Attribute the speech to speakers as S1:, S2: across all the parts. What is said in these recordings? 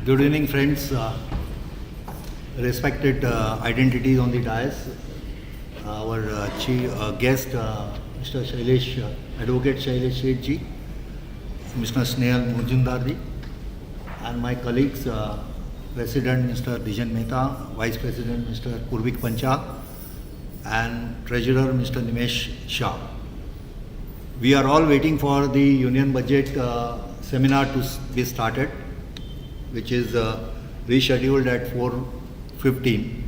S1: Good evening, friends. Respected identities on the dais. Our guest, Mr. Sailesh, Advocate Sailesh Sheth, Mr. Snehal Mazumder, and my colleagues, President Mr. Dijan Mehta, Vice President Mr. Purvik Pancha, and Treasurer Mr. Nimesh Shah. We are all waiting for the Union Budget seminar to be started, which is rescheduled at 4:15.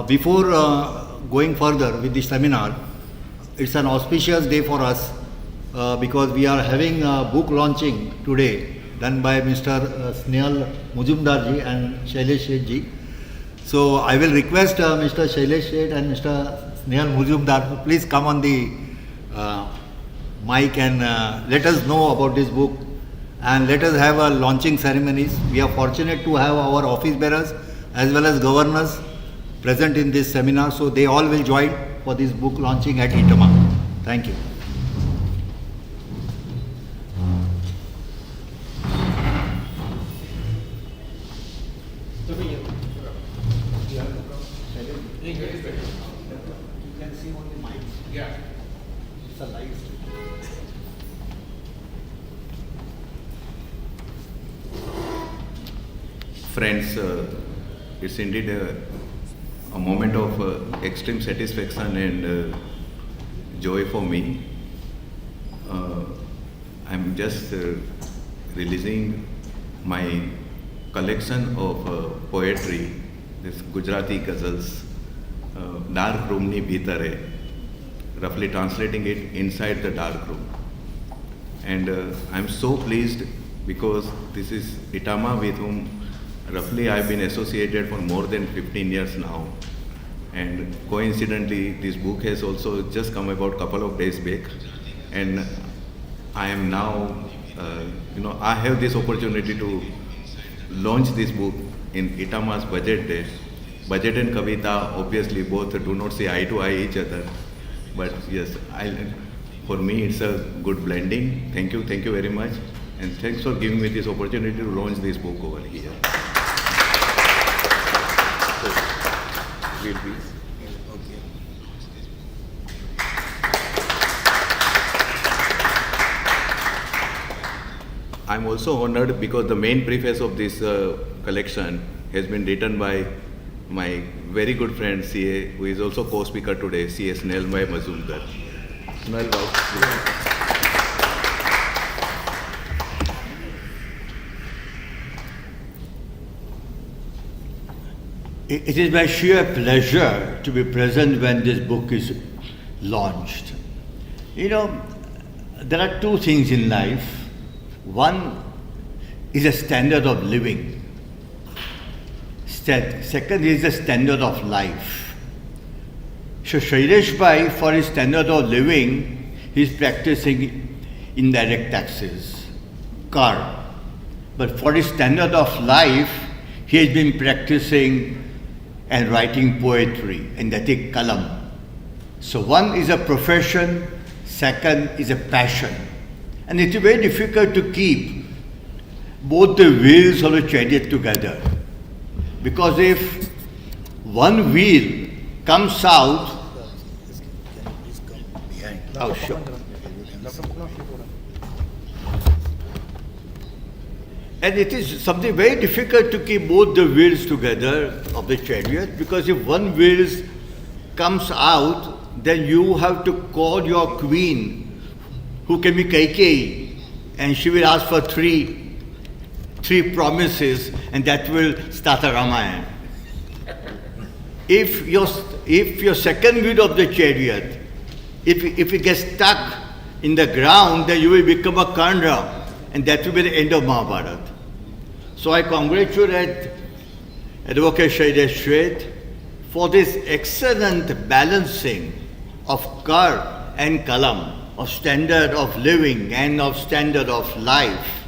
S1: Before going further with the seminar, it's an auspicious day for us because we are having a book launching today done by Mr. Snehal Mazumder and Sailesh Sheth. So I will request Mr. Sailesh Sheth and Mr. Snehal Mazumder to please come on the mic and let us know about this book and let us have a launching ceremonies. We are fortunate to have our office bearers as well as governors present in this seminar, so they all will join for this book launching at ITMA. Thank you.
S2: Friends, it's indeed a moment of extreme satisfaction and joy for me. I'm just releasing my collection of poetry, this Gujarati ghazals, Dark Room Ni Bhitare, roughly translating it inside the dark room. And I'm so pleased because this is Itama with whom roughly I've been associated for more than 15 years now. And coincidentally, this book has also just come about a couple of days back. And I am now, I have this opportunity to launch this book in Itama's Budget Day. Budget and Kavita, obviously, both do not see eye to eye each other. But yes, for me, it's a good blending. Thank you very much. And thanks for giving me this opportunity to launch this book over here. I'm also honored because the main preface of this collection has been written by my very good friend CA, who is also co-speaker today, CA Snehal Mazumder.
S3: It is my sheer pleasure to be present when this book is launched. There are two things in life. One is a standard of living. Second is the standard of life. So Sailesh Bhai, for his standard of living, he is practicing indirect taxes, kar. But for his standard of life, he has been practicing and writing poetry, and that is kalam. So one is a profession, second is a passion. And it is very difficult to keep both the wheels of the chariot together. Because if one wheel comes out, oh sure. And it is something very difficult to keep both the wheels together of the chariot, because if one wheel comes out, then you have to call your queen, who can be Kaikeyi, and she will ask for three promises, and that will start a Ramayana. If your second wheel of the chariot, if it gets stuck in the ground, then you will become a Karna, and that will be the end of Mahabharata. So I congratulate Advocate Sailesh Sheth for this excellent balancing of kar and kalam, of standard of living and of standard of life,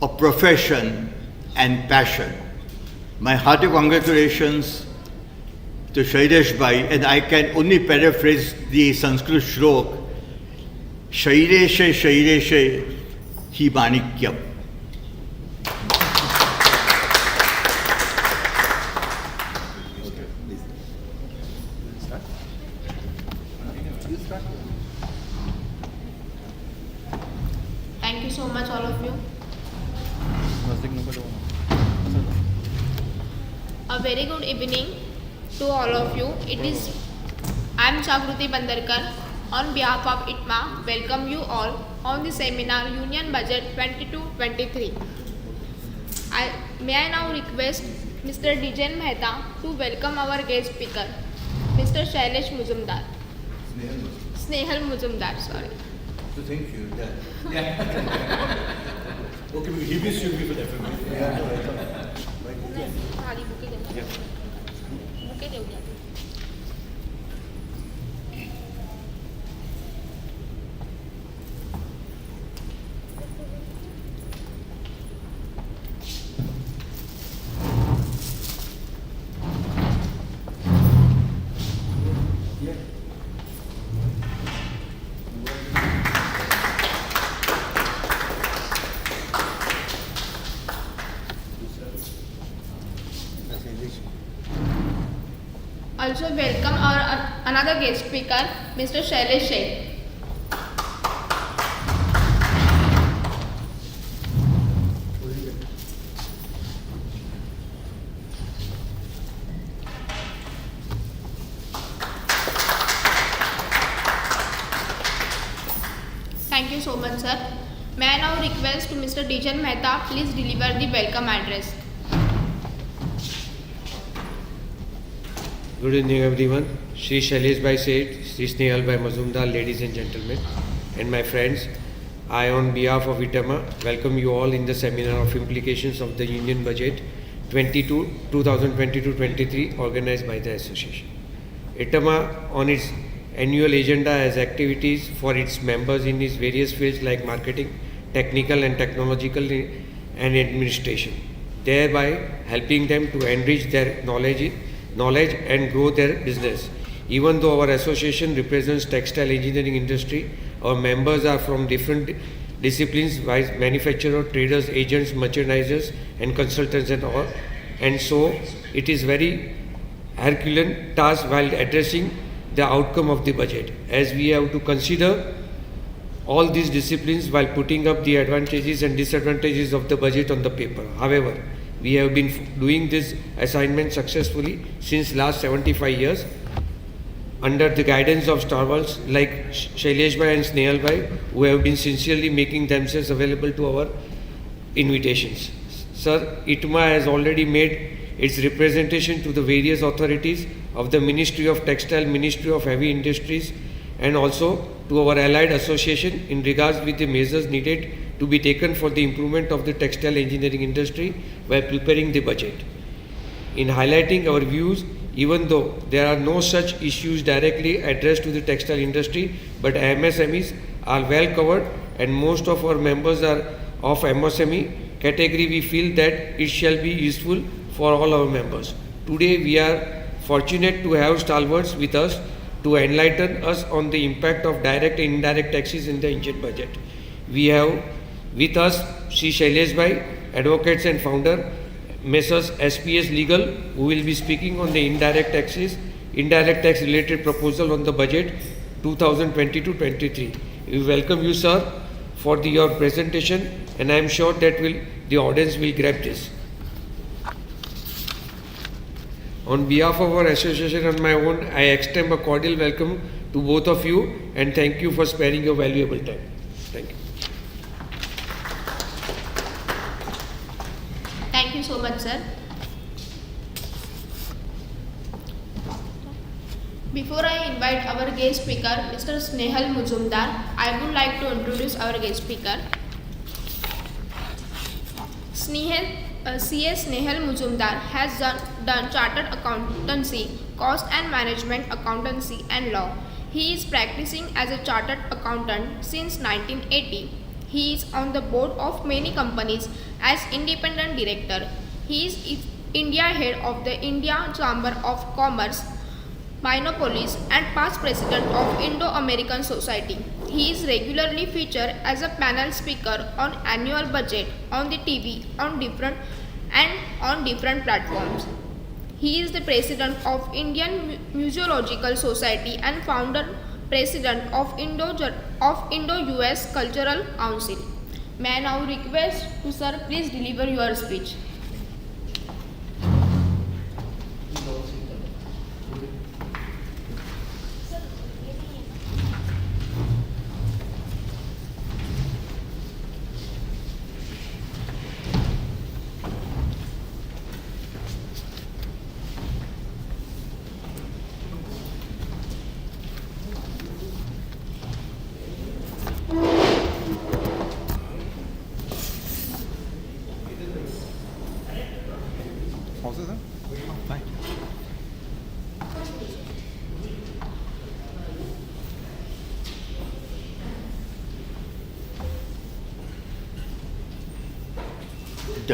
S3: of profession and passion. My hearty congratulations to Sailesh Bhai, and I can only paraphrase the Sanskrit shlok, Shaileshe Shaileshe hi Manikyam.
S4: so much, all of you. A very good evening to all of you. I am Jagruti Bandarkar. On behalf of ITMA, welcome you all on the seminar Union Budget 22-23. May I now request Mr. Dijen Mehta to welcome our guest speaker, Mr. Sailesh Mazumder. Snehal Mazumder, sorry.
S1: So thank you.
S5: Okay, he will should be for definitely.
S4: खाली bouquet देऊया. Bouquet देऊया. Also welcome our another guest speaker, Mr. Sailesh Sheth. Thank you so much, sir. May I now request to Mr. Dijen Mehta, please deliver the welcome address.
S6: Good evening, everyone. Shri Sailesh by Sheth, Shri Snehal by Mazumder, ladies and gentlemen, and my friends. I, on behalf of ITMA, welcome you all in the seminar of implications of the Union Budget 2022-23 organized by the Association. ITMA, on its annual agenda, has activities for its members in its various fields like marketing, technical and technological, and administration, thereby helping them to enrich their knowledge and grow their business. Even though our association represents textile engineering industry, our members are from different disciplines, like manufacturers, traders, agents, merchandisers, and consultants and all. And so it is very Herculean task while addressing the outcome of the budget, as we have to consider all these disciplines while putting up the advantages and disadvantages of the budget on the paper. However, we have been doing this assignment successfully since last 75 years under the guidance of stalwarts like Sailesh Bhai and Snehal Bhai, who have been sincerely making themselves available to our invitations. Sir, ITMA has already made its representation to the various authorities of the Ministry of Textile, Ministry of Heavy Industries, and also to our allied association in regards with the measures needed to be taken for the improvement of the textile engineering industry while preparing the budget. In highlighting our views, even though there are no such issues directly addressed to the textile industry, but MSMEs are well covered and most of our members are of MSME category, we feel that it shall be useful for all our members. Today we are fortunate to have stalwarts with us to enlighten us on the impact of direct and indirect taxes in the Indian budget. We have with us Shri Sailesh Bhai, advocates and founder, Messrs. SPS Legal, who will be speaking on the indirect tax related proposal on the budget 2022-23. We welcome you, sir, for your presentation, and I am sure that the audience will grab this. On behalf of our association and my own, I extend a cordial welcome to both of you and thank you for sparing your valuable time. Thank you.
S4: Thank you so much, sir. Before I invite our guest speaker, Mr. Snehal Mazumder, I would like to introduce our guest speaker. CS Snehal Mazumder has done chartered accountancy, cost and management accountancy and law. He is practicing as a chartered accountant since 1980. He is on the board of many companies as independent director. He is India head of the India Chamber of Commerce, Monopolies, and past president of Indo-American Society. He is regularly featured as a panel speaker on annual budget on the TV on different platforms. He is the president of Indian Museological Society and founder president of Indo-US Cultural Council. May I now request to sir please deliver your speech.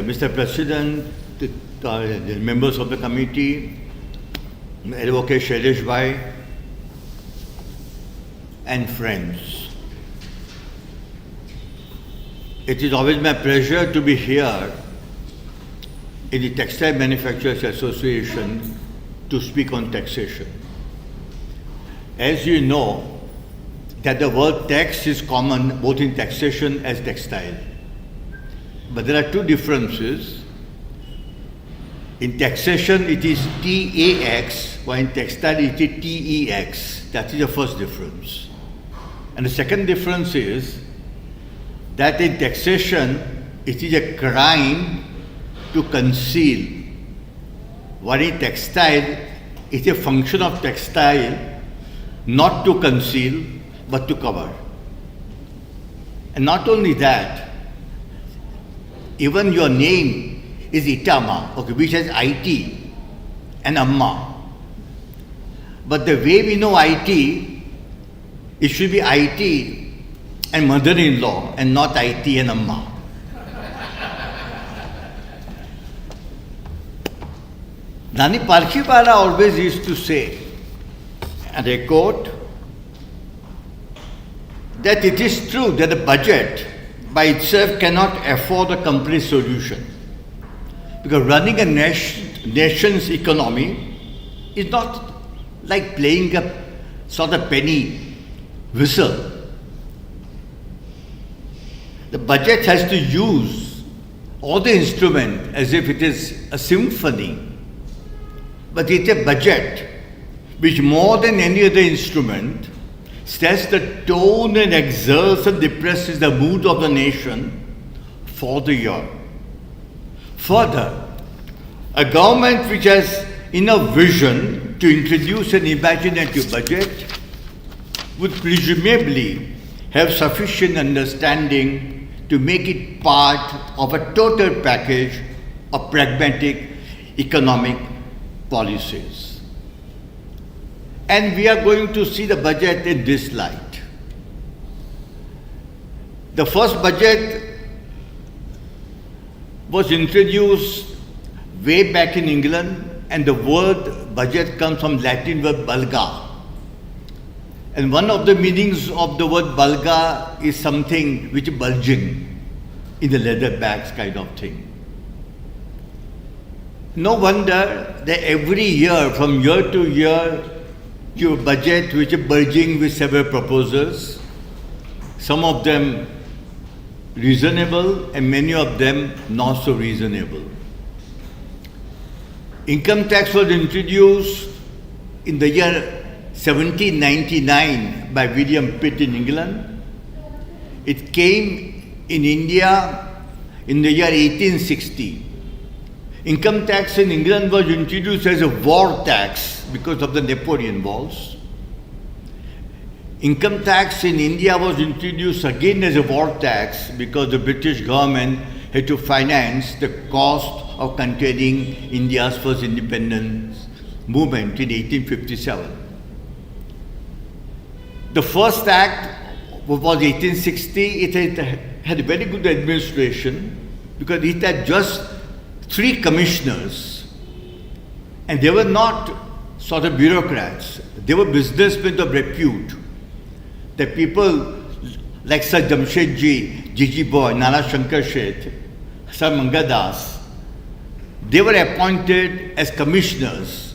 S3: Mr. President, the members of the committee, Advocate Sailesh Bhai, and friends. It is always my pleasure to be here in the Textile Manufacturers Association to speak on taxation. As you know, that the word tax is common both in taxation as textile. But there are two differences. In taxation, it is TAX, while in textile, it is TEX. That is the first difference. And the second difference is that in taxation, it is a crime to conceal. While in textile, it is a function of textile not to conceal, but to cover. And not only that, even your name is Itama, okay, which has IT and Amma. But the way we know IT, it should be IT and mother-in-law and not IT and Amma. Nani Parkhipala always used to say, and I quote, that it is true that the budget by itself cannot afford a complete solution. Because running a nation's economy is not like playing a sort of penny whistle. The budget has to use all the instruments as if it is a symphony. But it's a budget which more than any other instrument sets the tone and exerts and depresses the mood of the nation for the year. Further, a government which has enough vision to introduce an imaginative budget would presumably have sufficient understanding to make it part of a total package of pragmatic economic policies. And we are going to see the budget in this light. The first budget was introduced way back in England, and the word budget comes from Latin word bulga. And one of the meanings of the word bulga is something which is bulging in the leather bags kind of thing. No wonder that every year, from year to year, your budget which is bulging with several proposals, some of them reasonable and many of them not so reasonable. Income tax was introduced in the year 1799 by William Pitt in England. It came in India in the year 1860. Income tax in England was introduced as a war tax because of the Napoleon Wars. Income tax in India was introduced again as a war tax because the British government had to finance the cost of containing India's first independence movement in 1857. The first act was 1860. It had a very good administration because it had just 3 commissioners, and they were not sort of bureaucrats. They were businessmen of repute. The people like Sir Jamshedji, Jiji Boy, Nana Shankar Sheth, Sir Mangadas, they were appointed as commissioners.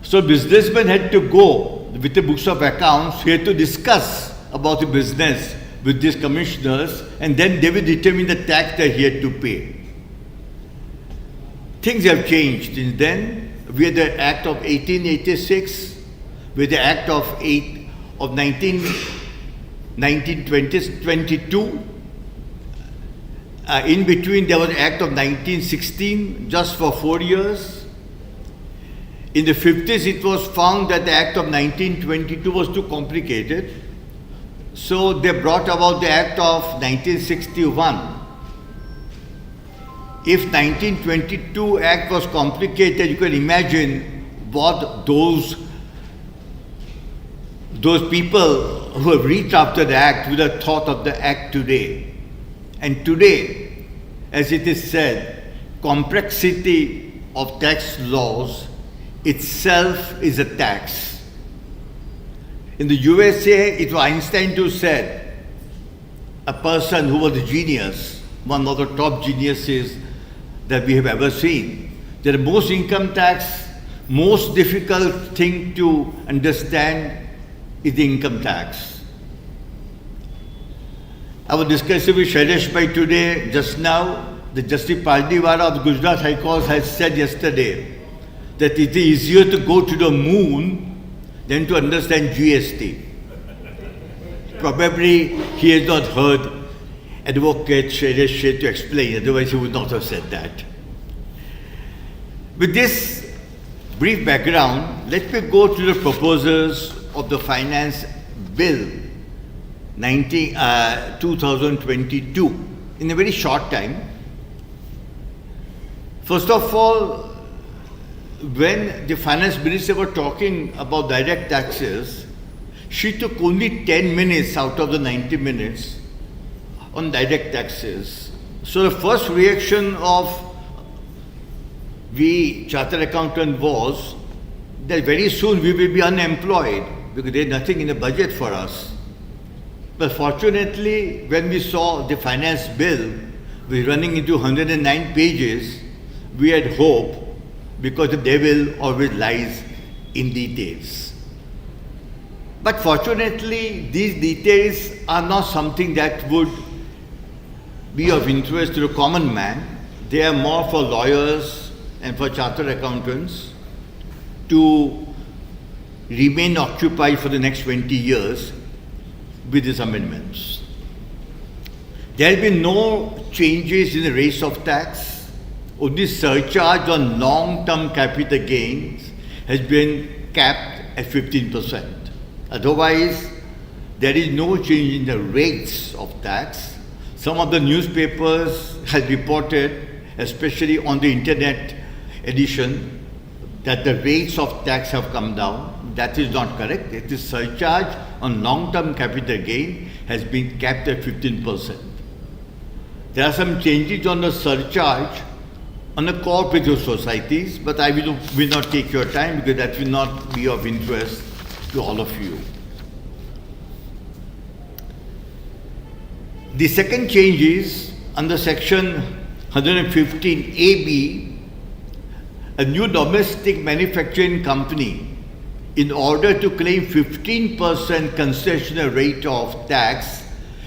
S3: So businessmen had to go with the books of accounts here to discuss about the business with these commissioners, and then they will determine the tax that he had to pay. Things have changed since then. We had the Act of 1886, we had the Act of 1922. In between, there was the Act of 1916, just for 4 years. In the 50s, it was found that the Act of 1922 was too complicated. So they brought about the Act of 1961. If 1922 Act was complicated, you can imagine what those people who have reached after the Act would have thought of the Act today. And today, as it is said, complexity of tax laws itself is a tax. In the USA, it was Einstein who said, a person who was a genius, one of the top geniuses that we have ever seen, that the most income tax, most difficult thing to understand is the income tax. I was discussing with Sailesh today, just now, the Justice Pardiwara of Gujarat High Court has said yesterday that it is easier to go to the moon than to understand GST. Probably he has not heard Advocate Sheth to explain, otherwise he would not have said that. With this brief background, let me go to the proposals of the Finance Bill 2022 in a very short time. First of all, when the finance minister were talking about direct taxes, she took only 10 minutes out of the 90 minutes on direct taxes. So the first reaction of the chartered accountant was that very soon we will be unemployed because there is nothing in the budget for us. But fortunately, when we saw the finance bill was running into 109 pages, we had hope because the devil always lies in details. But fortunately, these details are not something that would be of interest to the common man. They are more for lawyers and for chartered accountants to remain occupied for the next 20 years with these amendments. There have been no changes in the rates of tax. Only surcharge on long-term capital gains has been capped at 15%. Otherwise, there is no change in the rates of tax. Some of the newspapers have reported, especially on the internet edition, that the rates of tax have come down. That is not correct. It is surcharge on long-term capital gain has been capped at 15%. There are some changes on the surcharge on the cooperative societies, but I will not take your time because that will not be of interest to all of you. The second change is under section 115AB, a new domestic manufacturing company, in order to claim 15% concessional rate of tax,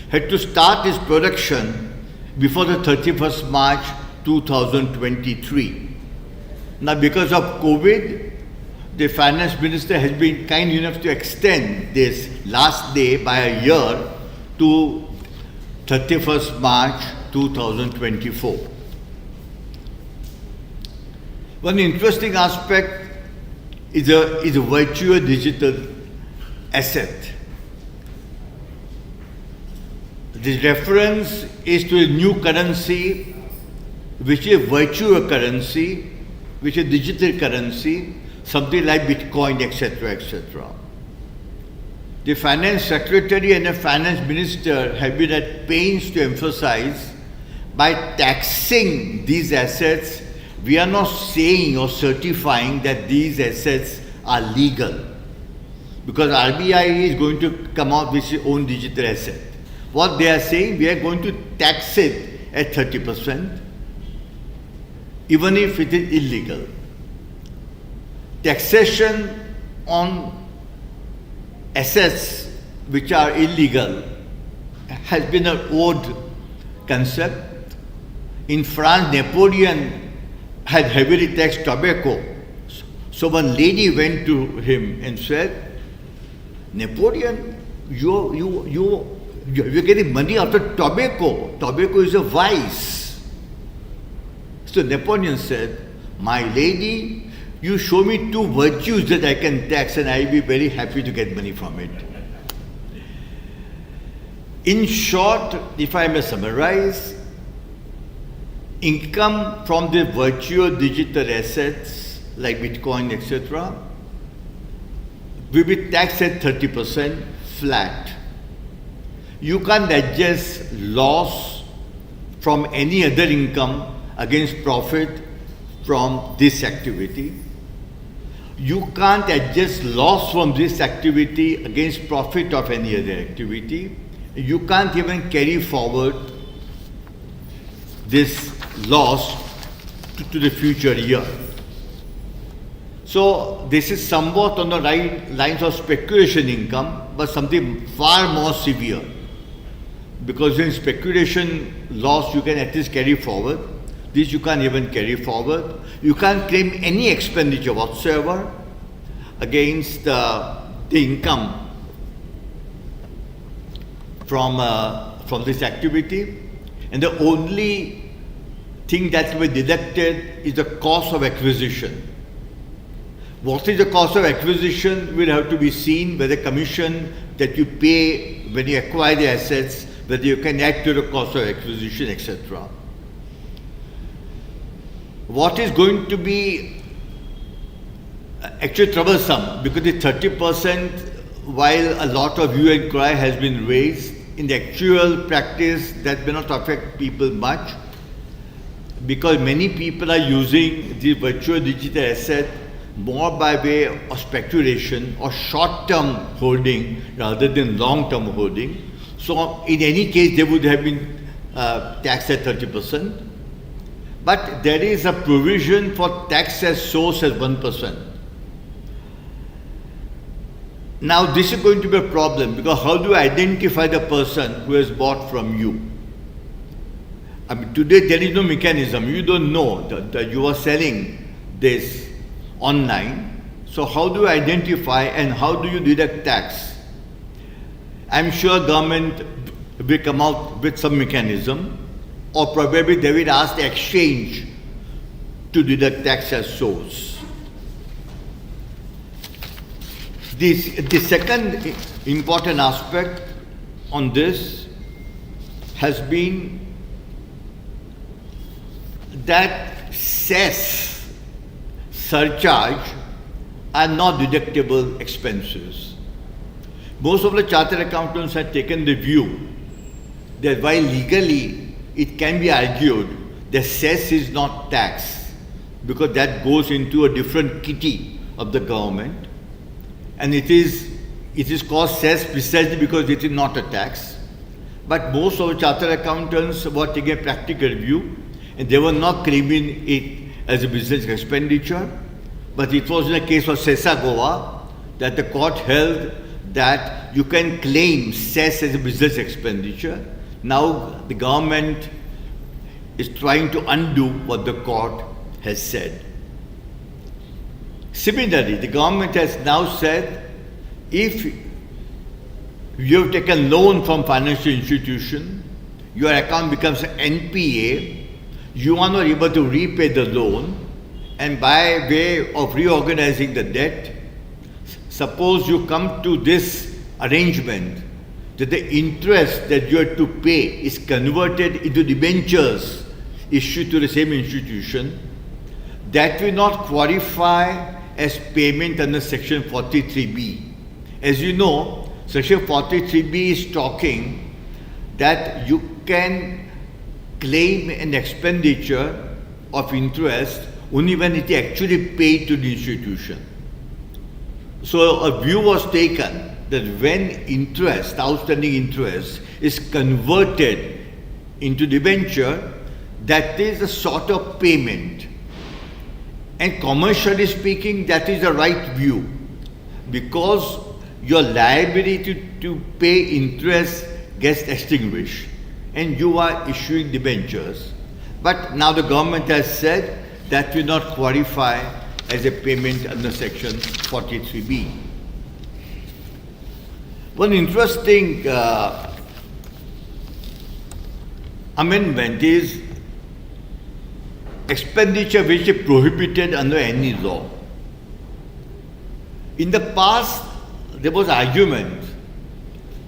S3: had to start its production before the 31st March 2023. Now, because of COVID, the finance minister has been kind enough to extend this last day by a year to 31st March 2024. One interesting aspect is a virtual digital asset. The reference is to a new currency, which is virtual currency, which is digital currency, something like Bitcoin, etc., etc. The finance secretary and the finance minister have been at pains to emphasize, by taxing these assets, we are not saying or certifying that these assets are legal, because RBI is going to come out with its own digital asset. What they are saying, we are going to tax it at 30%, even if it is illegal. Taxation on assets which are illegal has been an old concept. In France, Napoleon had heavily taxed tobacco. So one lady went to him and said, Napoleon, you're getting money out of tobacco. Tobacco is a vice. So Napoleon said, my lady, you show me two virtues that I can tax and I'll be very happy to get money from it. In short, if I may summarize, income from the virtual digital assets like Bitcoin, etc., will be taxed at 30% flat. You can't adjust loss from any other income against profit from this activity. You can't adjust loss from this activity against profit of any other activity. You can't even carry forward this loss to the future year. So this is somewhat on the lines of speculation income, but something far more severe. Because in speculation loss you can at least carry forward. This you can't even carry forward. You can't claim any expenditure whatsoever against the income from this activity. And the only thing that will be deducted is the cost of acquisition. What is the cost of acquisition will have to be seen by the commission that you pay when you acquire the assets, whether you can add to the cost of acquisition, etc. What is going to be actually troublesome, because the 30%, while a lot of hue and cry has been raised, in the actual practice that may not affect people much, because many people are using the virtual digital asset more by way of speculation or short-term holding rather than long-term holding. So in any case, they would have been taxed at 30%. But there is a provision for tax as source as 1%. Now this is going to be a problem, because how do you identify the person who has bought from you? I mean, today there is no mechanism. You don't know that you are selling this online. So how do you identify and how do you deduct tax? I'm sure government will come out with some mechanism, or probably they will ask the exchange to deduct tax as source. The second important aspect on this has been that cess, surcharge, are not deductible expenses. Most of the chartered accountants have taken the view that while legally it can be argued that cess is not tax, because that goes into a different kitty of the government, and it is called cess precisely because it is not a tax. But most of the chartered accountants were taking a practical view, and they were not claiming it as a business expenditure. But it was in the case of Sesa Goa that the court held that you can claim cess as a business expenditure. Now the government is trying to undo what the court has said. Similarly, the government has now said if you have taken loan from financial institution, your account becomes an NPA, you are not able to repay the loan, and by way of reorganizing the debt, suppose you come to this arrangement that the interest that you have to pay is converted into debentures issued to the same institution, that will not qualify as payment under Section 43B. As you know, Section 43B is talking that you can claim an expenditure of interest only when it is actually paid to the institution. So a view was taken that when interest, outstanding interest, is converted into debenture, that is a sort of payment. And commercially speaking, that is the right view, because your liability to pay interest gets extinguished and you are issuing debentures, but now the government has said that will not qualify as a payment under section 43B. One interesting amendment is expenditure which is prohibited under any law. In the past, there was argument,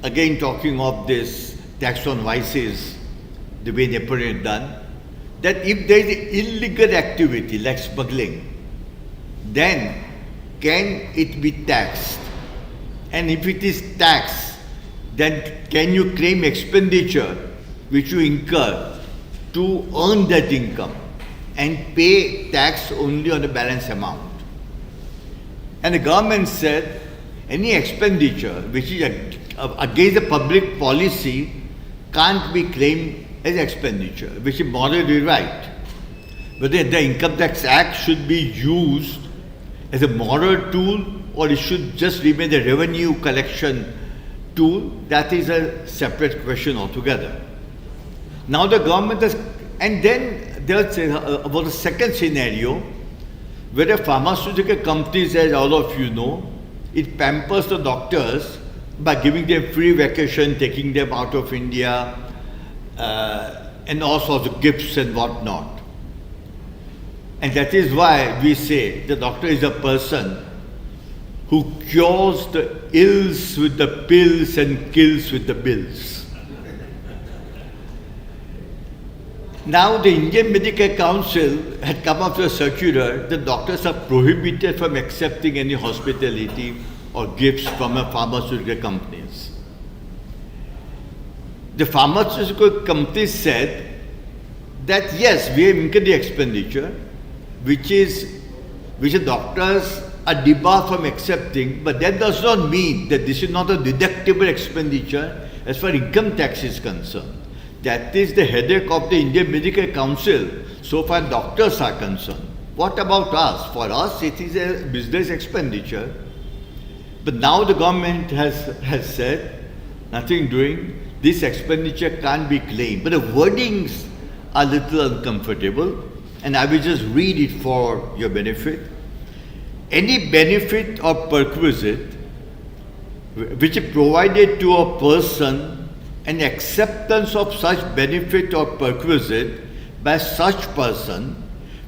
S3: again talking of this tax on vices, the way Napoleon had done, that if there is illegal activity like smuggling, then can it be taxed? And if it is taxed, then can you claim expenditure which you incur to earn that income and pay tax only on the balance amount? And the government said any expenditure which is against the public policy can't be claimed as expenditure, which is morally right. But the Income Tax Act should be used as a moral tool, or it should just remain a revenue collection tool, that is a separate question altogether. Now the government has, and then there's about a second scenario where a pharmaceutical company, as all of you know, it pampers the doctors by giving them free vacation, taking them out of India, and all sorts of gifts and whatnot. And that is why we say the doctor is a person who cures the ills with the pills and kills with the bills. Now the Indian Medical Council had come up with a circular that doctors are prohibited from accepting any hospitality or gifts from a pharmaceutical companies. The pharmaceutical companies said that yes, we have incurred the expenditure, which the doctors are debarred from accepting, but that does not mean that this is not a deductible expenditure as far as income tax is concerned. That is the headache of the Indian Medical Council so far doctors are concerned. What about us? For us it is a business expenditure. But now the government has said, nothing doing, this expenditure can't be claimed. But the wordings are a little uncomfortable, and I will just read it for your benefit. Any benefit or perquisite which is provided to a person, and acceptance of such benefit or perquisite by such person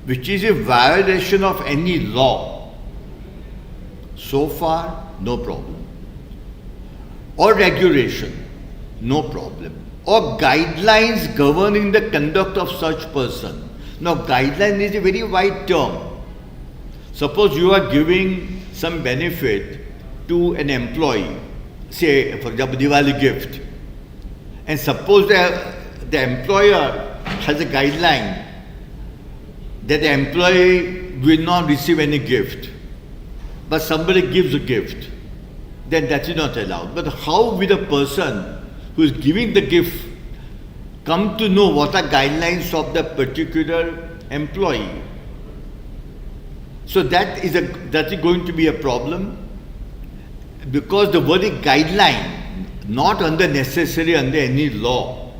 S3: which is a violation of any law, so far no problem, or regulation, no problem, or guidelines governing the conduct of such person. Now guideline is a very wide term. Suppose you are giving some benefit to an employee, say for example Diwali gift, and suppose the employer has a guideline that the employee will not receive any gift, but somebody gives a gift, then that is not allowed. But how will the person who is giving the gift come to know what are guidelines of the particular employee? So that is going to be a problem, because the word guideline, not necessarily under any law.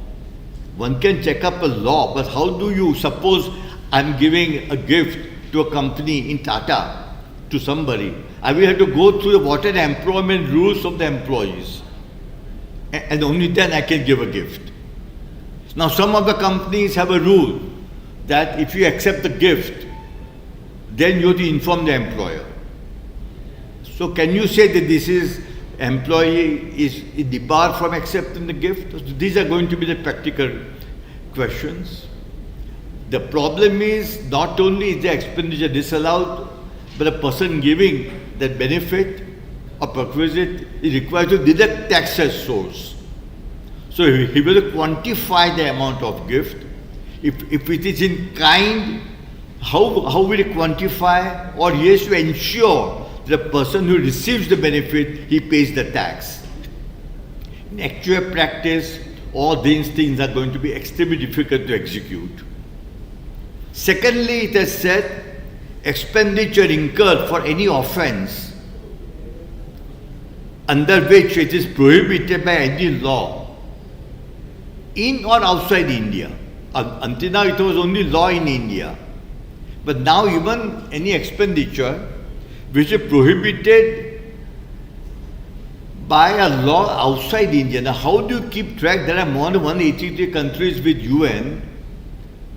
S3: One can check up a law, but how do you, suppose I'm giving a gift to a company in Tata to somebody, I will have to go through what are the employment rules of the employees, and only then I can give a gift. Now some of the companies have a rule that if you accept the gift, then you have to inform the employer. So can you say that this is employee is debarred from accepting the gift? These are going to be the practical questions. The problem is not only is the expenditure disallowed, but a person giving that benefit or perquisite is required to deduct tax as source. So he will quantify the amount of gift. If it is in kind, how will he quantify? Or he has to ensure the person who receives the benefit, he pays the tax. In actual practice, all these things are going to be extremely difficult to execute. Secondly, it has said expenditure incurred for any offense under which it is prohibited by any law in or outside India. Until now it was only law in India. But now even any expenditure which is prohibited by a law outside India. Now how do you keep track? There are more than 183 countries with UN.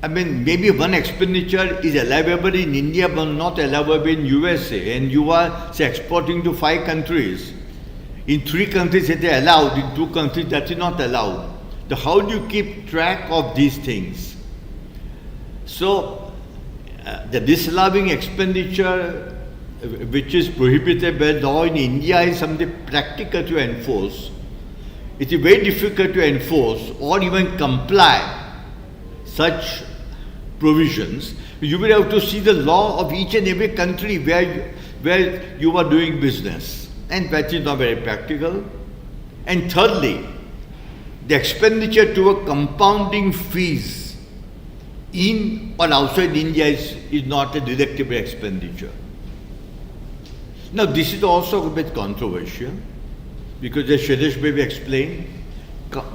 S3: I mean, maybe one expenditure is allowable in India but not allowable in USA, and you are, say, exporting to 5 countries. In 3 countries it is allowed, in 2 countries that is not allowed. So how do you keep track of these things? So the disallowing expenditure which is prohibited by law in India is something practical to enforce. It is very difficult to enforce or even comply such provisions. You will have to see the law of each and every country where you are doing business, and that is not very practical. And thirdly, the expenditure toward compounding fees in or outside India is not a deductible expenditure. Now this is also a bit controversial, because as Shailesh maybe explained,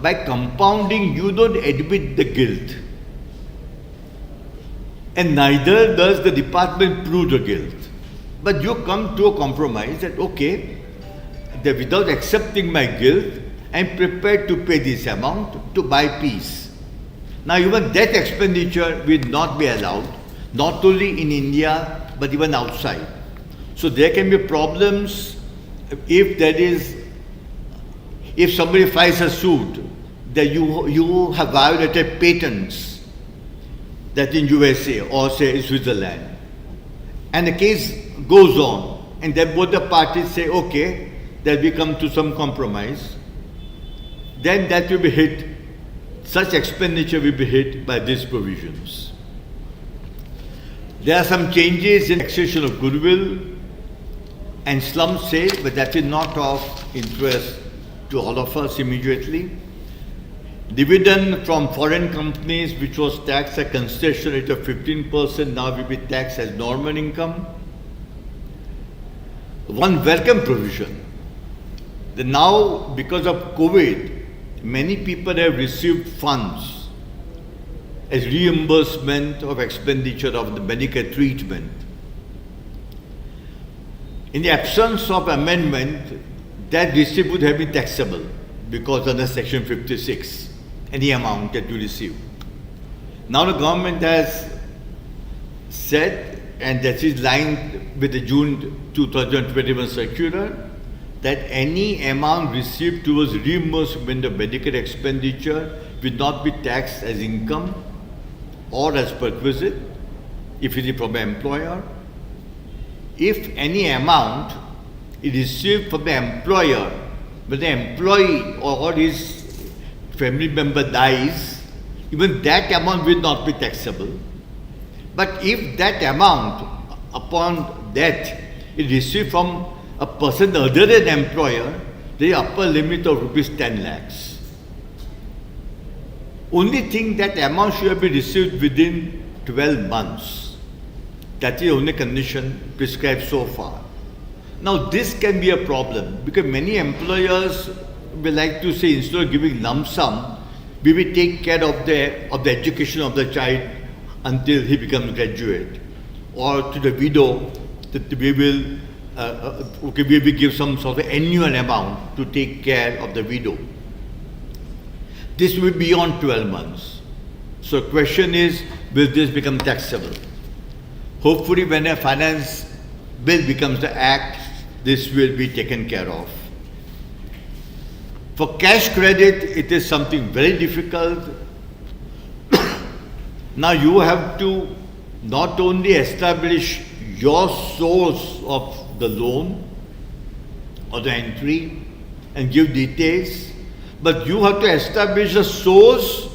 S3: by compounding you don't admit the guilt, and neither does the department prove the guilt. But you come to a compromise that, okay, that without accepting my guilt, I am prepared to pay this amount to buy peace. Now even that expenditure will not be allowed, not only in India but even outside. So there can be problems if somebody files a suit that you have violated patents that in USA or say in Switzerland, and the case goes on, and then both the parties say, okay, that we come to some compromise, then that will be hit, such expenditure will be hit by these provisions. There are some changes in taxation of goodwill, and some say, but that is not of interest to all of us immediately. Dividend from foreign companies, which was taxed at concession rate of 15%, now will be taxed as normal income. One welcome provision. Now, because of COVID, many people have received funds as reimbursement of expenditure of the Medicare treatment. In the absence of amendment, that receipt would have been taxable, because under Section 56, any amount that you receive. Now the government has said, and that is lined with the June 2021 circular, that any amount received towards reimbursement of Medicare expenditure will not be taxed as income or as perquisite if it is from an employer. If any amount is received from the employer, when the employee or his family member dies, even that amount will not be taxable. But if that amount upon death is received from a person other than employer, the upper limit of rupees 10 lakhs. Only thing, that amount should be received within 12 months. That is the only condition prescribed so far. Now this can be a problem, because many employers will like to say, instead of giving lump sum, we will take care of the education of the child until he becomes graduate, or to the widow that we will give some sort of annual amount to take care of the widow. This will be beyond 12 months. So the question is, will this become taxable? Hopefully when a finance bill becomes the act, this will be taken care of. For cash credit, it is something very difficult. Now you have to not only establish your source of the loan or the entry and give details, but you have to establish the source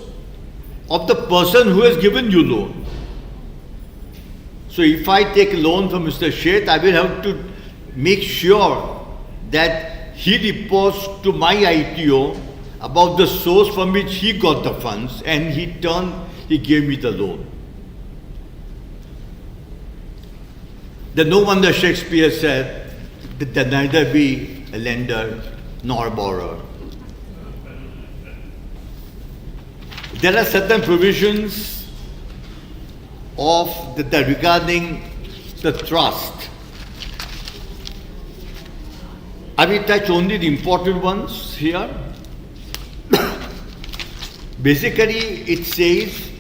S3: of the person who has given you loan. So if I take a loan from Mr. Sheth, I will have to make sure that he reports to my ITO about the source from which he got the funds, and he gave me the loan. Then no wonder Shakespeare said that neither be a lender nor a borrower. there are certain provisions of the regarding the trust. I will touch only the important ones here. Basically, it says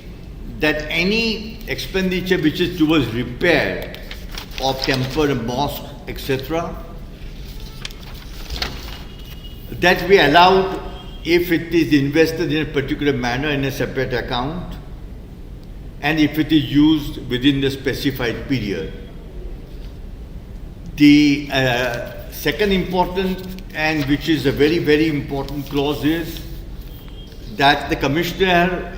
S3: that any expenditure which is towards repair of temple, mosque, etc., that we allowed if it is invested in a particular manner in a separate account and if it is used within the specified period. The second important and which is a very, very important clause is that the commissioner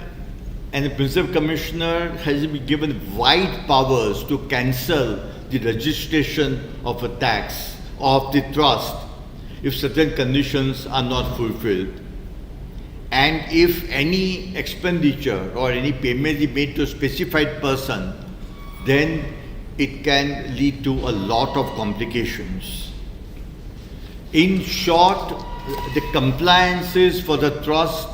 S3: and the principal commissioner has been given wide powers to cancel the registration of a tax of the trust if certain conditions are not fulfilled. And if any expenditure or any payment is made to a specified person, then it can lead to a lot of complications. In short, the compliances for the trust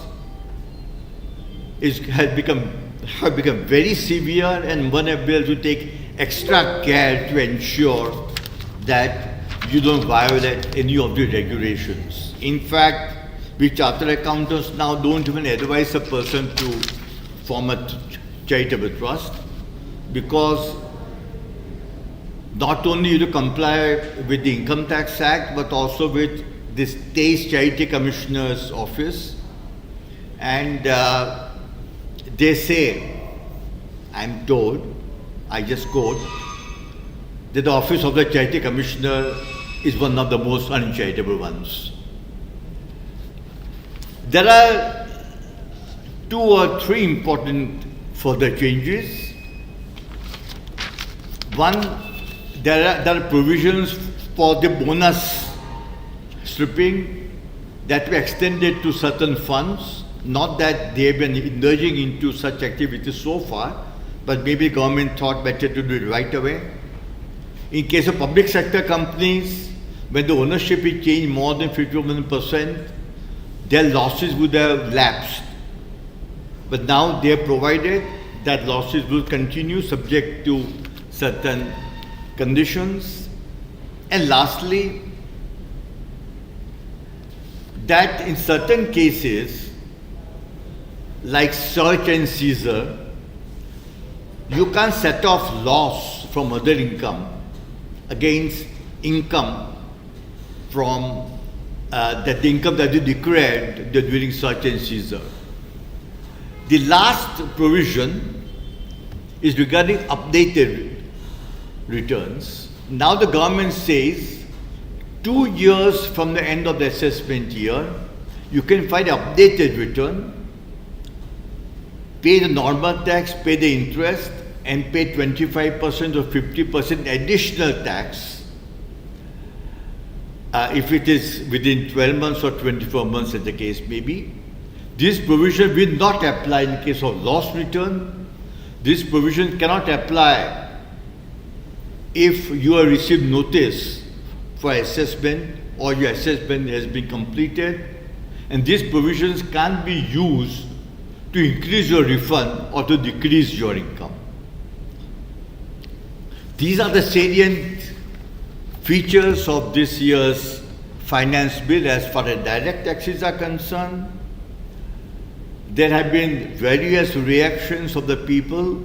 S3: have become very severe, and one has to take extra care to ensure that you don't violate any of the regulations. In fact, we chartered accountants now don't even advise a person to form a charitable trust, because not only you comply with the Income Tax Act but also with the State Charity Commissioner's Office, and they say, I'm told, I just quote, that the Office of the Charity Commissioner is one of the most uncharitable ones. There are 2 or 3 important further changes. One, there are provisions for the bonus stripping that were extended to certain funds. Not that they have been indulging into such activities so far, but maybe government thought better to do it right away. In case of public sector companies, when the ownership is changed more than 51%, their losses would have lapsed. But now they have provided that losses will continue subject to certain conditions. And lastly, that in certain cases, like search and seizure, you can't set off loss from other income against income from the income that you declared during search and seizure. The last provision is regarding updated returns. Now the government says 2 years from the end of the assessment year, you can file an updated return, pay the normal tax, pay the interest, and pay 25% or 50% additional tax if it is within 12 months or 24 months as the case may be. This provision will not apply in case of lost return. This provision cannot apply if you have received notice for assessment or your assessment has been completed, and these provisions can't be used to increase your refund or to decrease your income. These are the salient features of this year's finance bill as far as direct taxes are concerned. There have been various reactions of the people,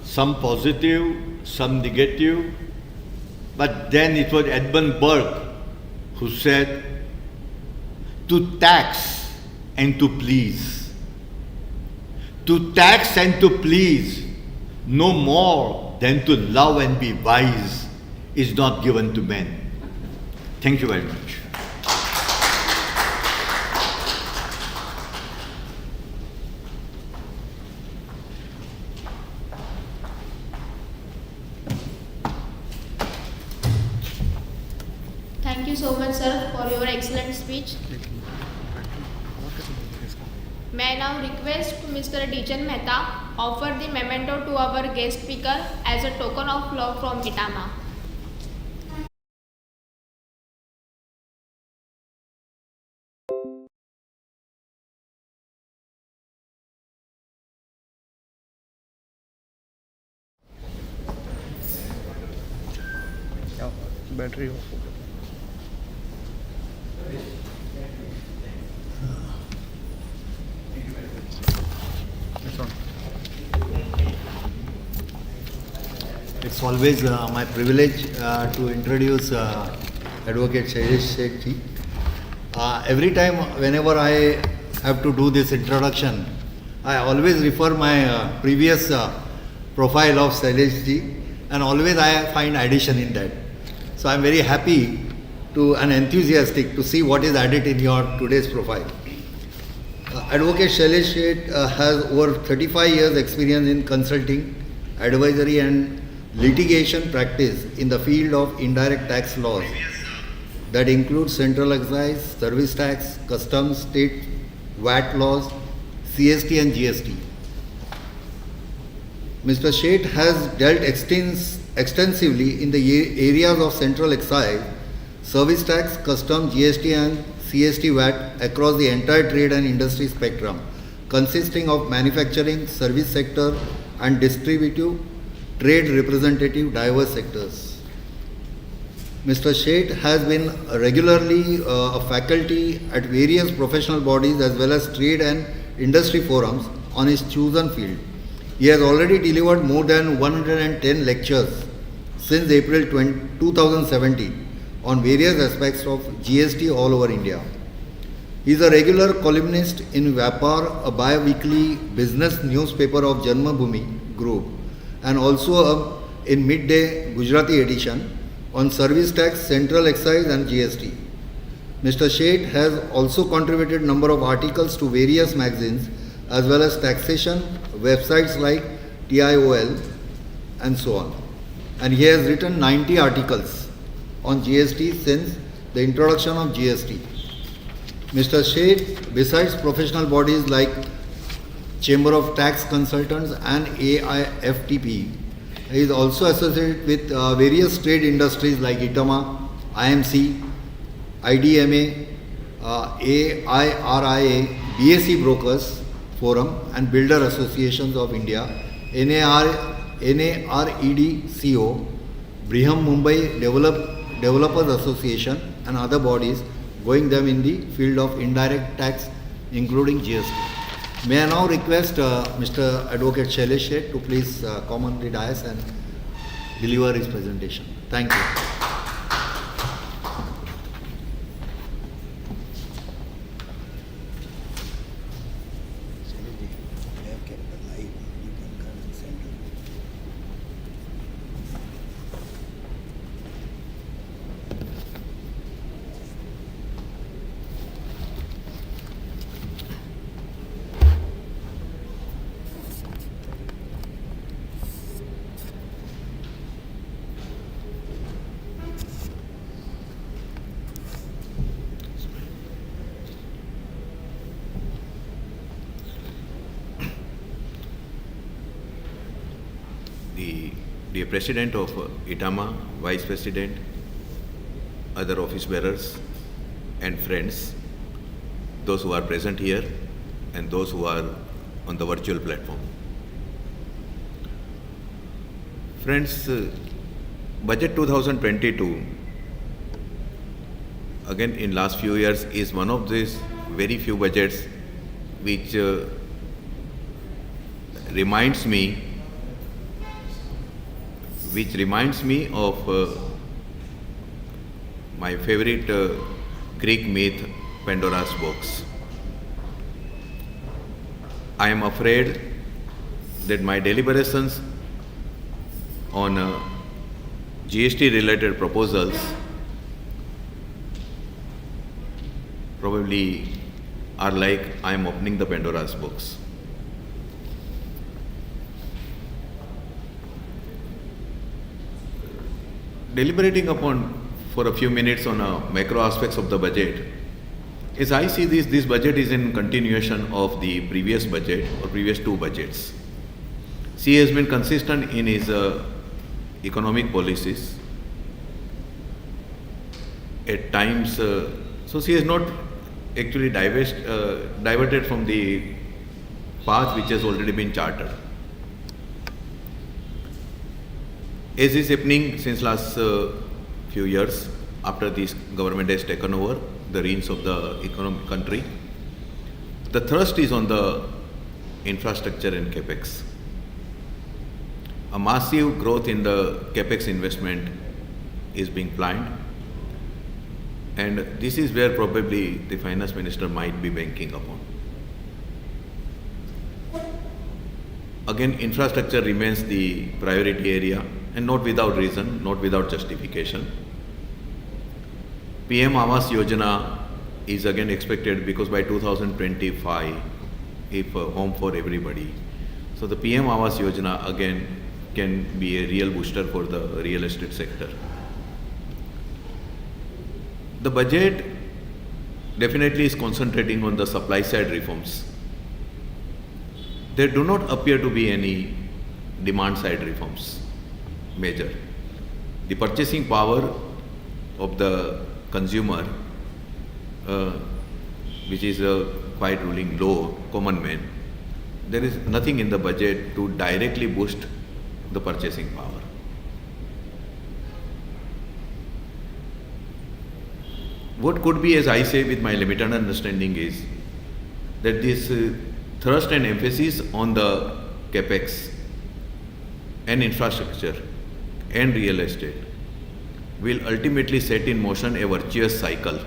S3: some positive, some negative, but then it was Edmund Burke who said, to tax and to please. To tax and to please, no more than to love and be wise, is not given to men. Thank you very much.
S4: Thank you so much, sir, for your excellent speech. May I now request Mr. Dijan Mehta offer the memento to our guest speaker as a token of love from Itama.
S7: battery off. It's on.
S1: It's always my privilege to introduce Advocate Sailesh Sheth ji. Every time, whenever I have to do this introduction, I always refer my previous profile of Sailesh ji, and always I find addition in that. So I am very happy to and enthusiastic to see what is added in your today's profile. Advocate Sailesh Sheth has over 35 years experience in consulting, advisory and litigation practice in the field of indirect tax laws that includes central excise, service tax, customs, state VAT laws, CST and GST. Mr. Sheth has dealt extensively in the areas of central excise, service tax, customs, GST and CST VAT across the entire trade and industry spectrum, consisting of manufacturing, service sector and distributive, trade representative, diverse sectors. Mr. Sheth has been regularly a faculty at various professional bodies as well as trade and industry forums on his chosen field. He has already delivered more than 110 lectures since April 2017 on various aspects of GST all over India. He is a regular columnist in Vyapar, a bi-weekly business newspaper of Janmabhoomi Group, and also in midday Gujarati edition on service tax, central excise and GST. Mr. Sheth has also contributed number of articles to various magazines as well as taxation websites like TIOL and so on. And he has written 90 articles on GST since the introduction of GST. Mr. Sheth, besides professional bodies like Chamber of Tax Consultants and AIFTP, he is also associated with various trade industries like ITAMA, IMC, IDMA, AIRIA, BSE Brokers Forum and Builder Associations of India, NAREDCO, Briham Mumbai Developers Association and other bodies going them in the field of indirect tax including GST. May I now request Mr. Advocate Sailesh Sheth to please come on the dais and deliver his presentation. Thank you.
S2: The President of ITAMA, Vice President, other office bearers and friends, those who are present here and those who are on the virtual platform. Friends, Budget 2022, again in last few years, is one of these very few budgets which reminds me of my favorite Greek myth, Pandora's box. I am afraid that my deliberations on GST related proposals probably are like I am opening the Pandora's box. Deliberating upon for a few minutes on macro aspects of the budget, as I see this budget is in continuation of the previous budget or previous two budgets. He has been consistent in his economic policies. At times, so he has not actually diverted from the path which has already been charted. As is happening since last few years after this government has taken over the reins of the economic country. The thrust is on the infrastructure and capex. A massive growth in the capex investment is being planned, and this is where probably the finance minister might be banking upon. Again, infrastructure remains the priority area, and not without reason, not without justification. PM Awas Yojana is again expected, because by 2025, if a home for everybody. So the PM Awas Yojana again can be a real booster for the real estate sector. The budget definitely is concentrating on the supply side reforms. There do not appear to be any demand side reforms, major. The purchasing power of the consumer, which is quite ruling low, common man, there is nothing in the budget to directly boost the purchasing power. What could be, as I say with my limited understanding, is that this thrust and emphasis on the capex and infrastructure and real estate will ultimately set in motion a virtuous cycle.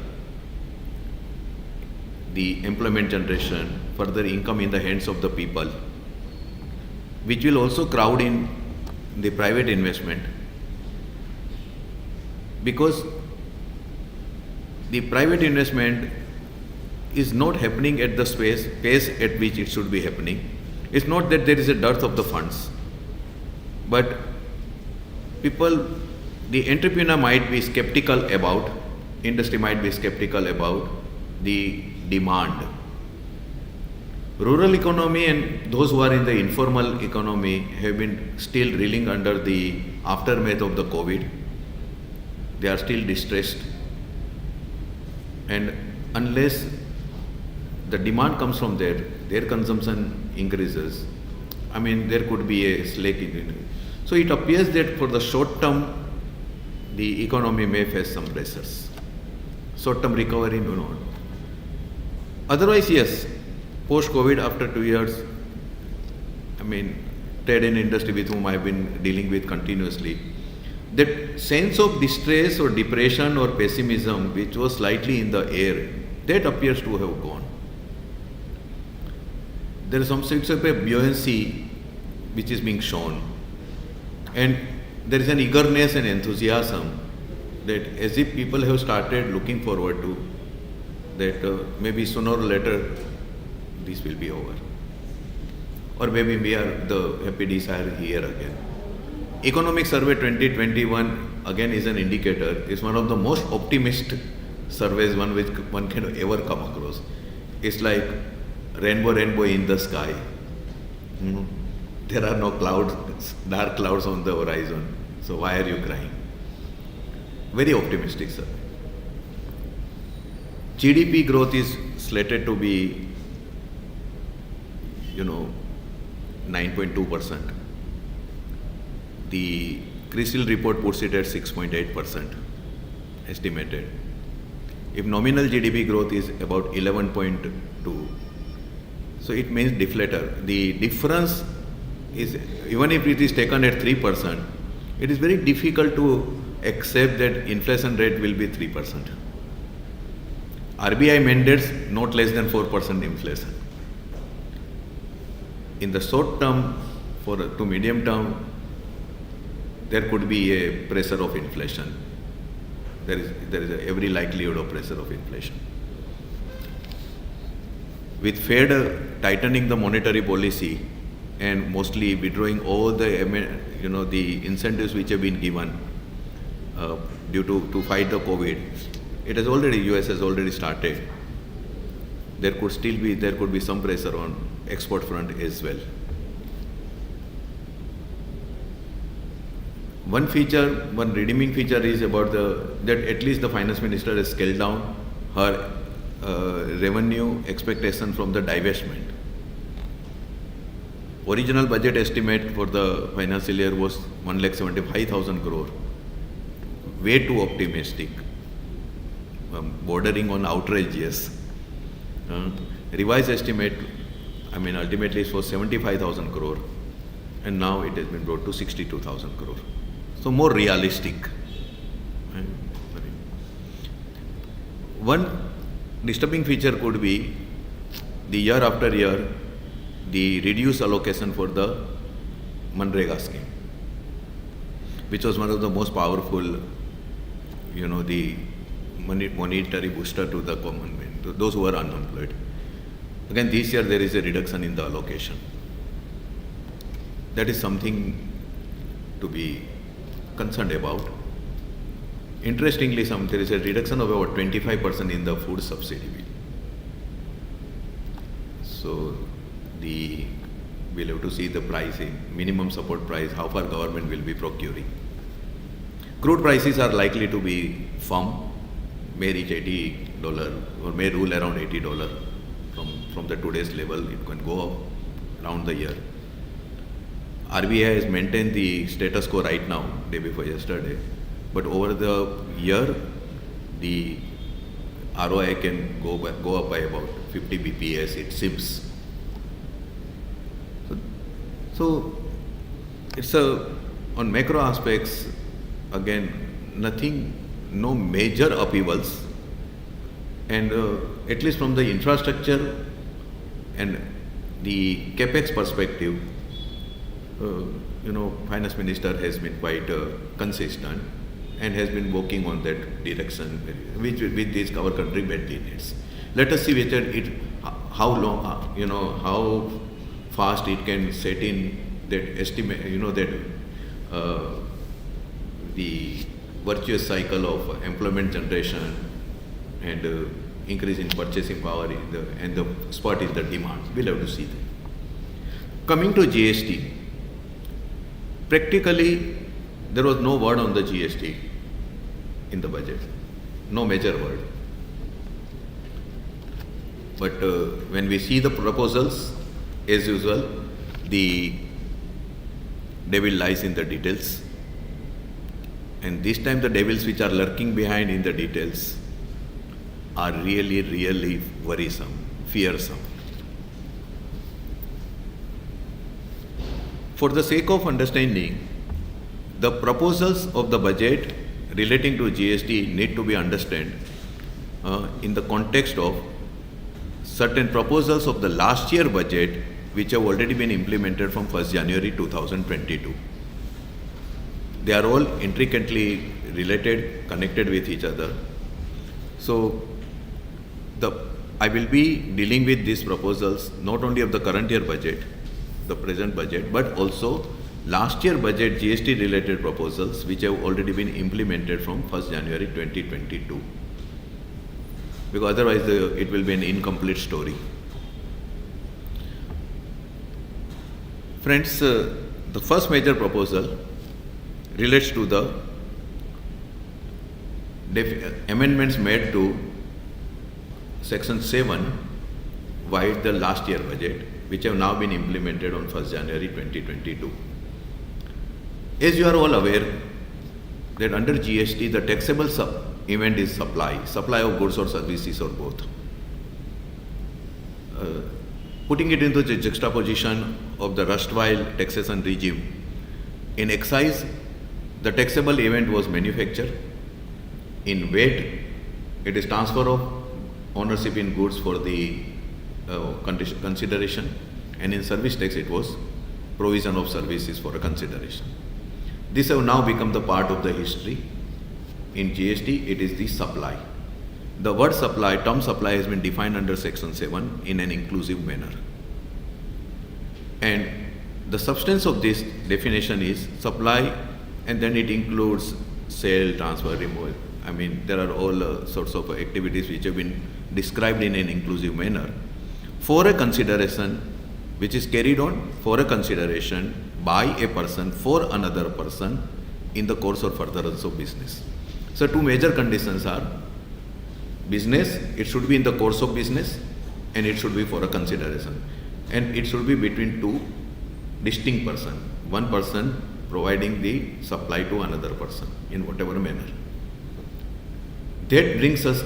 S2: The employment generation, further income in the hands of the people, which will also crowd in the private investment, because the private investment is not happening at the pace at which it should be happening. It's not that there is a dearth of the funds, but people, the entrepreneur might be skeptical about, industry might be skeptical about the demand. Rural economy and those who are in the informal economy have been still reeling under the aftermath of the COVID. They are still distressed, and unless the demand comes from there, their consumption increases. I mean, there could be a slack in it. So it appears that for the short term, the economy may face some pressures. Short term recovery may not. Otherwise, yes, post-COVID, after 2 years, I mean, trade and industry with whom I've been dealing with continuously, that sense of distress or depression or pessimism which was slightly in the air, that appears to have gone. There is some sense of a buoyancy which is being shown, and there is an eagerness and enthusiasm that as if people have started looking forward to that maybe sooner or later this will be over, or maybe we are the happy days are here again. Economic Survey 2021 again is an indicator. It's one of the most optimistic surveys one can ever come across. It's like rainbow in the sky. There are no clouds, dark clouds on the horizon. So why are you crying? Very optimistic, sir. GDP growth is slated to be, 9.2%. The CRISIL report puts it at 6.8% estimated. If nominal GDP growth is about 11.2, so it means deflator. The difference is, even if it is taken at 3%, it is very difficult to accept that inflation rate will be 3%. RBI mandates not less than 4% inflation. In the short term, to medium term, there could be a pressure of inflation. There is every likelihood of pressure of inflation. With Fed tightening the monetary policy and mostly withdrawing all the the incentives which have been given due to fight the COVID, US has already started. There could be some pressure on export front as well. One redeeming feature is about that at least the finance minister has scaled down her revenue expectation from the divestment. Original budget estimate for the financial year was 1,75,000 crore. way too optimistic, bordering on outrageous. Revised estimate, I mean, ultimately it was 75,000 crore, and now it has been brought to 62,000 crore. So more realistic. One disturbing feature could be the year after year, the reduced allocation for the Manrega scheme, which was one of the most powerful, the monetary booster to the common man, to those who are unemployed. Again, this year there is a reduction in the allocation. That is something to be concerned about. Interestingly, there is a reduction of about 25% in the food subsidy bill. So we'll have to see the pricing, minimum support price, how far government will be procuring. Crude prices are likely to be firm, may reach $80 or may rule around $80 from the today's level. It can go up around the year. RBI has maintained the status quo right now, day before yesterday, but over the year, the ROI can go up by about 50 BPS, it seems. So it's on macro aspects, again, no major upheavals, and at least from the infrastructure and the capex perspective, Finance Minister has been quite consistent and has been working on that direction, which this our country badly needs. Let us see whether how long, how fast it can set in that estimate, the virtuous cycle of employment generation and increase in purchasing power and the spot is the demand. We'll have to see that. Coming to GST, practically there was no word on the GST in the budget, no major word. But when we see the proposals, as usual, the devil lies in the details. And this time the devils which are lurking behind in the details are really, really worrisome, fearsome. For the sake of understanding, the proposals of the budget relating to GST need to be understood in the context of certain proposals of the last year budget which have already been implemented from 1st January 2022. They are all intricately related, connected with each other. So I will be dealing with these proposals not only of the current year budget, the present budget, but also last year budget GST related proposals which have already been implemented from 1st January 2022. Because otherwise it will be an incomplete story. Friends, the first major proposal relates to the amendments made to Section 7 via the last year budget, which have now been implemented on 1st January 2022. As you are all aware that under GST, the taxable event is supply of goods or services or both. Putting it into the juxtaposition of the erstwhile taxation regime, in excise, the taxable event was manufacture. In VAT, it is transfer of ownership in goods for the consideration, and in service tax, it was provision of services for a consideration. These have now become the part of the history. In GST, it is the supply. The word supply, term supply has been defined under Section 7 in an inclusive manner. And the substance of this definition is supply, and then it includes sale, transfer, removal. I mean, there are all sorts of activities which have been described in an inclusive manner for a consideration which is carried on for a consideration by a person for another person in the course or furtherance of business. So two major conditions are business, it should be in the course of business, and it should be for a consideration. And it should be between two distinct persons, one person providing the supply to another person in whatever manner. That brings us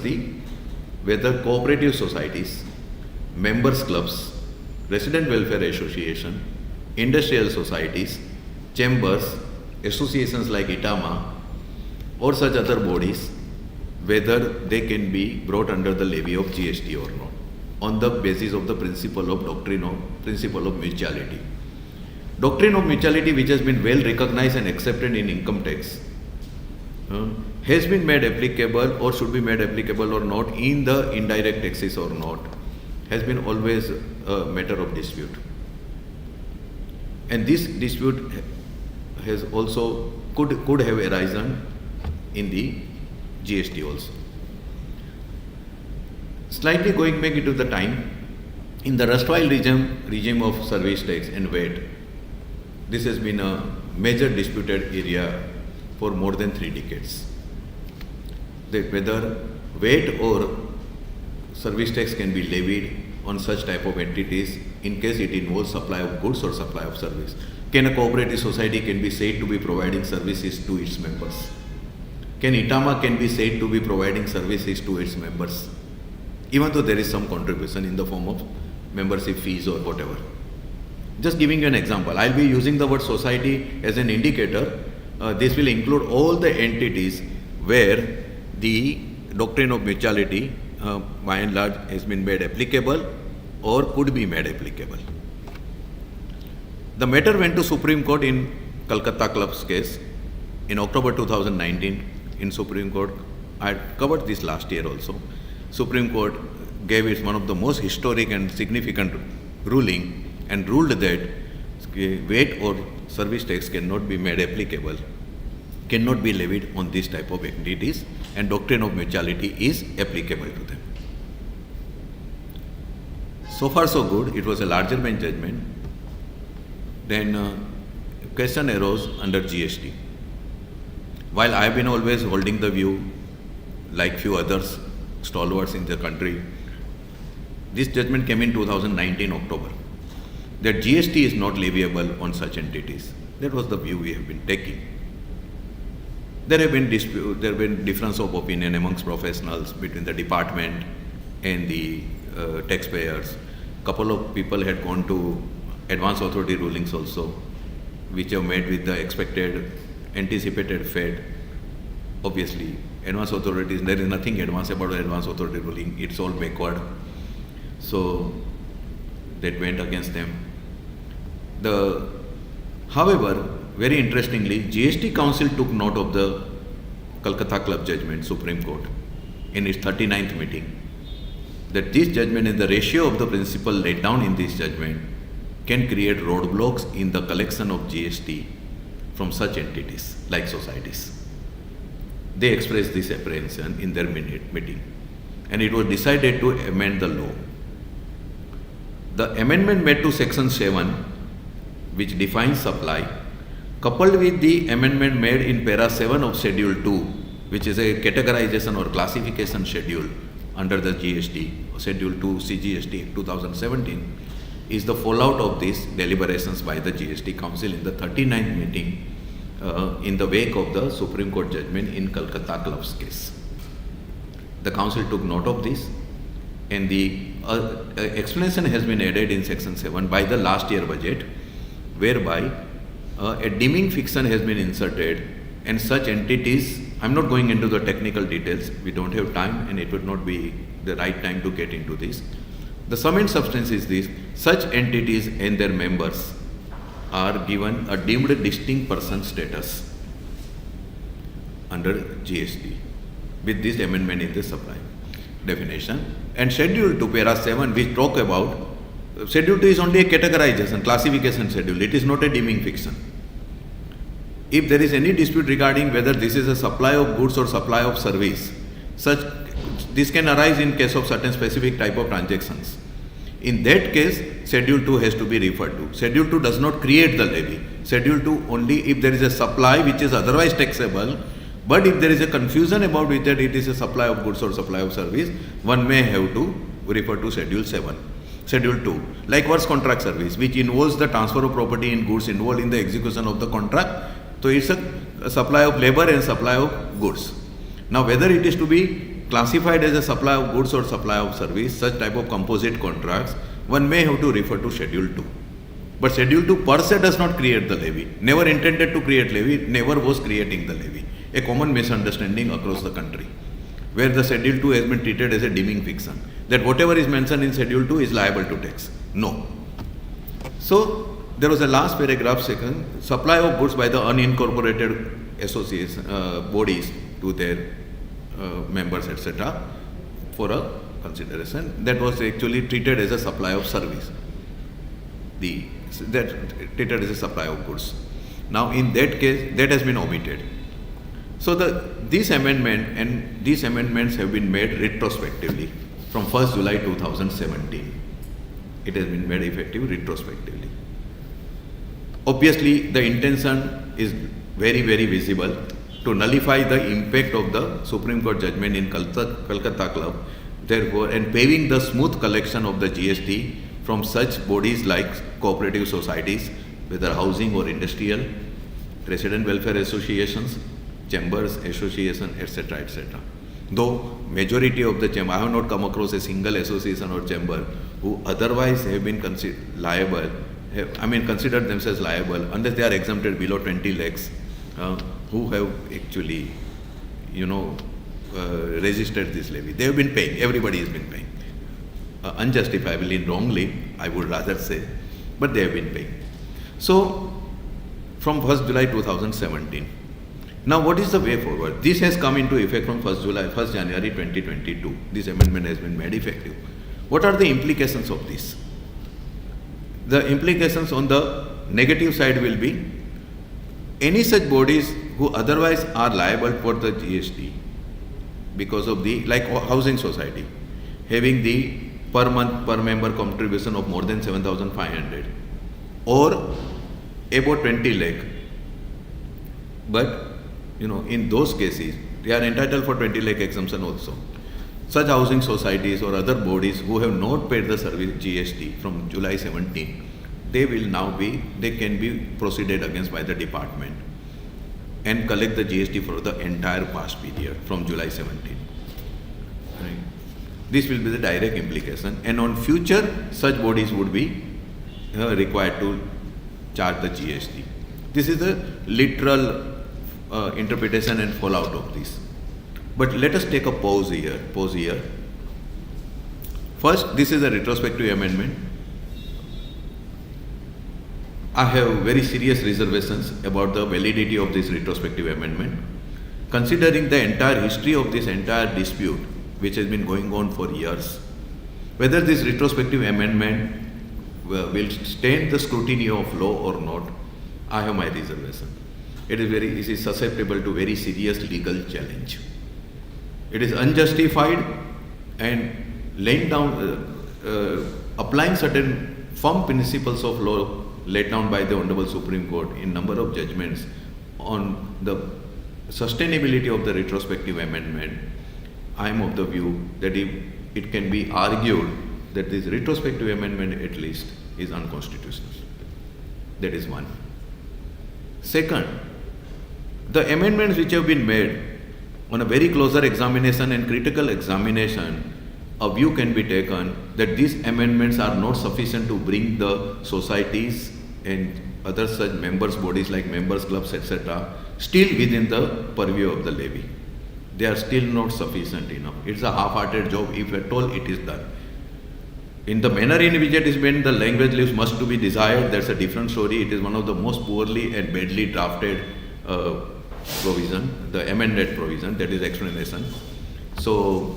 S2: whether cooperative societies, members clubs, resident welfare association, industrial societies, chambers, associations like ITAMA or such other bodies, whether they can be brought under the levy of GST or not, on the basis of the principle of mutuality. Doctrine of mutuality, which has been well recognized and accepted in income tax, has been made applicable or should be made applicable or not in the indirect taxes or not, has been always a matter of dispute. And this dispute has also could have arisen in the GST also. Slightly going back into the time, in the erstwhile regime of service tax and VAT, this has been a major disputed area for more than 3 decades. That whether VAT or service tax can be levied on such type of entities in case it involves supply of goods or supply of service. Can a cooperative society can be said to be providing services to its members? Can ITAMA can be said to be providing services to its members? Even though there is some contribution in the form of membership fees or whatever. Just giving you an example, I'll be using the word society as an indicator. This will include all the entities where the doctrine of mutuality by and large has been made applicable or could be made applicable. The matter went to Supreme Court in Calcutta Club's case in October 2019 in Supreme Court. I covered this last year also. Supreme Court gave it one of the most historic and significant ruling and ruled that VAT or service tax cannot be made applicable, cannot be levied on this type of entities, and doctrine of mutuality is applicable to them. So far so good. It was a larger bench judgment. Then question arose under GST. While I have been always holding the view, like few others stalwarts in the country, this judgment came in 2019 October, that GST is not leviable on such entities. That was the view we have been taking. There have been difference of opinion amongst professionals between the department and the taxpayers. Couple of people had gone to advance authority rulings also, which have met with the expected, anticipated fate. Obviously, advance authorities, there is nothing advanced about advance authority ruling, it's all backward. So that went against them. However, very interestingly, GST Council took note of the Calcutta Club judgment, Supreme Court, in its 39th meeting, that this judgment and the ratio of the principle laid down in this judgment can create roadblocks in the collection of GST from such entities like societies. They expressed this apprehension in their meeting, and it was decided to amend the law. The amendment made to Section 7, which defines supply, coupled with the amendment made in Para 7 of Schedule 2, which is a categorization or classification schedule under the GST, Schedule 2 CGST 2017, is the fallout of these deliberations by the GST Council in the 39th meeting in the wake of the Supreme Court judgment in Calcutta Club's case. The Council took note of this, and the explanation has been added in Section 7 by the last year budget, whereby a dimming fiction has been inserted, and such entities, I'm not going into the technical details, we don't have time and it would not be the right time to get into this. The sum and substance is this: such entities and their members are given a deemed distinct person status under GST with this amendment in the supply definition. And Schedule 2, Para 7, which talk about, Schedule 2 is only a categorization, classification schedule, it is not a deeming fiction. If there is any dispute regarding whether this is a supply of goods or supply of service, this can arise in case of certain specific type of transactions. In that case, Schedule 2 has to be referred to. Schedule 2 does not create the levy. Schedule 2 only if there is a supply which is otherwise taxable, but if there is a confusion about whether it is a supply of goods or supply of service, one may have to refer to Schedule 7. Schedule 2, like works contract service, which involves the transfer of property in goods involved in the execution of the contract. So it's a supply of labor and supply of goods. Now whether it is to be classified as a supply of goods or supply of service, such type of composite contracts, one may have to refer to Schedule 2. But Schedule 2 per se does not create the levy, never intended to create levy, never was creating the levy. A common misunderstanding across the country, where the Schedule 2 has been treated as a deeming fiction, that whatever is mentioned in Schedule 2 is liable to tax. No. So, there was a last paragraph second, supply of goods by the unincorporated association, bodies to their members, etc., for a consideration, that was actually treated as a supply of service. That treated as a supply of goods. Now, in that case, that has been omitted. So, this amendment and these amendments have been made retrospectively from 1st July 2017. It has been made effective retrospectively. Obviously, the intention is very, very visible to nullify the impact of the Supreme Court judgment in Calcutta Club, therefore, and paving the smooth collection of the GST from such bodies like cooperative societies, whether housing or industrial, resident welfare associations, chambers, association, etc., etc. Though majority of the chamber, I have not come across a single association or chamber who otherwise have been considered themselves liable, unless they are exempted below 20 lakhs, who have actually, registered this levy. They have been paying, everybody has been paying. Unjustifiably, wrongly, I would rather say, but they have been paying. So, from 1st July 2017. Now, what is the way forward? This has come into effect from 1st January 2022. This amendment has been made effective. What are the implications of this? The implications on the negative side will be any such bodies who otherwise are liable for the GST because of like housing society, having the per month per member contribution of more than 7,500 or about 20 lakh. But in those cases, they are entitled for 20 lakh exemption also. Such housing societies or other bodies who have not paid the service GST from July 17, they can be proceeded against by the department and collect the GST for the entire past period from July 17. Right. This will be the direct implication, and on future, such bodies would be required to charge the GST. This is the literal interpretation and fallout of this. But let us take a pause here. First, this is a retrospective amendment. I have very serious reservations about the validity of this retrospective amendment. Considering the entire history of this entire dispute, which has been going on for years, whether this retrospective amendment will stand the scrutiny of law or not, I have my reservation. It is susceptible to very serious legal challenge. It is unjustified and laying down, applying certain firm principles of law laid down by the Honorable Supreme Court in number of judgments on the sustainability of the retrospective amendment. I am of the view that it can be argued that this retrospective amendment at least is unconstitutional. That is one. Second, the amendments which have been made on a very closer examination and critical examination, a view can be taken that these amendments are not sufficient to bring the societies and other such members bodies like members clubs etc. still within the purview of the levy. They are still not sufficient enough. It's a half-hearted job if at all it is done. In the manner in which it is meant, the language leaves much to be desired. That's a different story. It is one of the most poorly and badly drafted provision, the amended provision, that is explanation. So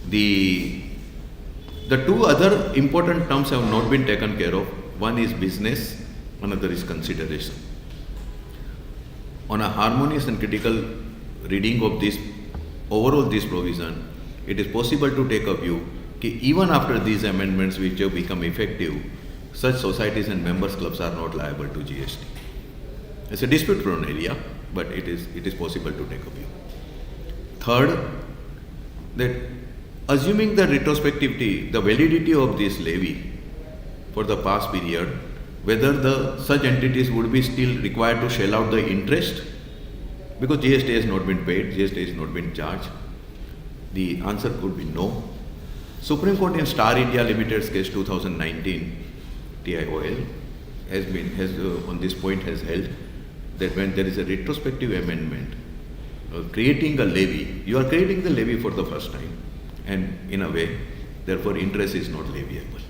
S2: the two other important terms have not been taken care of. One is business, another is consideration. On a harmonious and critical reading of this, overall this provision, it is possible to take a view that even after these amendments which have become effective, such societies and members clubs are not liable to GST. It's a dispute-prone area, but it is possible to take a view. Third, that assuming the retrospectivity, the validity of this levy for the past period, whether such entities would be still required to shell out the interest, because GST has not been paid, GST has not been charged, The answer could be no. Supreme Court in Star India Limited's case 2019 TIOL has on this point has held that when there is a retrospective amendment creating a levy, you are creating the levy for the first time, and in a way, therefore interest is not leviable.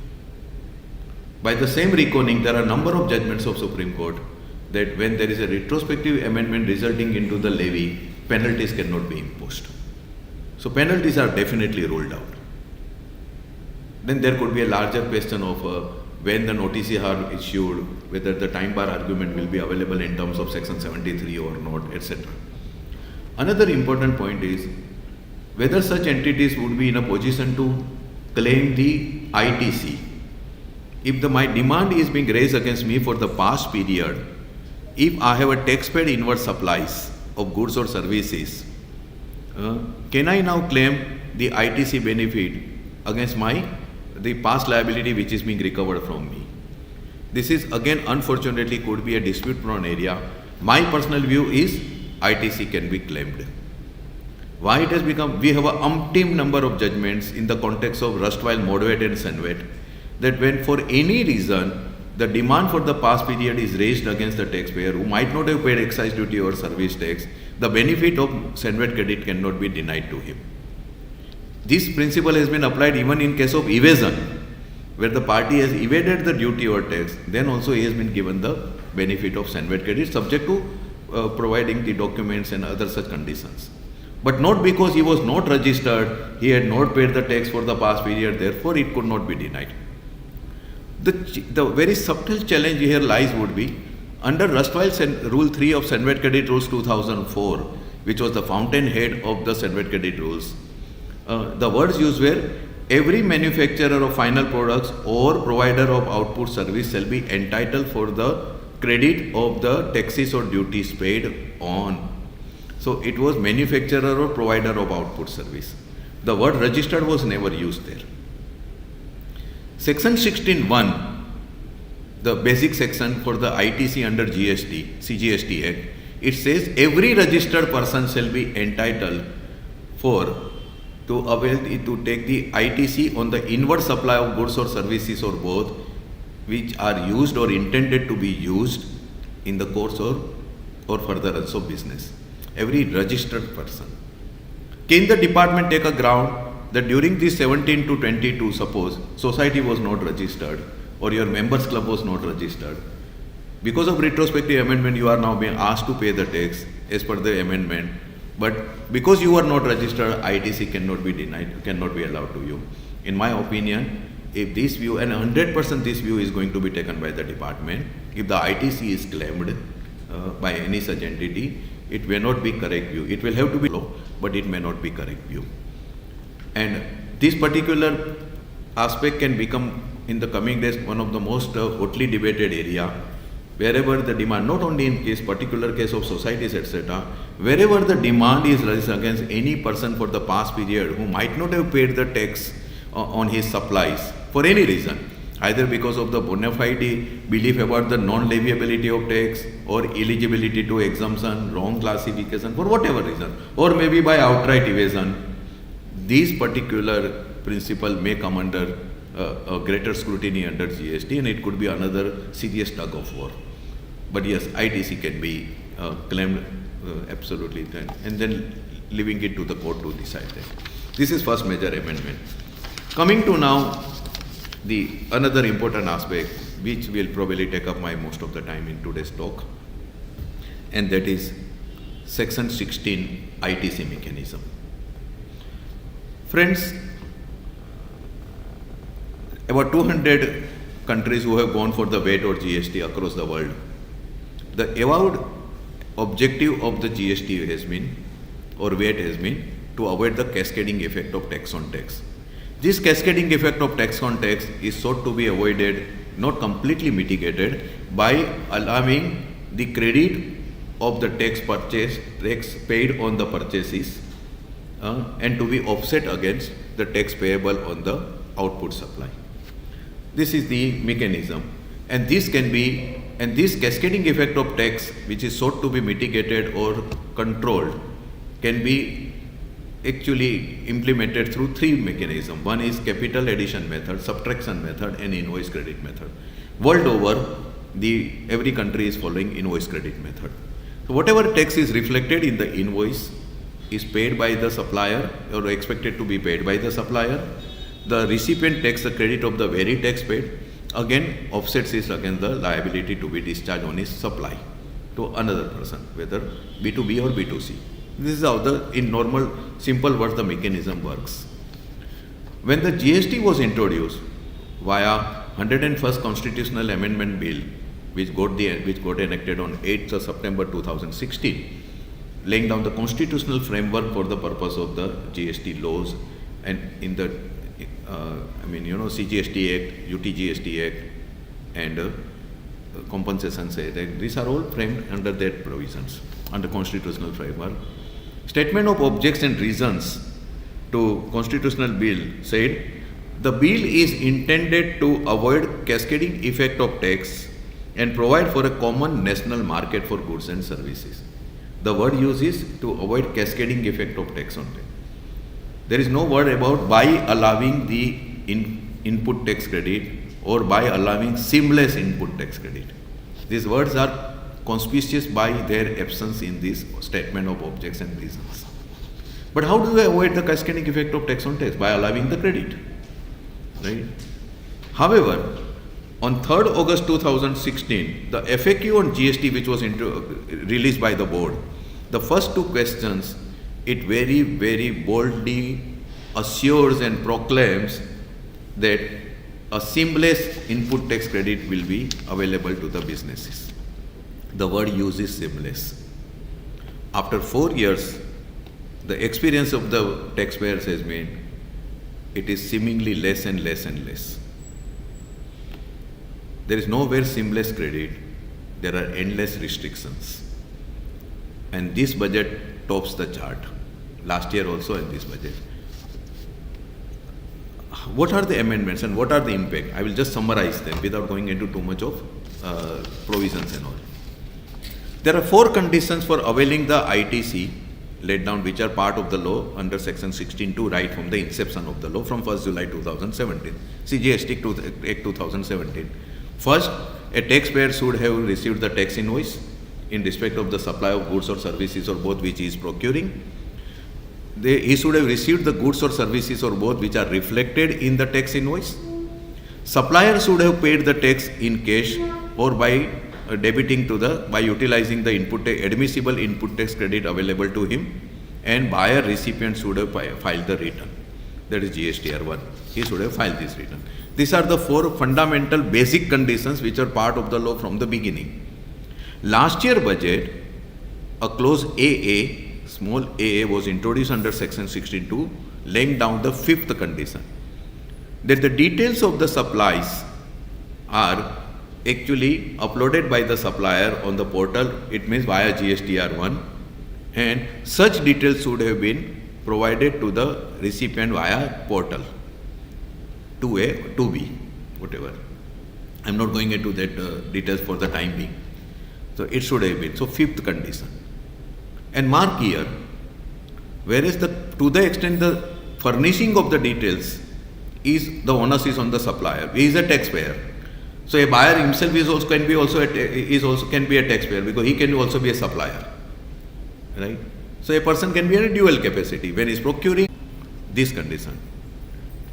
S2: By the same reckoning, there are a number of judgments of Supreme Court that when there is a retrospective amendment resulting into the levy, penalties cannot be imposed. So penalties are definitely ruled out. Then there could be a larger question of when the notices are issued, whether the time bar argument will be available in terms of section 73 or not, etc. Another important point is whether such entities would be in a position to claim the ITC. If my demand is being raised against me for the past period, if I have a tax-paid inward supplies of goods or services, can I now claim the ITC benefit against the past liability which is being recovered from me? This is again unfortunately could be a dispute-prone area. My personal view is ITC can be claimed. Why it has become, we have an umpteen number of judgments in the context of Rustwhile, Modvet and Senvet, that when for any reason the demand for the past period is raised against the taxpayer who might not have paid excise duty or service tax, the benefit of Senvet credit cannot be denied to him. This principle has been applied even in case of evasion, where the party has evaded the duty or tax, then also he has been given the benefit of Senvet credit subject to providing the documents and other such conditions. But not because he was not registered, he had not paid the tax for the past period, therefore it could not be denied. The very subtle challenge here lies would be, under Rustwhile Rule 3 of Senvet Credit Rules 2004, which was the fountainhead of the Senvet Credit Rules, the words used were, every manufacturer of final products or provider of output service shall be entitled for the credit of the taxes or duties paid on. So it was manufacturer or provider of output service. The word registered was never used there. Section 16(1), the basic section for the ITC under CGST Act, it says every registered person shall be entitled to take the ITC on the inward supply of goods or services or both, which are used or intended to be used in the course or furtherance of business. Every registered person. Can the department take a ground that during this 17 to 22, suppose society was not registered or your members club was not registered, because of retrospective amendment you are now being asked to pay the tax as per the amendment, but because you are not registered, ITC cannot be denied, cannot be allowed to you. In my opinion, if this view, and 100% this view is going to be taken by the department, if the ITC is claimed by any such entity, it may not be correct view. It will have to be law, but it may not be correct view. And this particular aspect can become in the coming days one of the most hotly debated area, wherever the demand, not only in case particular case of societies etc., wherever the demand is raised against any person for the past period who might not have paid the tax on his supplies for any reason, either because of the bona fide belief about the non-leviability of tax or eligibility to exemption, wrong classification, for whatever reason, or maybe by outright evasion, these particular principle may come under a greater scrutiny under GST, and it could be another serious tug of war. But yes, ITC can be claimed absolutely then, and then leaving it to the court to decide that. This is first major amendment. Coming to now the another important aspect which will probably take up my most of the time in today's talk, and that is section 16 ITC mechanism. Friends, about 200 countries who have gone for the VAT or GST across the world, the avowed objective of the GST has been, or VAT has been, to avoid the cascading effect of tax on tax. This cascading effect of tax on tax is sought to be avoided, not completely mitigated, by allowing the credit of the tax paid on the purchases and to be offset against the tax payable on the output supply. This is the mechanism, and this can be, and this cascading effect of tax which is sought to be mitigated or controlled can be actually implemented through three mechanisms. One is capital addition method, subtraction method, and invoice credit method. World over, every country is following invoice credit method. So whatever tax is reflected in the invoice is paid by the supplier or expected to be paid by the supplier. The recipient takes the credit of the very tax paid, again offsets is against the liability to be discharged on his supply to another person, whether B2B or B2C. This is how in normal simple words the mechanism works. When the GST was introduced via 101st Constitutional Amendment Bill, which got enacted on 8th of September 2016, laying down the constitutional framework for the purpose of the GST laws, and in the CGST Act, UTGST Act, and Compensations Act. These are all framed under that provisions, under constitutional framework. Statement of objects and reasons to constitutional bill said, the bill is intended to avoid cascading effect of tax and provide for a common national market for goods and services. The word used is to avoid cascading effect of tax on tax. There is no word about by allowing the input tax credit or by allowing seamless input tax credit. These words are conspicuous by their absence in this statement of objects and reasons. But how do we avoid the cascading effect of tax on tax? By allowing the credit, right? However, on 3rd August 2016, the FAQ on GST, which was released by the board, the first two questions, it very, very boldly assures and proclaims that a seamless input tax credit will be available to the businesses. The word used is seamless. After 4 years, the experience of the taxpayers has been, it is seemingly less and less and less. There is nowhere seamless credit. There are endless restrictions. And this budget tops the chart. Last year also and this budget. What are the amendments and what are the impact? I will just summarize them without going into too much of provisions and all. There are 4 conditions for availing the ITC laid down, which are part of the law under section 16(2) right from the inception of the law from 1st July 2017, CGST Act 2017. First, a taxpayer should have received the tax invoice in respect of the supply of goods or services or both which he is procuring. He should have received the goods or services or both which are reflected in the tax invoice. Supplier should have paid the tax in cash or by debiting by utilizing the admissible input tax credit available to him, and buyer recipient should have filed the return. That is GSTR 1. He should have filed this return. These are the 4 fundamental basic conditions which are part of the law from the beginning. Last year budget, a clause AA, small AA, was introduced under section 16(2), laying down the 5th condition, that the details of the supplies are actually uploaded by the supplier on the portal, it means via GSTR 1, and such details should have been provided to the recipient via portal, 2A, 2B, whatever. I am not going into that details for the time being. So it should have been. So 5th condition. And mark here, whereas to the extent the furnishing of the details is the onus is on the supplier. He is a taxpayer. So a buyer himself can be a taxpayer because he can also be a supplier, right? So a person can be in a dual capacity when he is procuring this condition.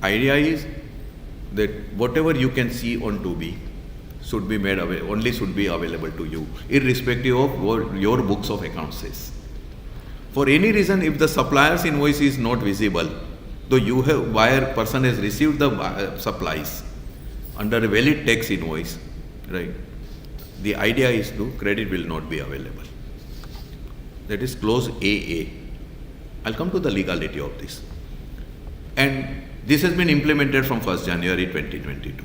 S2: Idea is that whatever you can see on 2B should be made available, only should be available to you, irrespective of what your books of accounts says. For any reason, if the supplier's invoice is not visible, though buyer person has received the supplies under a valid tax invoice, right? The idea is credit will not be available. That is clause AA. I'll come to the legality of this. And this has been implemented from 1st January 2022.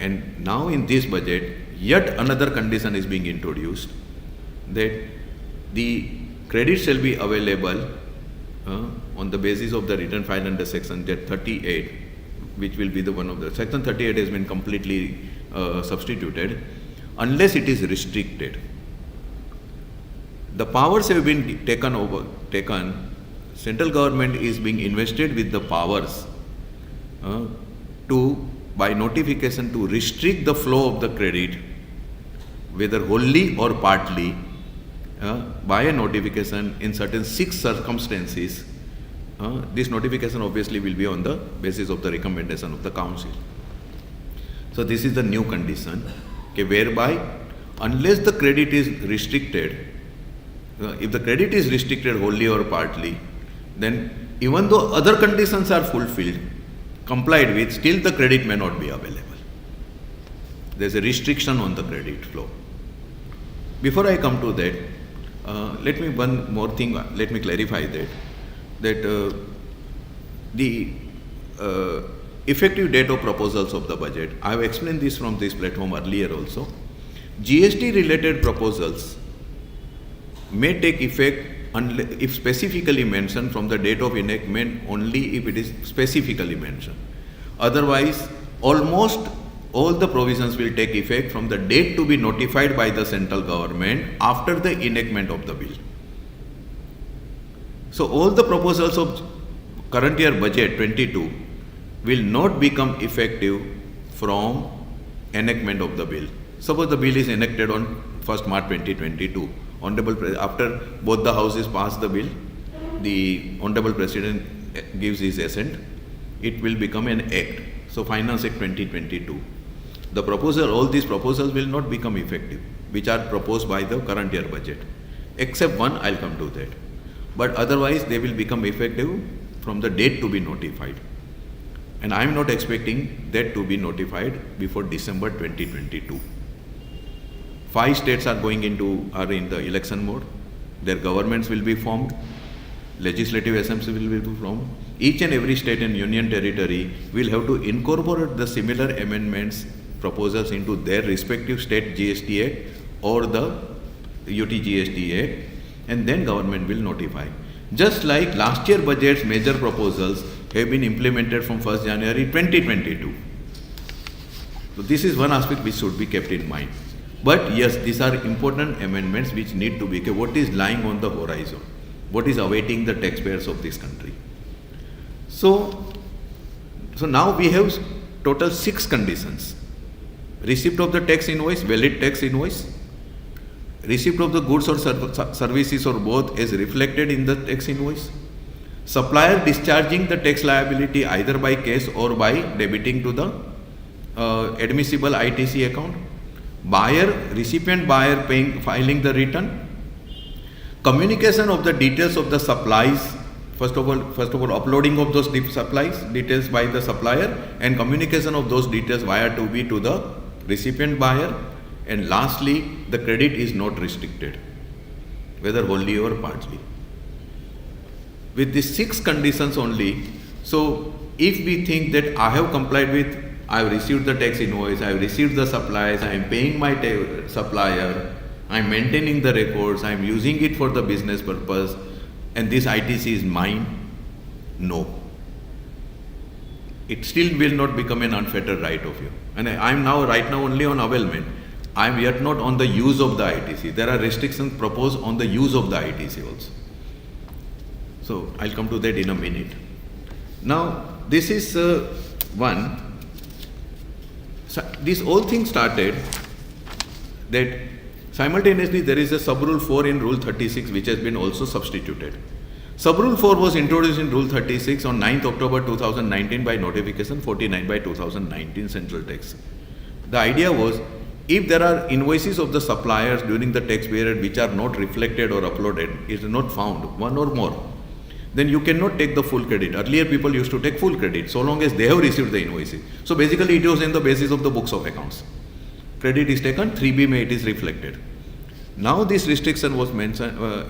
S2: And now in this budget, yet another condition is being introduced, that the credit shall be available on the basis of the return filed under section 38, which will be the one of the section 38 has been completely substituted, unless it is restricted. The powers have been taken central government is being invested with the powers to, by notification, to restrict the flow of the credit, whether wholly or partly, by a notification in certain 6 circumstances. This notification obviously will be on the basis of the recommendation of the council. So this is the new condition, okay, whereby unless the credit is restricted, if the credit is restricted wholly or partly, then even though other conditions are fulfilled, complied with, still the credit may not be available. There is a restriction on the credit flow. Before I come to that, let me clarify that the effective date of proposals of the budget, I have explained this from this platform earlier also. GST related proposals may take effect if specifically mentioned from the date of enactment, only if it is specifically mentioned. Otherwise, almost all the provisions will take effect from the date to be notified by the central government after the enactment of the bill. So all the proposals of current year budget 22 will not become effective from enactment of the bill. Suppose the bill is enacted on 1st March 2022. After both the houses pass the bill, the Honorable President gives his assent, it will become an act. So Finance Act 2022. The proposal, all these proposals will not become effective, which are proposed by the current year budget. Except one, I'll come to that. But otherwise, they will become effective from the date to be notified. And I'm not expecting that to be notified before December 2022. 5 states are in the election mode. Their governments will be formed. Legislative assemblies will be formed. Each and every state and union territory will have to incorporate the similar amendments, proposals into their respective state GST Act or the UT GST Act, and then government will notify. Just like last year budget's major proposals have been implemented from 1st January 2022. So this is one aspect which should be kept in mind. But yes, these are important amendments which need to be, what is lying on the horizon, what is awaiting the taxpayers of this country. So now we have total 6 conditions. Receipt of the tax invoice, valid tax invoice, receipt of the goods or services or both as reflected in the tax invoice, supplier discharging the tax liability either by cash or by debiting to the admissible ITC account, recipient buyer filing the return, communication of the details of the supplies, first of all uploading of those supplies details by the supplier and communication of those details via 2B to the recipient buyer, and lastly the credit is not restricted, whether wholly or partly. With these 6 conditions only, so if we think that I have complied with, I have received the tax invoice, I have received the supplies, I am paying my supplier, I am maintaining the records, I am using it for the business purpose, and this ITC is mine, no. It still will not become an unfettered right of you. And I am right now only on availment. I am yet not on the use of the ITC. There are restrictions proposed on the use of the ITC also. So I'll come to that in a minute. Now this is one. So this whole thing started that simultaneously there is a sub-rule 4 in Rule 36 which has been also substituted. Sub-rule 4 was introduced in Rule 36 on 9th October 2019 by notification 49 by 2019 Central Tax. The idea was, if there are invoices of the suppliers during the tax period which are not reflected or uploaded, is not found, one or more, then you cannot take the full credit. Earlier people used to take full credit so long as they have received the invoices. So basically it was in the basis of the books of accounts. Credit is taken, 3B may it is reflected. Now this restriction was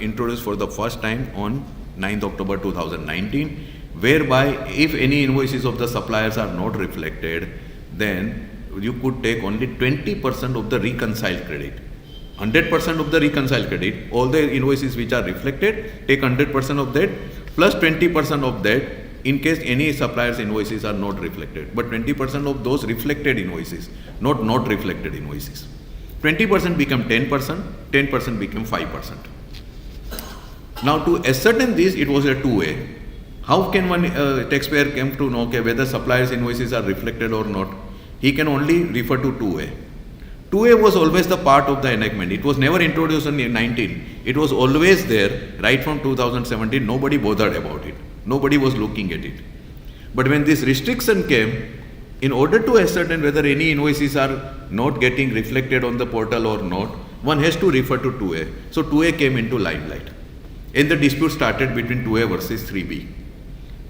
S2: introduced for the first time on 9th October 2019, whereby if any invoices of the suppliers are not reflected, then you could take only 20% of the reconciled credit. 100% of the reconciled credit, all the invoices which are reflected, take 100% of that, plus 20% of that in case any supplier's invoices are not reflected. But 20% of those reflected invoices, not reflected invoices. 20% become 10%, 10% become 5%. Now to ascertain this, it was a two-way. How can one taxpayer come to know whether supplier's invoices are reflected or not? He can only refer to two-way. Two-way was always the part of the enactment. It was never introduced in 19. It was always there right from 2017. Nobody bothered about it. Nobody was looking at it. But when this restriction came, in order to ascertain whether any invoices are not getting reflected on the portal or not, one has to refer to 2A. So 2A came into limelight. And the dispute started between 2A versus 3B.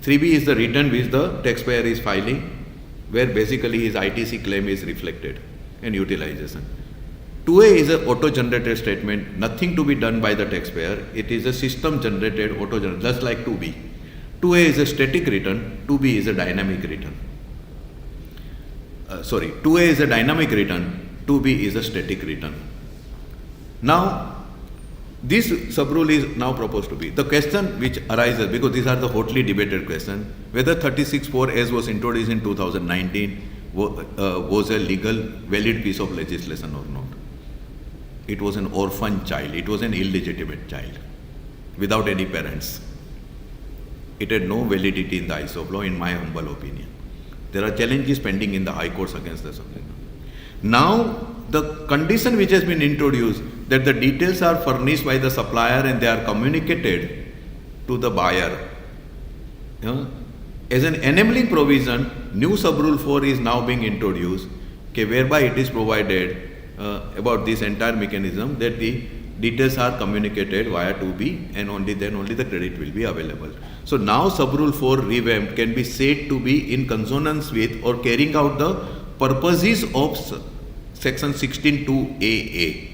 S2: 3B is the return which the taxpayer is filing, where basically his ITC claim is reflected and utilization. 2A is an auto-generated statement, nothing to be done by the taxpayer. It is a system-generated, auto-generated, just like 2B. 2A is a static return, 2B is a dynamic return. 2A is a dynamic return, 2B is a static return. Now, this sub-rule is now proposed to be. The question which arises, because these are the hotly debated questions, whether 36(4) was introduced in 2019 was a legal, valid piece of legislation or not. It was an orphan child, it was an illegitimate child, without any parents. It had no validity in the eyes of law, in my humble opinion. There are challenges pending in the high courts against the Supreme Court. Now, the condition which has been introduced, that the details are furnished by the supplier and they are communicated to the buyer. As an enabling provision, new sub-rule 4 is now being introduced, whereby it is provided about this entire mechanism that the details are communicated via 2B and only then only the credit will be available. So now sub-rule 4 revamped can be said to be in consonance with or carrying out the purposes of section 16(2)AA.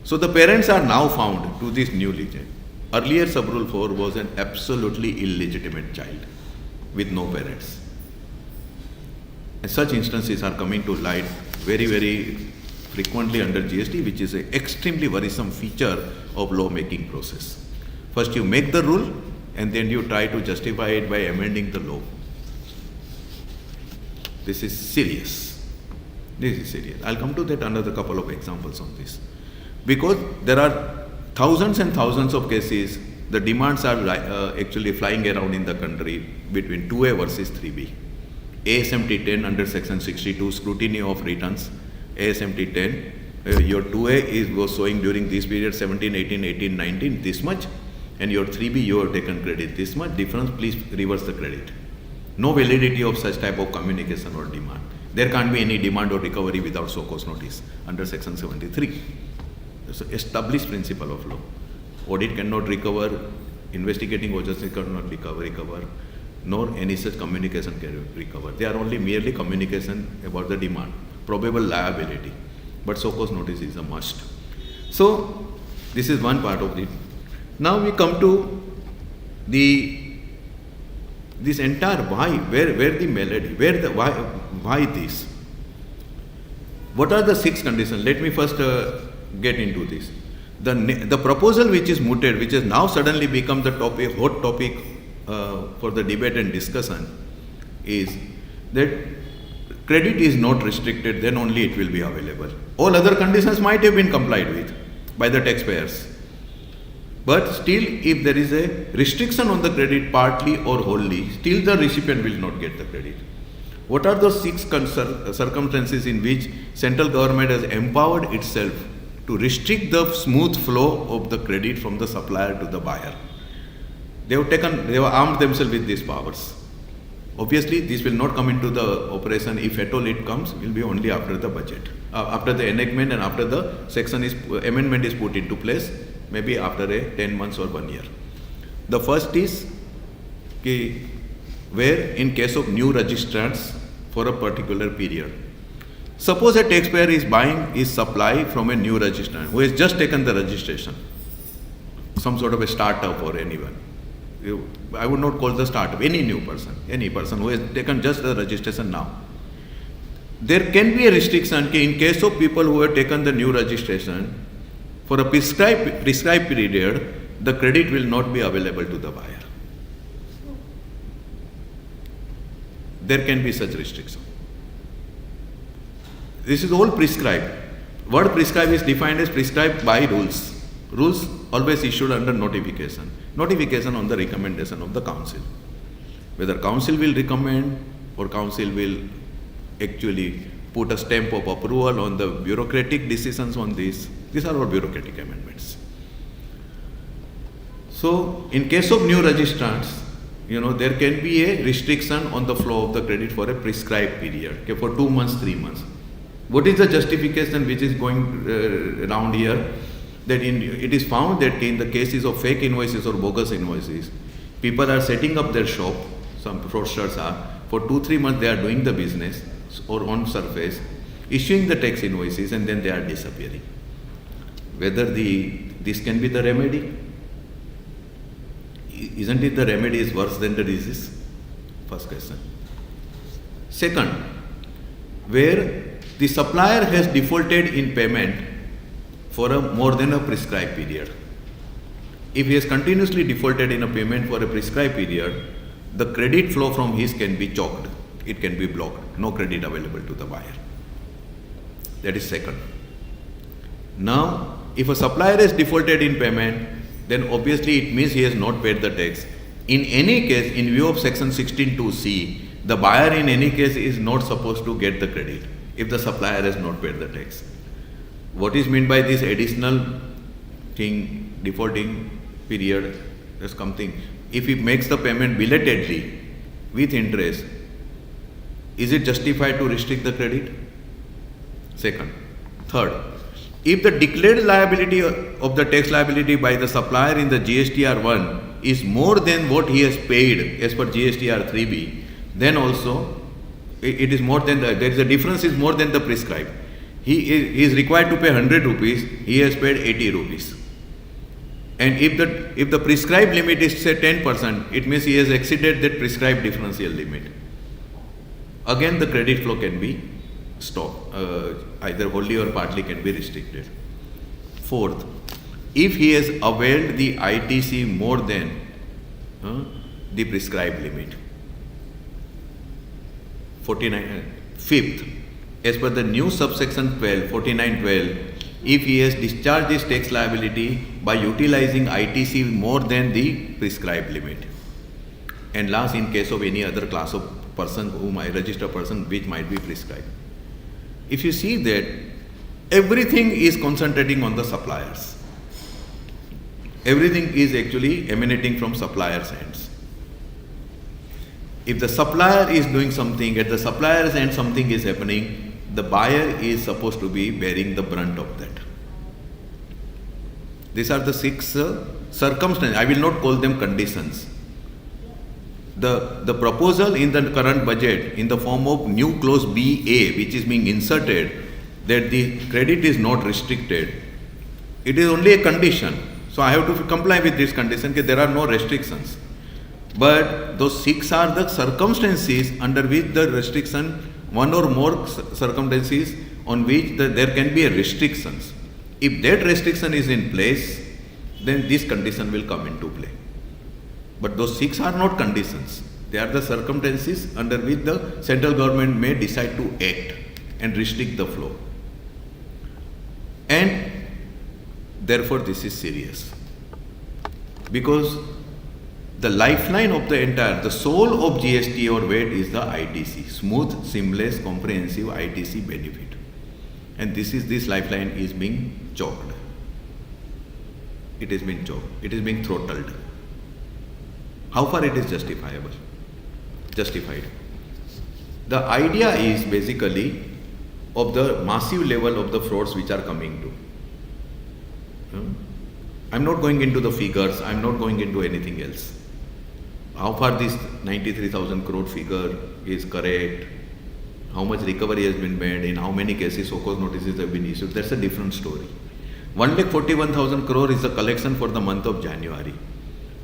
S2: So the parents are now found to this new legend. Earlier sub-rule 4 was an absolutely illegitimate child with no parents. And such instances are coming to light very, very frequently under GST, which is an extremely worrisome feature of law-making process. First you make the rule and then you try to justify it by amending the law. This is serious. This is serious. I'll come to that another couple of examples on this. Because there are thousands and thousands of cases, the demands are actually flying around in the country between 2A versus 3B. ASMT 10 under section 62, scrutiny of returns. ASMT 10, your 2A was showing during this period 17, 18, 18, 19, this much, and your 3B, you have taken credit this much, difference, please reverse the credit. No validity of such type of communication or demand. There can't be any demand or recovery without show cause notice under section 73. It's an established principle of law. Audit cannot recover, investigating agency cannot recover, nor any such communication can recover. They are only merely communication about the demand, probable liability, but show cause notice is a must. So this is one part of it. Now we come to this entire why, where the melody, why this? What are the 6 conditions? Let me first get into this. The proposal which is mooted, which has now suddenly become the topic, hot topic for the debate and discussion, is that credit is not restricted, then only it will be available. All other conditions might have been complied with by the taxpayers. But still, if there is a restriction on the credit partly or wholly, still the recipient will not get the credit. What are those 6 circumstances in which central government has empowered itself to restrict the smooth flow of the credit from the supplier to the buyer? They have armed themselves with these powers. Obviously, this will not come into the operation, if at all it comes, will be only after the budget, after the enactment and after the amendment is put into place, maybe after 10 months or 1 year. The first is where in case of new registrants for a particular period. Suppose a taxpayer is buying his supply from a new registrant who has just taken the registration, some sort of a startup or anyone. I would not call the startup, any person who has taken just the registration now. There can be a restriction in case of people who have taken the new registration for a prescribed period, the credit will not be available to the buyer. There can be such restriction. This is all prescribed. Word prescribed is defined as prescribed by rules. Rules always issued under notification. Notification on the recommendation of the council. Whether council will recommend or council will actually put a stamp of approval on the bureaucratic decisions on this. These are all bureaucratic amendments. So, in case of new registrants, there can be a restriction on the flow of the credit for a prescribed period, okay, for 2 months, 3 months. What is the justification which is going around here? That it is found that in the cases of fake invoices or bogus invoices, people are setting up their shop, some fraudsters are, for 2-3 months they are doing the business or on surface, issuing the tax invoices and then they are disappearing. Whether this can be the remedy? Isn't it the remedy is worse than the disease? First question. Second, where the supplier has defaulted in payment for more than a prescribed period. If he has continuously defaulted in a payment for a prescribed period, the credit flow from his can be choked. It can be blocked. No credit available to the buyer. That is second. Now, if a supplier has defaulted in payment, then obviously it means he has not paid the tax. In any case, in view of section 16(2)(c), the buyer in any case is not supposed to get the credit if the supplier has not paid the tax. What is meant by this additional thing, defaulting period, is something. If he makes the payment belatedly with interest, is it justified to restrict the credit? Second. Third, if the declared liability of the tax liability by the supplier in the GSTR1 is more than what he has paid as per GSTR3B, then also it is more than there is a difference is more than the prescribed. He is required to pay 100 rupees, he has paid 80 rupees. And if the prescribed limit is say 10%, it means he has exceeded that prescribed differential limit. Again, the credit flow can be stopped, either wholly or partly can be restricted. Fourth, if he has availed the ITC more than the prescribed limit. Fifth, as per the new subsection 12, 49(12), if he has discharged his tax liability by utilizing ITC more than the prescribed limit. And last, in case of any other class of person whom I register person which might be prescribed. If you see that everything is concentrating on the suppliers. Everything is actually emanating from suppliers' hands. If the supplier is doing something, at the supplier's end something is happening, the buyer is supposed to be bearing the brunt of that. These are the 6 circumstances. I will not call them conditions. The proposal in the current budget in the form of new clause BA, which is being inserted, that the credit is not restricted, it is only a condition. So I have to comply with this condition that there are no restrictions. But those 6 are the circumstances under which the restriction, one or more circumstances on which there can be a restrictions. If that restriction is in place, then this condition will come into play. But those 6 are not conditions. They are the circumstances under which the central government may decide to act and restrict the flow. And therefore this is serious. Because the lifeline of the entire, the soul of GST or VAT is the ITC, smooth, seamless, comprehensive ITC benefit. And this lifeline is being choked. It is being choked. It is being throttled. How far it is justifiable? Justified. The idea is basically of the massive level of the frauds which are coming to. I'm not going into the figures, I'm not going into anything else. How far this 93,000 crore figure is correct, how much recovery has been made, in how many cases so-called notices have been issued, that's a different story. 1,41,000 crore is the collection for the month of January.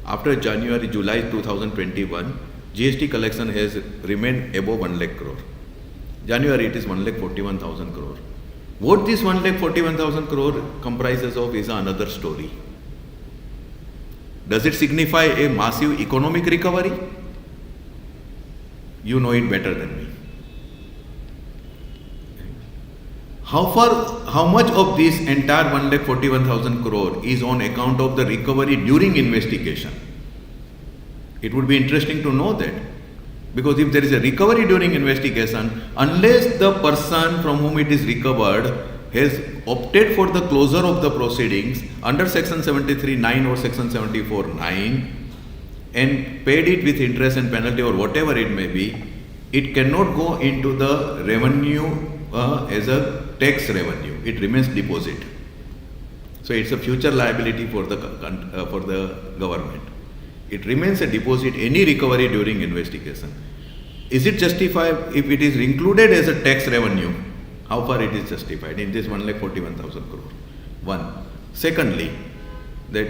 S2: After July 2021, GST collection has remained above 1 lakh crore. January it is 1,41,000 crore. What this 1,41,000 crore comprises of is another story. Does it signify a massive economic recovery? You know it better than me. how much of this entire 1,41,000 crore is on account of the recovery during investigation? It would be interesting to know that. Because if there is a recovery during investigation, unless the person from whom it is recovered has opted for the closure of the proceedings under section 73(9) or section 74(9) and paid it with interest and penalty or whatever it may be, it cannot go into the revenue as a tax revenue. It remains deposit. So it's a future liability for the government. It remains a deposit, any recovery during investigation. Is it justified if it is included as a tax revenue? How far it is justified in this 1,41,000 crore? One. Secondly, that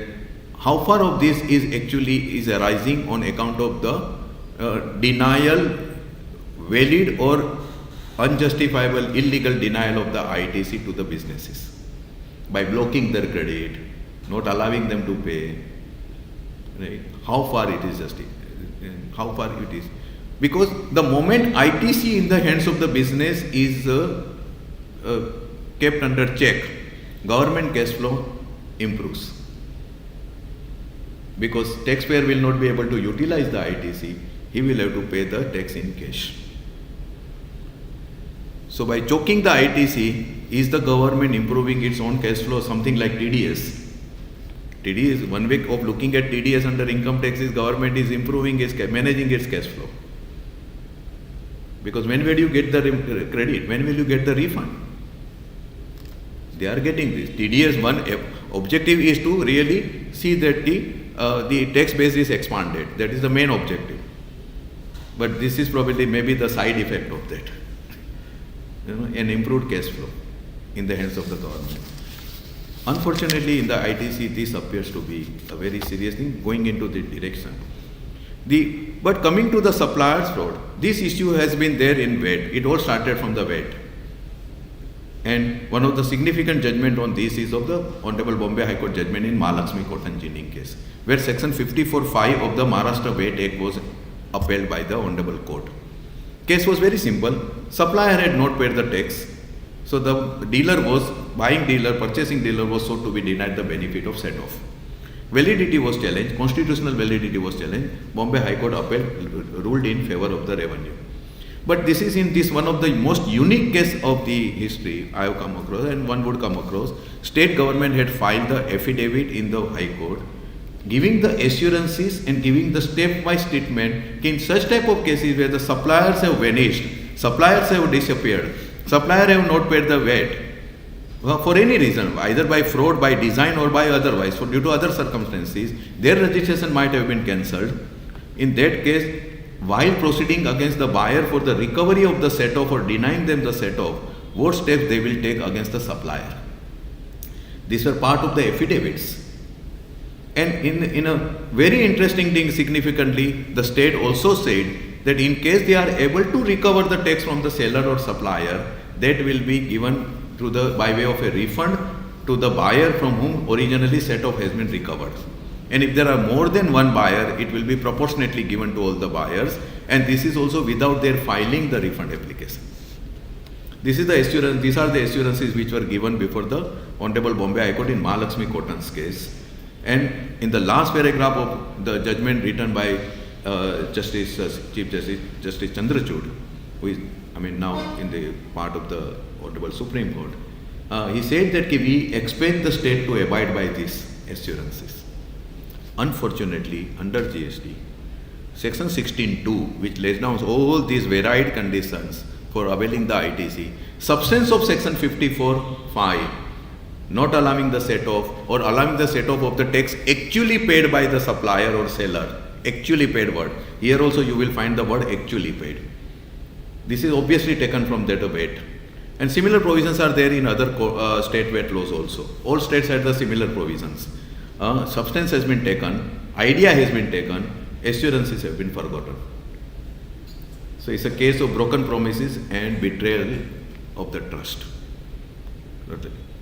S2: how far of this is arising on account of the denial, valid or unjustifiable, illegal denial of the ITC to the businesses by blocking their credit, not allowing them to pay. Right? How far it is justified? How far it is? Because the moment ITC in the hands of the business is kept under check, government cash flow improves. Because taxpayer will not be able to utilize the ITC, he will have to pay the tax in cash. So by choking the ITC, is the government improving its own cash flow? Something like TDS. TDS, one way of looking at TDS under income tax is government is improving its, managing its cash flow. Because when will you get the credit? When will you get the refund? They are getting this. TDS one objective is to really see that the tax base is expanded. That is the main objective. But this is probably maybe the side effect of that. An improved cash flow in the hands of the government. Unfortunately, in the ITC, this appears to be a very serious thing going into the direction. But coming to the suppliers fraud, this issue has been there in VAT. It all started from the VAT. And one of the significant judgment on this is of the Honorable Bombay High Court judgment in Mahalakshmi Cotton Ginning case, where section 54(5) of the Maharashtra VAT Act was upheld by the Honorable Court. Case was very simple. Supplier had not paid the tax. So the purchasing dealer was sought to be denied the benefit of set-off. Validity was challenged, constitutional validity was challenged. Bombay High Court ruled in favor of the revenue. But this is one of the most unique case of the history I have come across, and one would come across. State government had filed the affidavit in the High Court, giving the assurances and giving the step-by-step statement in such type of cases where the suppliers have vanished, suppliers have disappeared, suppliers have not paid the VAT for any reason, either by fraud, by design or by otherwise, due to other circumstances, their registration might have been cancelled. In that case, while proceeding against the buyer for the recovery of the set-off or denying them the set-off, what steps they will take against the supplier. These were part of the affidavits. And in a very interesting thing, significantly, the state also said that in case they are able to recover the tax from the seller or supplier, that will be given by way of a refund to the buyer from whom originally set-off has been recovered. And if there are more than one buyer, it will be proportionately given to all the buyers, and this is also without their filing the refund application. These are the assurances which were given before the Honorable Bombay High Court in Mahalakshmi Cotton's case. And in the last paragraph of the judgment written by Chief Justice Chandrachud, who is now in the part of the Honorable Supreme Court, he said that we expect the state to abide by these assurances. Unfortunately, under GST, section 16(2), which lays down all these varied conditions for availing the ITC, substance of section 54(5), not allowing the set-off or allowing the set-off of the tax actually paid by the supplier or seller, actually paid word. Here also you will find the word actually paid. This is obviously taken from that VAT. And similar provisions are there in other state VAT laws also. All states have the similar provisions. Substance has been taken, idea has been taken, assurances have been forgotten. So it's a case of broken promises and betrayal of the trust.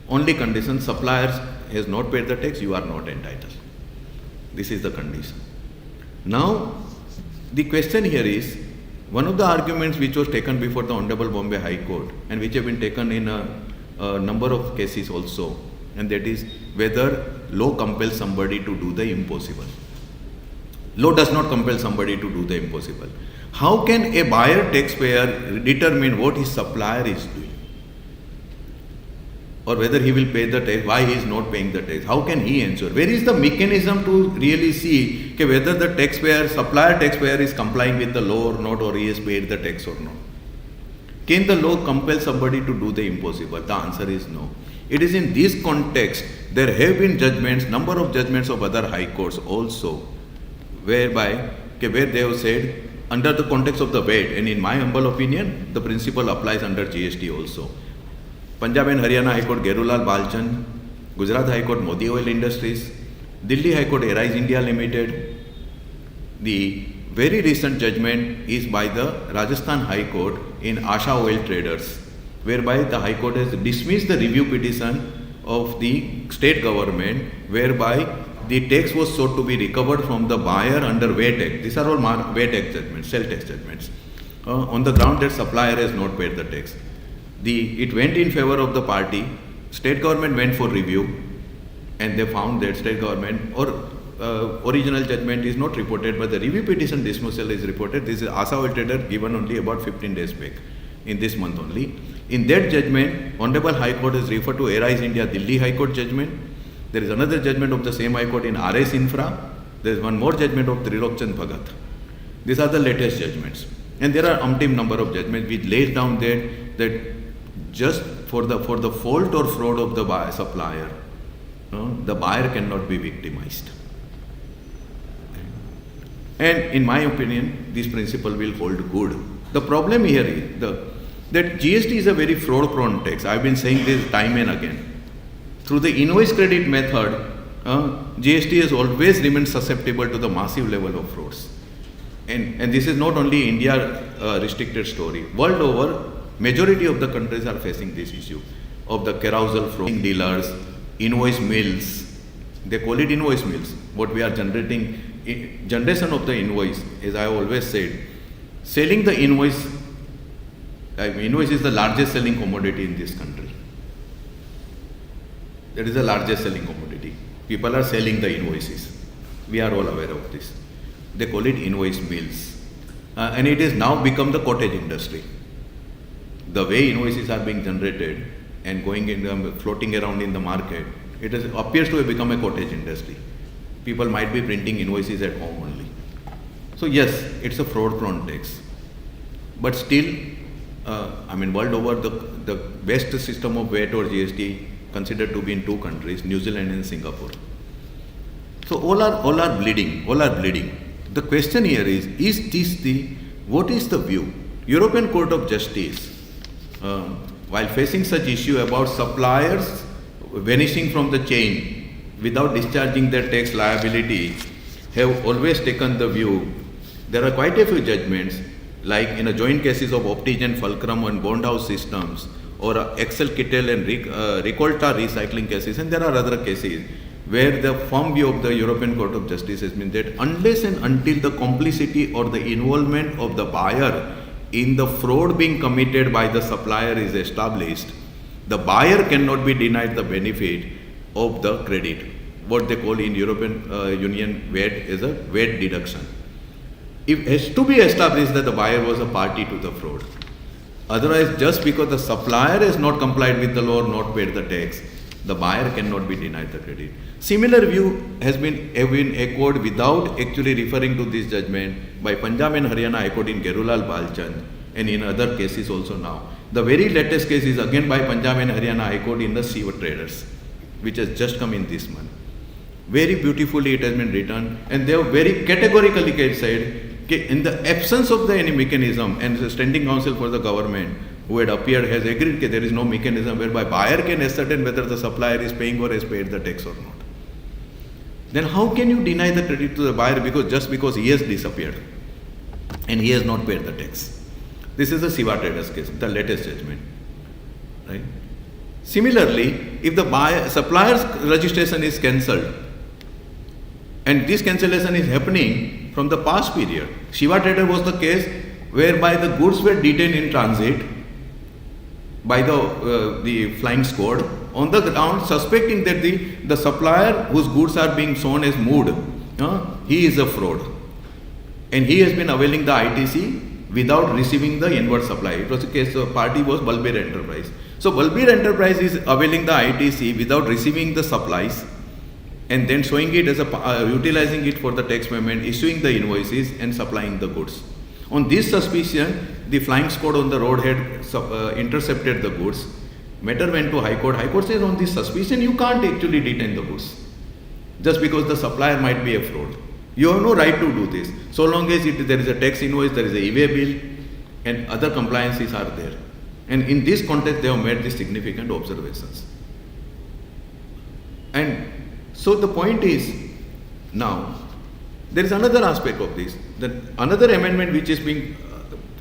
S2: Only condition, suppliers has not paid the tax, you are not entitled. This is the condition. Now, the question here is, one of the arguments which was taken before the Honorable Bombay High Court and which have been taken in a number of cases also, and that is whether law compels somebody to do the impossible. Law does not compel somebody to do the impossible. How can a buyer taxpayer determine what his supplier is doing? Or whether he will pay the tax, why he is not paying the tax? How can he ensure? Where is the mechanism to really see whether the taxpayer, supplier taxpayer is complying with the law or not, or he has paid the tax or not? Can the law compel somebody to do the impossible? The answer is no. It is in this context, there have been judgments, number of judgments of other high courts also, whereby, where they have said, under the context of the VAT, and in my humble opinion, the principle applies under GST also. Punjab and Haryana High Court, Gerulal Balchand, Gujarat High Court, Modi Oil Industries, Delhi High Court, Arise India Limited. The very recent judgment is by the Rajasthan High Court in Asha Oil Traders, whereby the High Court has dismissed the review petition of the state government, whereby the tax was sought to be recovered from the buyer under VAT Act. These are all VAT Act judgments, sale tax judgments, on the ground that supplier has not paid the tax. It went in favor of the party. State government went for review, and they found that state government or original judgment is not reported, but the review petition dismissal is reported. This is Asa Oil Trader given only about 15 days back, in this month only. In that judgment, Honorable High Court has referred to Arise India Delhi High Court judgment. There is another judgment of the same High Court in RS Infra. There is one more judgment of Trilokchan Bhagat. These are the latest judgments. And there are umpteen number of judgments which lays down that just for the fault or fraud of the buyer, supplier, the buyer cannot be victimized. And in my opinion, this principle will hold good. The problem here is that GST is a very fraud-prone tax. I've been saying this time and again. Through the invoice credit method, GST has always remained susceptible to the massive level of frauds. And this is not only India restricted story. World over, majority of the countries are facing this issue of the carousel fraud. Dealers, invoice mills, they call it invoice mills. What we are generating, generation of the invoice, as I always said, selling the invoice, invoice is the largest selling commodity in this country. That is the largest selling commodity. People are selling the invoices. We are all aware of this. They call it invoice mills. And it has now become the cottage industry. The way invoices are being generated and going in, floating around in the market, it appears to have become a cottage industry. People might be printing invoices at home only. So yes, it's a fraud-prone tax. But still, world over, the best system of VAT or GST considered to be in two countries, New Zealand and Singapore. So all are bleeding. The question here is this what is the view? European Court of Justice, while facing such issue about suppliers vanishing from the chain without discharging their tax liability, have always taken the view. There are quite a few judgments, like in a joint cases of Optigen, Fulcrum and Bond House Systems, or Excel Kittel and Ricolta recycling cases, and there are other cases where the firm view of the European Court of Justice has been that unless and until the complicity or the involvement of the buyer in the fraud being committed by the supplier is established, the buyer cannot be denied the benefit of the credit, what they call in European Union VAT as a VAT deduction. It has to be established that the buyer was a party to the fraud. Otherwise, just because the supplier has not complied with the law or not paid the tax, the buyer cannot be denied the credit. Similar view has been echoed without actually referring to this judgment by Punjab and Haryana High Court in Gerulal Balchand and in other cases also now. The very latest case is again by Punjab and Haryana High Court in the Sea Traders, which has just come in this month. Very beautifully it has been written, and they have very categorically said, in the absence of any mechanism, and the standing counsel for the government who had appeared has agreed that there is no mechanism whereby buyer can ascertain whether the supplier is paying or has paid the tax or not. Then how can you deny the credit to the buyer just because he has disappeared and he has not paid the tax? This is the Siva Traders case, the latest judgment, right? Similarly, if the supplier's registration is cancelled, and this cancellation is happening from the past period. Shiva Trader was the case whereby the goods were detained in transit by the flying squad on the ground, suspecting that the supplier whose goods are being shown as moved, he is a fraud. And he has been availing the ITC without receiving the inward supply. It was a case, the party was Balbir Enterprise. So Balbir Enterprise is availing the ITC without receiving the supplies and then showing it as utilizing it for the tax payment, issuing the invoices and supplying the goods. On this suspicion, the flying squad on the road had intercepted the goods. Matter went to High Court. High Court says on this suspicion, you can't actually detain the goods just because the supplier might be a fraud. You have no right to do this. So long as there is a tax invoice, there is a e-way bill and other compliances are there. And in this context, they have made these significant observations. And so the point is, now, there is another aspect of this. That another amendment which is being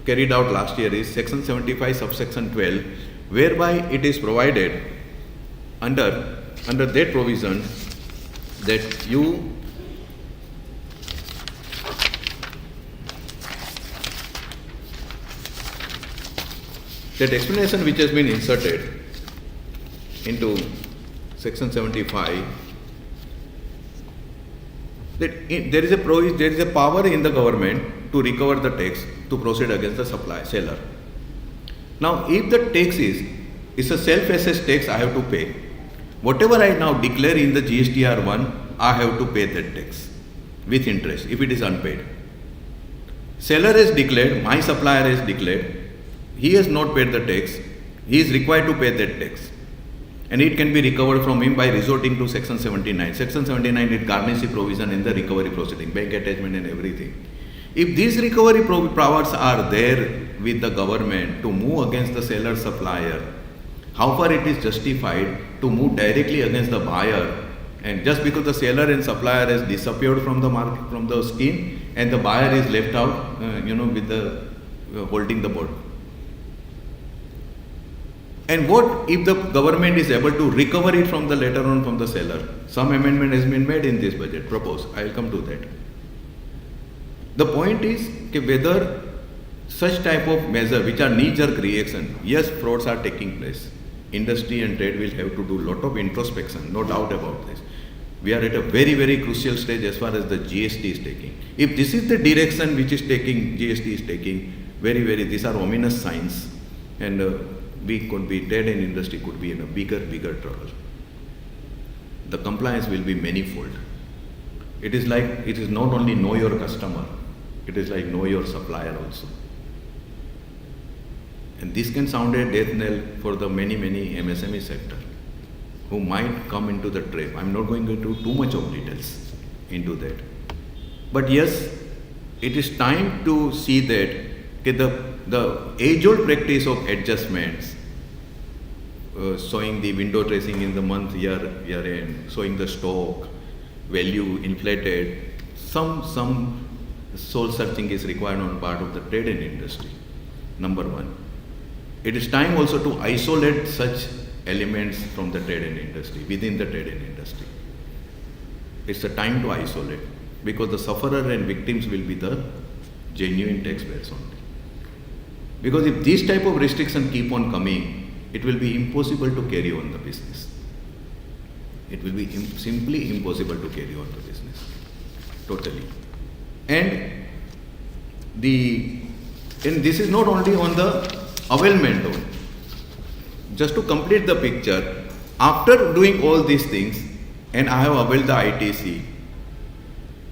S2: carried out last year is section 75 subsection 12, whereby it is provided under that provision that that explanation which has been inserted into section 75, that there is a power in the government to recover the tax to proceed against the seller. Now, if the tax is a self-assessed tax, I have to pay. Whatever I now declare in the GSTR1, I have to pay that tax with interest if it is unpaid. Seller has declared, my supplier has declared, he has not paid the tax, he is required to pay that tax. And it can be recovered from him by resorting to section 79. Section 79, it garnishes provision in the recovery proceeding, bank attachment and everything. If these recovery powers are there with the government to move against the seller supplier, how far it is justified to move directly against the buyer, and just because the seller and supplier has disappeared from the market, from the scheme, and the buyer is left out, with the holding the board. And what if the government is able to recover it from the later on from the seller? Some amendment has been made in this budget, proposed. I will come to that. The point is whether such type of measure, which are knee-jerk reaction, yes, frauds are taking place. Industry and trade will have to do a lot of introspection, no doubt about this. We are at a very, very crucial stage as far as the GST is taking. If this is the direction which is taking, GST is taking, very, very, these are ominous signs, and we could be, trade and industry could be in a bigger trouble. The compliance will be manifold. It is like, it is not only know your customer, it is like know your supplier also. And this can sound a death knell for the many MSME sector who might come into the trap. I'm not going into too much of details into that. But yes, it is time to see that the age-old practice of adjustments, showing the window dressing in the month, year end, showing the stock, value inflated, some soul searching is required on part of the trade and industry, number one. It is time also to isolate such elements from the trade and industry, within the trade and industry. It's a time to isolate, because the sufferer and victims will be the genuine taxpayers only. Because if these type of restrictions keep on coming, it will be impossible to carry on the business. It will be simply impossible to carry on the business, totally. And this is not only on the availment only. Just to complete the picture, after doing all these things, and I have availed the ITC,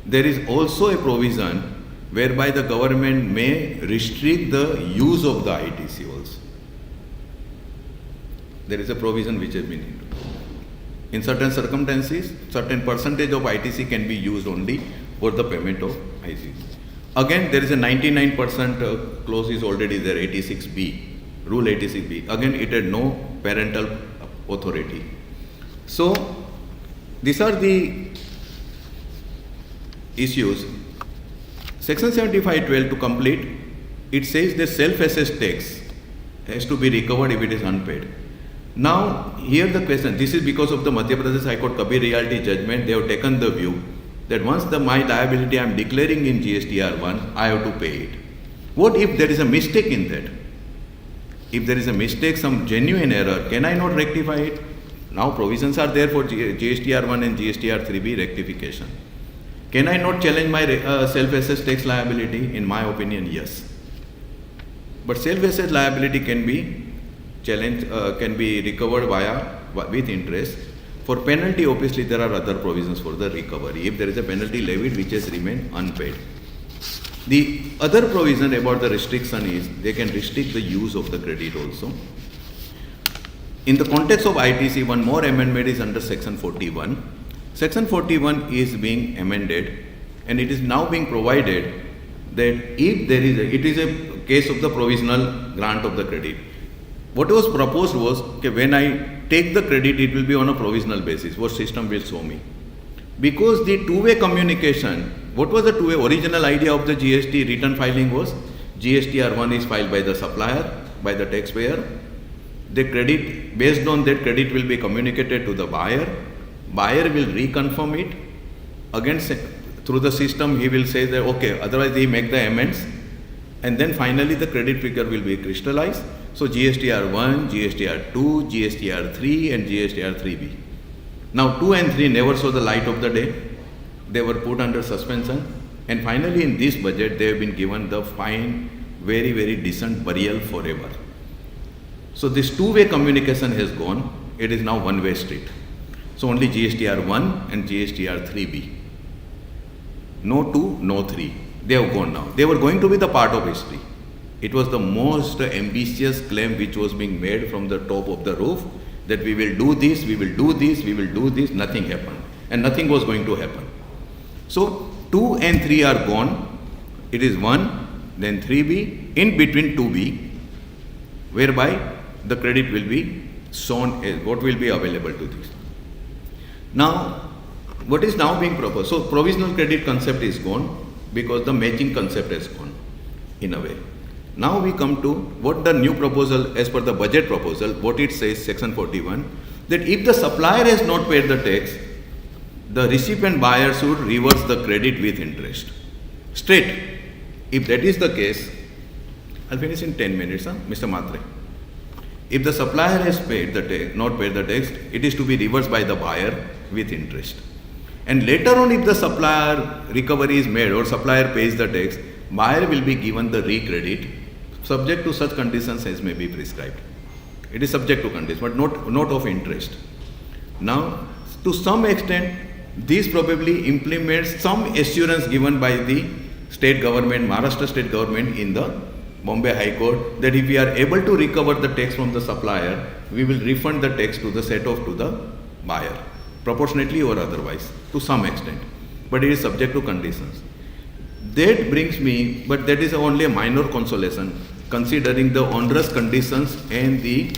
S2: there is also a provision whereby the government may restrict the use of the ITC also. There is a provision which has been introduced. In certain circumstances, certain percentage of ITC can be used only for the payment of ITC. Again, there is a 99% clause is already there, 86B, Rule 86B. Again, it had no parental authority. So, these are the issues. Section 75(12) to complete, it says the self-assessed tax has to be recovered if it is unpaid. Now, here the question, this is because of the Madhya Pradesh High Court Kabir Realty judgment, they have taken the view that once my liability I am declaring in GSTR1, I have to pay it. What if there is a mistake in that? If there is a mistake, some genuine error, can I not rectify it? Now provisions are there for GSTR1 and GSTR3B rectification. Can I not challenge my self-assessed tax liability? In my opinion, yes. But self-assessed liability can be challenged, can be recovered with interest. For penalty, obviously there are other provisions for the recovery if there is a penalty levied which has remained unpaid. The other provision about the restriction is they can restrict the use of the credit also. In the context of ITC, one more amendment is under Section 41. Section 41 is being amended and it is now being provided that if there is it is a case of the provisional grant of the credit. What was proposed was, okay, when I take the credit, it will be on a provisional basis, what system will show me. Because the two-way communication, what was the two-way original idea of the GST return filing was, GSTR1 is filed by the supplier, by the taxpayer. The credit, based on that credit will be communicated to the buyer. Buyer will reconfirm it. Again, through the system, he will say that, okay, otherwise he make the amends. And then finally the credit figure will be crystallized. So GSTR1, GSTR2, GSTR3 and GSTR3B. Now 2 and 3 never saw the light of the day. They were put under suspension. And finally in this budget, they have been given the fine, very, very decent burial forever. So this two-way communication has gone. It is now one-way street. So only GSTR1 and GSTR3B. No 2, no 3. They have gone now. They were going to be the part of history. It was the most ambitious claim which was being made from the top of the roof that we will do this, we will do this, we will do this. Nothing happened. And nothing was going to happen. So 2 and 3 are gone. It is 1, then 3B, in between 2B, whereby the credit will be shown as what will be available to this. Now, what is now being proposed? So provisional credit concept is gone because the matching concept has gone in a way. Now we come to what the new proposal, as per the budget proposal, what it says, Section 41, that if the supplier has not paid the tax, the recipient buyer should reverse the credit with interest. Straight. If that is the case, I'll finish in 10 minutes, Mr. Matre. If the supplier has paid the tax, not paid the tax, it is to be reversed by the buyer with interest. And later on, if the supplier recovery is made or supplier pays the tax, buyer will be given the re-credit subject to such conditions as may be prescribed. It is subject to conditions, but not of interest. Now, to some extent, this probably implements some assurance given by the state government, Maharashtra state government in the Bombay High Court, that if we are able to recover the tax from the supplier, we will refund the tax to the set off to the buyer, proportionately or otherwise, to some extent. But it is subject to conditions. That brings me, but that is only a minor consolation, considering the onerous conditions and the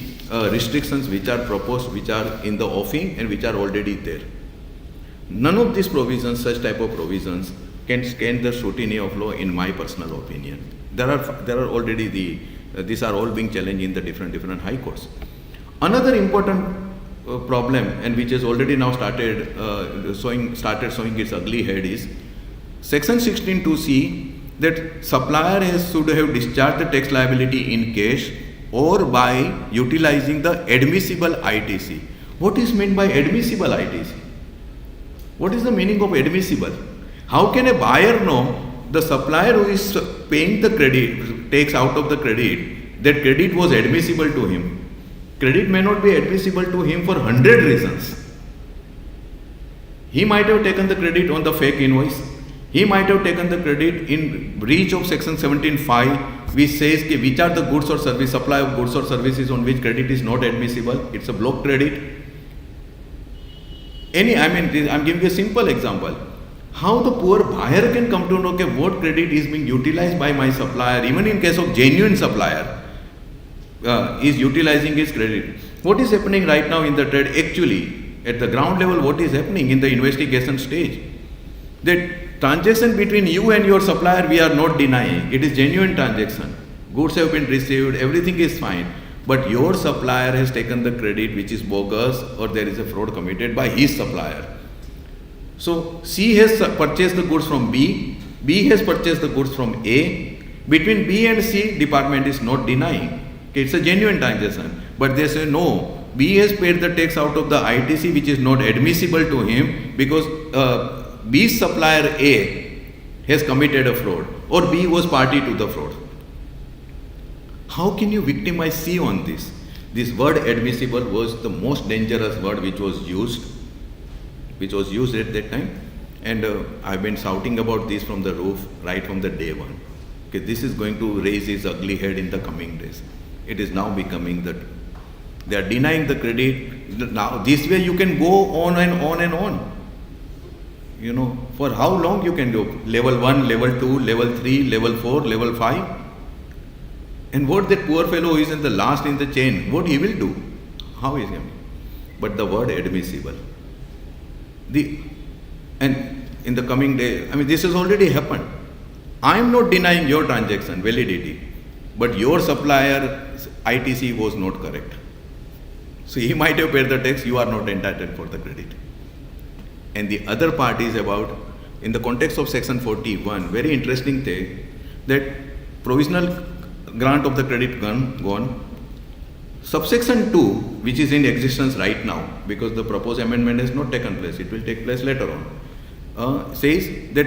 S2: restrictions which are proposed, which are in the offing and which are already there. None of these provisions, such type of provisions, can stand the scrutiny of law in my personal opinion. There are already these are all being challenged in the different high courts. Another important problem, and which has already now started showing its ugly head, is Section 16(2)(c) that supplier should have discharged the tax liability in cash or by utilizing the admissible ITC. What is meant by admissible ITC? What is the meaning of admissible? How can a buyer know the supplier who is paying the credit, takes out of the credit, that credit was admissible to him? Credit may not be admissible to him for 100 reasons. He might have taken the credit on the fake invoice. He might have taken the credit in breach of Section 17(5), which says which are the goods or service, supply of goods or services on which credit is not admissible. It's a block credit. I'm giving a simple example. How the poor buyer can come to know what credit is being utilized by my supplier, even in case of genuine supplier, is utilizing his credit. What is happening right now in the trade? Actually, at the ground level, what is happening in the investigation stage? That transaction between you and your supplier, we are not denying. It is genuine transaction. Goods have been received, everything is fine. But your supplier has taken the credit which is bogus, or there is a fraud committed by his supplier. So C has purchased the goods from B, B has purchased the goods from A. Between B and C, department is not denying. Okay, it's a genuine transaction. But they say no, B has paid the tax out of the ITC which is not admissible to him because B's supplier A has committed a fraud or B was party to the fraud. How can you victimize C on this? This word admissible was the most dangerous word which was used at that time. And I've been shouting about this from the roof right from the day one. Okay, this is going to raise its ugly head in the coming days. It is now becoming that they are denying the credit. Now this way you can go on and on and on. You know, for how long you can go? Level 1, level 2, level 3, level 4, level 5. And what that poor fellow who is in the last in the chain, what he will do? How is he? But the word admissible. And in the coming day, I mean, this has already happened. I am not denying your transaction validity, but your supplier ITC was not correct. So he might have paid the tax, you are not entitled for the credit. And the other part is about, in the context of section 41, very interesting thing, that provisional grant of the credit gone. Subsection 2, which is in existence right now, because the proposed amendment has not taken place, it will take place later on, says that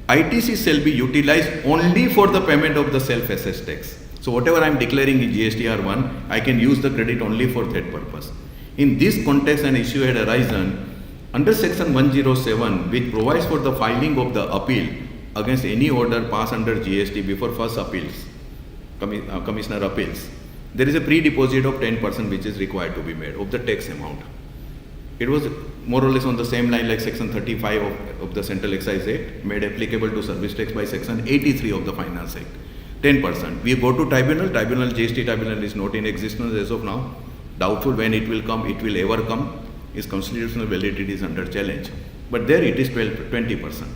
S2: ITC shall be utilized only for the payment of the self-assessed tax. So whatever I am declaring in GSTR1, I can use the credit only for that purpose. In this context, an issue had arisen under section 107, which provides for the filing of the appeal against any order passed under GST before first appeals, Commissioner appeals. There is a pre-deposit of 10% which is required to be made of the tax amount. It was more or less on the same line like section 35 of the Central Excise Act, made applicable to service tax by section 83 of the Finance Act. 10%. We go to tribunal, GST tribunal is not in existence as of now. Doubtful when it will come, it will ever come. Its constitutional validity is under challenge. But there it is 20%.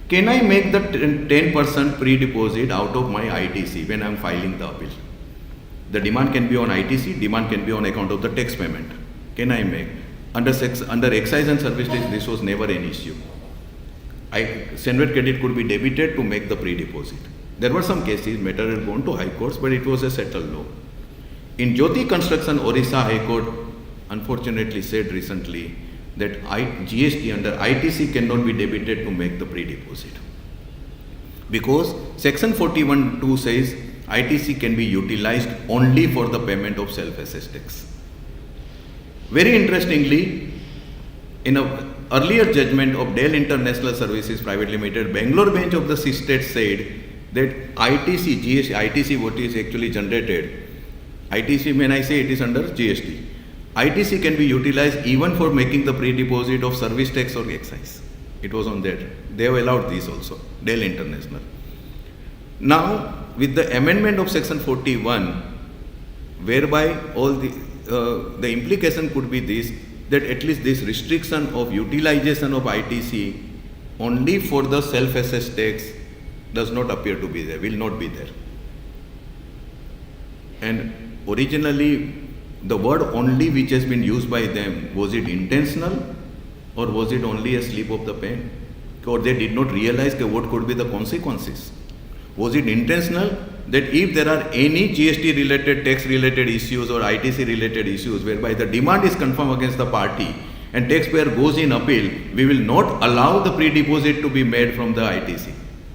S2: Can I make the 10% pre-deposit out of my ITC when I am filing the appeal? The demand can be on ITC, demand can be on account of the tax payment. Can I make? Under excise and service tax, this was never an issue. Senvet credit could be debited to make the pre-deposit. There were some cases, matter had gone to high courts, but it was a settled law. In Jyoti Construction, Orissa High Court unfortunately said recently that GST under ITC cannot be debited to make the pre-deposit. Because section 41(2) says ITC can be utilized only for the payment of self-assessed tax. Very interestingly, in an earlier judgment of Dell International Services Private Limited, Bangalore bench of the state said that ITC, GST, ITC what is actually generated, ITC when I say it is under GST, ITC can be utilized even for making the pre-deposit of service tax or excise. It was on that. They have allowed this also, Dell International. Now, with the amendment of section 41, whereby all the implication could be this, that at least this restriction of utilization of ITC only for the self-assessed tax does not appear to be there, will not be there. And originally, the word only which has been used by them, was it intentional or was it only a slip of the pen? Or they did not realize what could be the consequences? Was it intentional that if there are any GST related, tax related issues or ITC related issues whereby the demand is confirmed against the party and taxpayer goes in appeal, we will not allow the pre-deposit to be made from the ITC.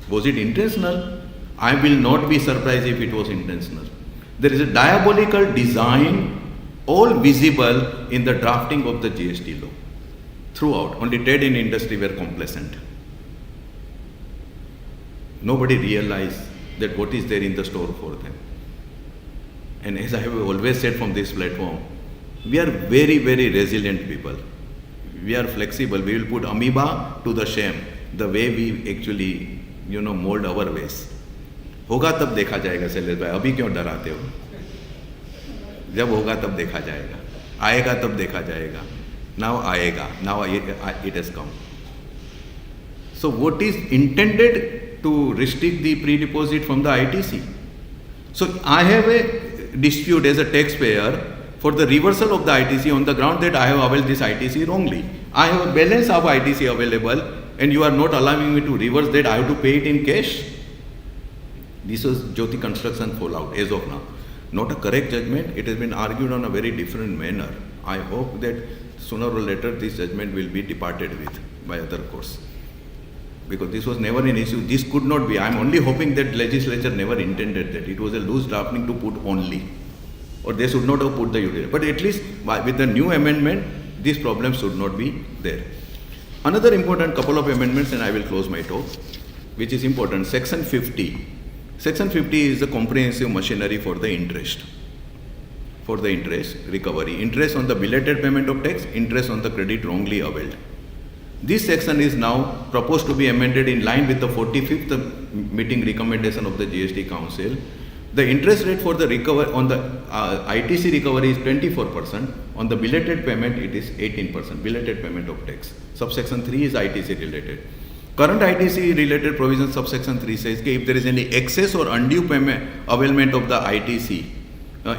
S2: Was it intentional? I will not be surprised if it was intentional. There is a diabolical design all visible in the drafting of the GST law. Throughout, only trade and industry were complacent. Nobody realized that what is there in the store for them. And as I have always said from this platform, we are very, very resilient people. We are flexible. We will put amoeba to the shame, the way we actually, mold our ways. होगा तब देखा जाएगा शैलेश भाई, अभी क्यों डराते हो? जब होगा तब देखा जाएगा, आएगा तब देखा जाएगा. Now आएगा, now it has come. So what is intended to restrict the pre-deposit from the ITC? So I have a dispute as a taxpayer for the reversal of the ITC on the ground that I have availed this ITC wrongly. I have a balance of ITC available and you are not allowing me to reverse that, I have to pay it in cash. This was Jyoti Construction fallout as of now. not a correct judgment. It has been argued on a very different manner. I hope that sooner or later this judgment will be departed with by other courts. Because this was never an issue. This could not be. I am only hoping that legislature never intended that. It was a loose drafting to put only. Or they should not have put the utility. But at least with the new amendment, this problem should not be there. Another important couple of amendments, and I will close my talk, which is important. Section 50. Section 50 is the comprehensive machinery for the interest. For the interest recovery. Interest on the belated payment of tax, interest on the credit wrongly availed. This section is now proposed to be amended in line with the 45th meeting recommendation of the GST Council. The interest rate for the recovery on the ITC recovery is 24%. On the belated payment, it is 18%. Belated payment of tax. Subsection 3 is ITC related. Current ITC related provision subsection 3 says that if there is any excess or undue payment availment of the ITC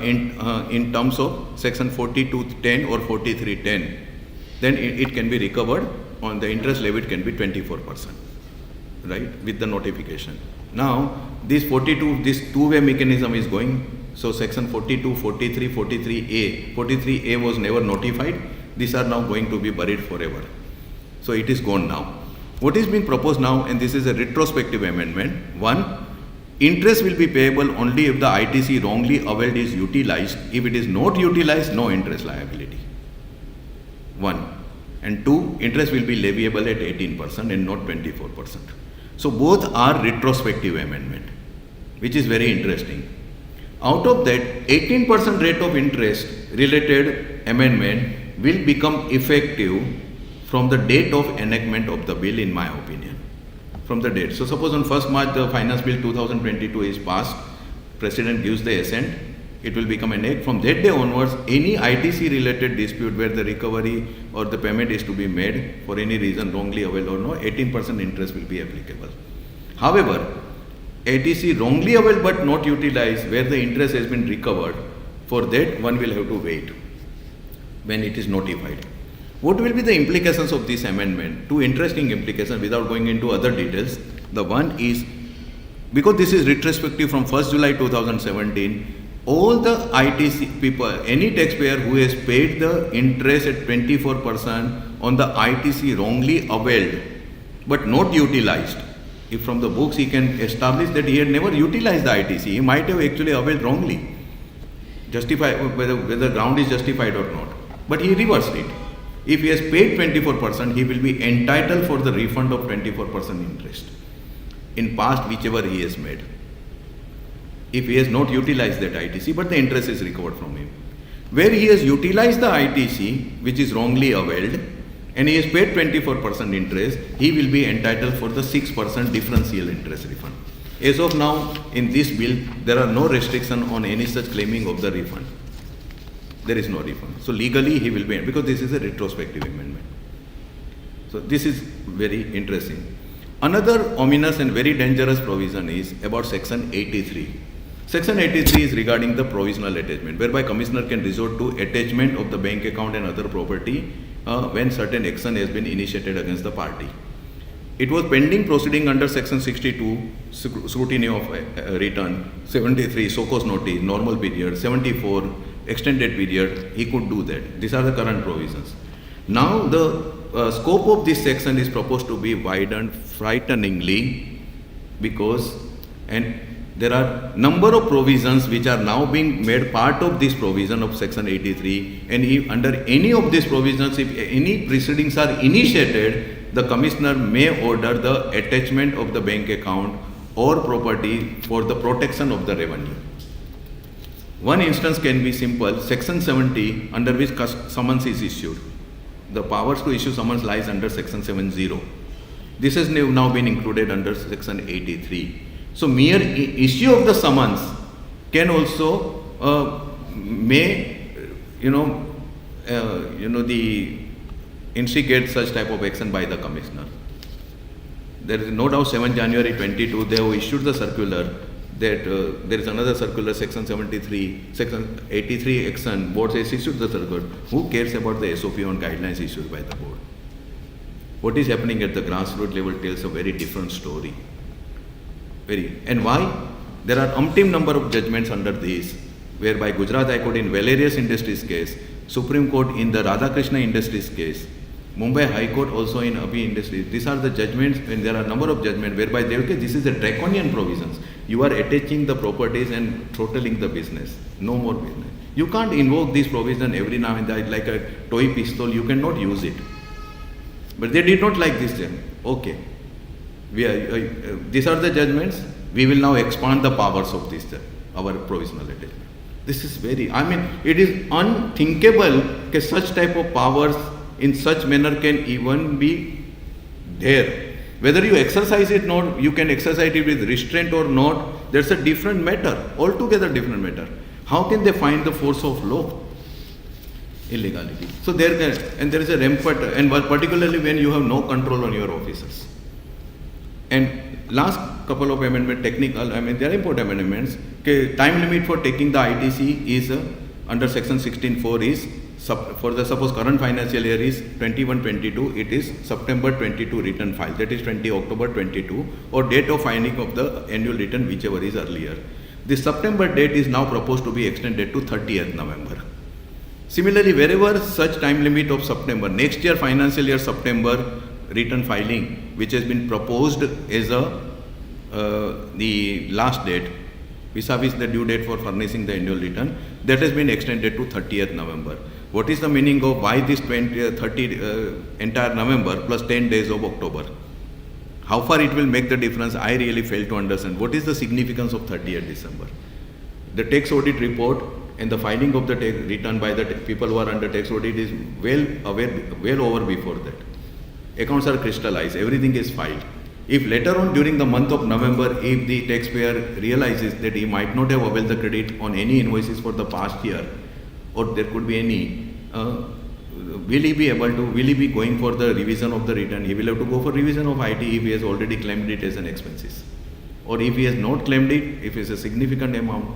S2: in terms of section 4210 or 4310, then it can be recovered on the interest levied can be 24%, right, with the notification. Now, this two-way mechanism is going. So, section 42, 43, 43A. 43A was never notified. These are now going to be buried forever. So, it is gone now. What is being proposed now, and this is a retrospective amendment. 1. Interest will be payable only if the ITC wrongly availed is utilized. If it is not utilized, no interest liability. 1. And 2. Interest will be leviable at 18% and not 24%. So both are retrospective amendment, which is very interesting. Out of that, 18% rate of interest related amendment will become effective from the date of enactment of the bill, in my opinion. From the date. So suppose on 1st March the Finance Bill 2022 is passed, President gives the assent, it will become an act. From that day onwards, any ITC related dispute where the recovery or the payment is to be made for any reason, wrongly availed or no, 18% interest will be applicable. However, ITC wrongly availed but not utilized, where the interest has been recovered, for that one will have to wait when it is notified. What will be the implications of this amendment? Two interesting implications without going into other details. The one is, because this is retrospective from 1st July 2017, all the ITC people, any taxpayer who has paid the interest at 24% on the ITC wrongly availed but not utilized, if from the books he can establish that he had never utilized the ITC, he might have actually availed wrongly, justify whether ground is justified or not, but he reversed it. If he has paid 24%, he will be entitled for the refund of 24% interest in past whichever he has made. If he has not utilized that ITC, but the interest is recovered from him. Where he has utilized the ITC, which is wrongly availed, and he has paid 24% interest, he will be entitled for the 6% differential interest refund. As of now, in this bill, there are no restriction on any such claiming of the refund. There is no refund. So legally he will be, because this is a retrospective amendment. So this is very interesting. Another ominous and very dangerous provision is about section 83. Section 83 is regarding the provisional attachment, whereby commissioner can resort to attachment of the bank account and other property when certain action has been initiated against the party. It was pending proceeding under section 62, scrutiny of return, 73, SOCOS notice, normal period, 74, extended period, he could do that. These are the current provisions. Now the scope of this section is proposed to be widened frighteningly, because there are number of provisions which are now being made part of this provision of section 83, and if under any of these provisions, if any proceedings are initiated, the commissioner may order the attachment of the bank account or property for the protection of the revenue. One instance can be simple, section 70, under which summons is issued. The powers to issue summons lies under section 70. This has now been included under section 83. So mere issue of the summons can also instigate such type of action by the commissioner. There is no doubt 7 January 22, they have issued the circular that there is another circular, section 73, section 83 action, board has issued the circular. Who cares about the SOP on guidelines issued by the board? What is happening at the grassroots level tells a very different story. And why? There are umpteen number of judgments under this, whereby Gujarat High Court in Valerius Industries case, Supreme Court in the Radhakrishna Industries case, Mumbai High Court also in Abhi Industries. These are the judgments, when there are a number of judgments whereby they okay, this is the draconian provisions. You are attaching the properties and throttling the business. No more business. You can't invoke this provision every now and then like a toy pistol. You cannot use it. But they did not like this then. Okay. These are the judgments. We will now expand the powers of this, our provisional attachment. This is very, it is unthinkable that such type of powers in such manner can even be there. Whether you exercise it or not, you can exercise it with restraint or not, that's a different matter, altogether different matter. How can they find the force of law? Illegality. So there is a rampant, and particularly when you have no control on your officers. And last couple of amendments, technical, they are important amendments. Time limit for taking the ITC is under section 16(4) is for the suppose current financial year is 21-22, it is September 22 return file, that is 20 October 22, or date of filing of the annual return, whichever is earlier. The September date is now proposed to be extended to 30th November. Similarly, wherever such time limit of September, next year financial year September return filing, which has been proposed as the last date, vis-a-vis the due date for furnishing the annual return, that has been extended to 30th November. What is the meaning of why this 30 entire November plus 10 days of October? How far it will make the difference, I really fail to understand. What is the significance of 30th December? The tax audit report and the filing of the tax return by the people who are under tax audit is well over before that. Accounts are crystallized, everything is filed. If later on during the month of November, if the taxpayer realizes that he might not have availed the credit on any invoices for the past year, or there could be any, will he be going for the revision of the return? He will have to go for revision of IT if he has already claimed it as an expenses. Or if he has not claimed it, if it's a significant amount,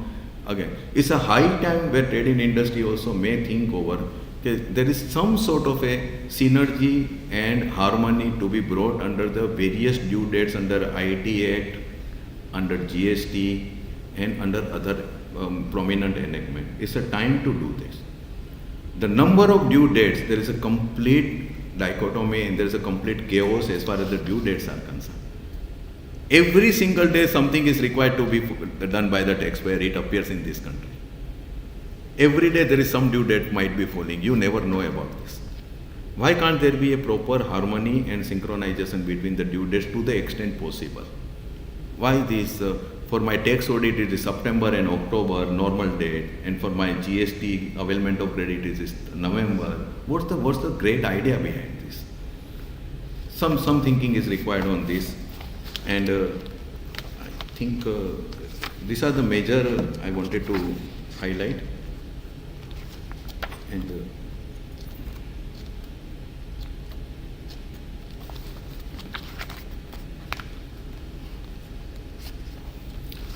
S2: again, it's a high time where trade in industry also may think over. There is some sort of a synergy and harmony to be brought under the various due dates under IT Act, under GST, and under other prominent enactment. It's a time to do this. The number of due dates, there is a complete dichotomy and there is a complete chaos as far as the due dates are concerned. Every single day something is required to be done by the taxpayer, it appears in this country. Every day there is some due date might be falling, you never know about this. Why can't there be a proper harmony and synchronization between the due dates to the extent possible? Why this? For my tax audit it is September and October normal date, and for my GST availment of credit it is November. What's the great idea behind this? Some thinking is required on this, and I think these are the major I wanted to highlight. And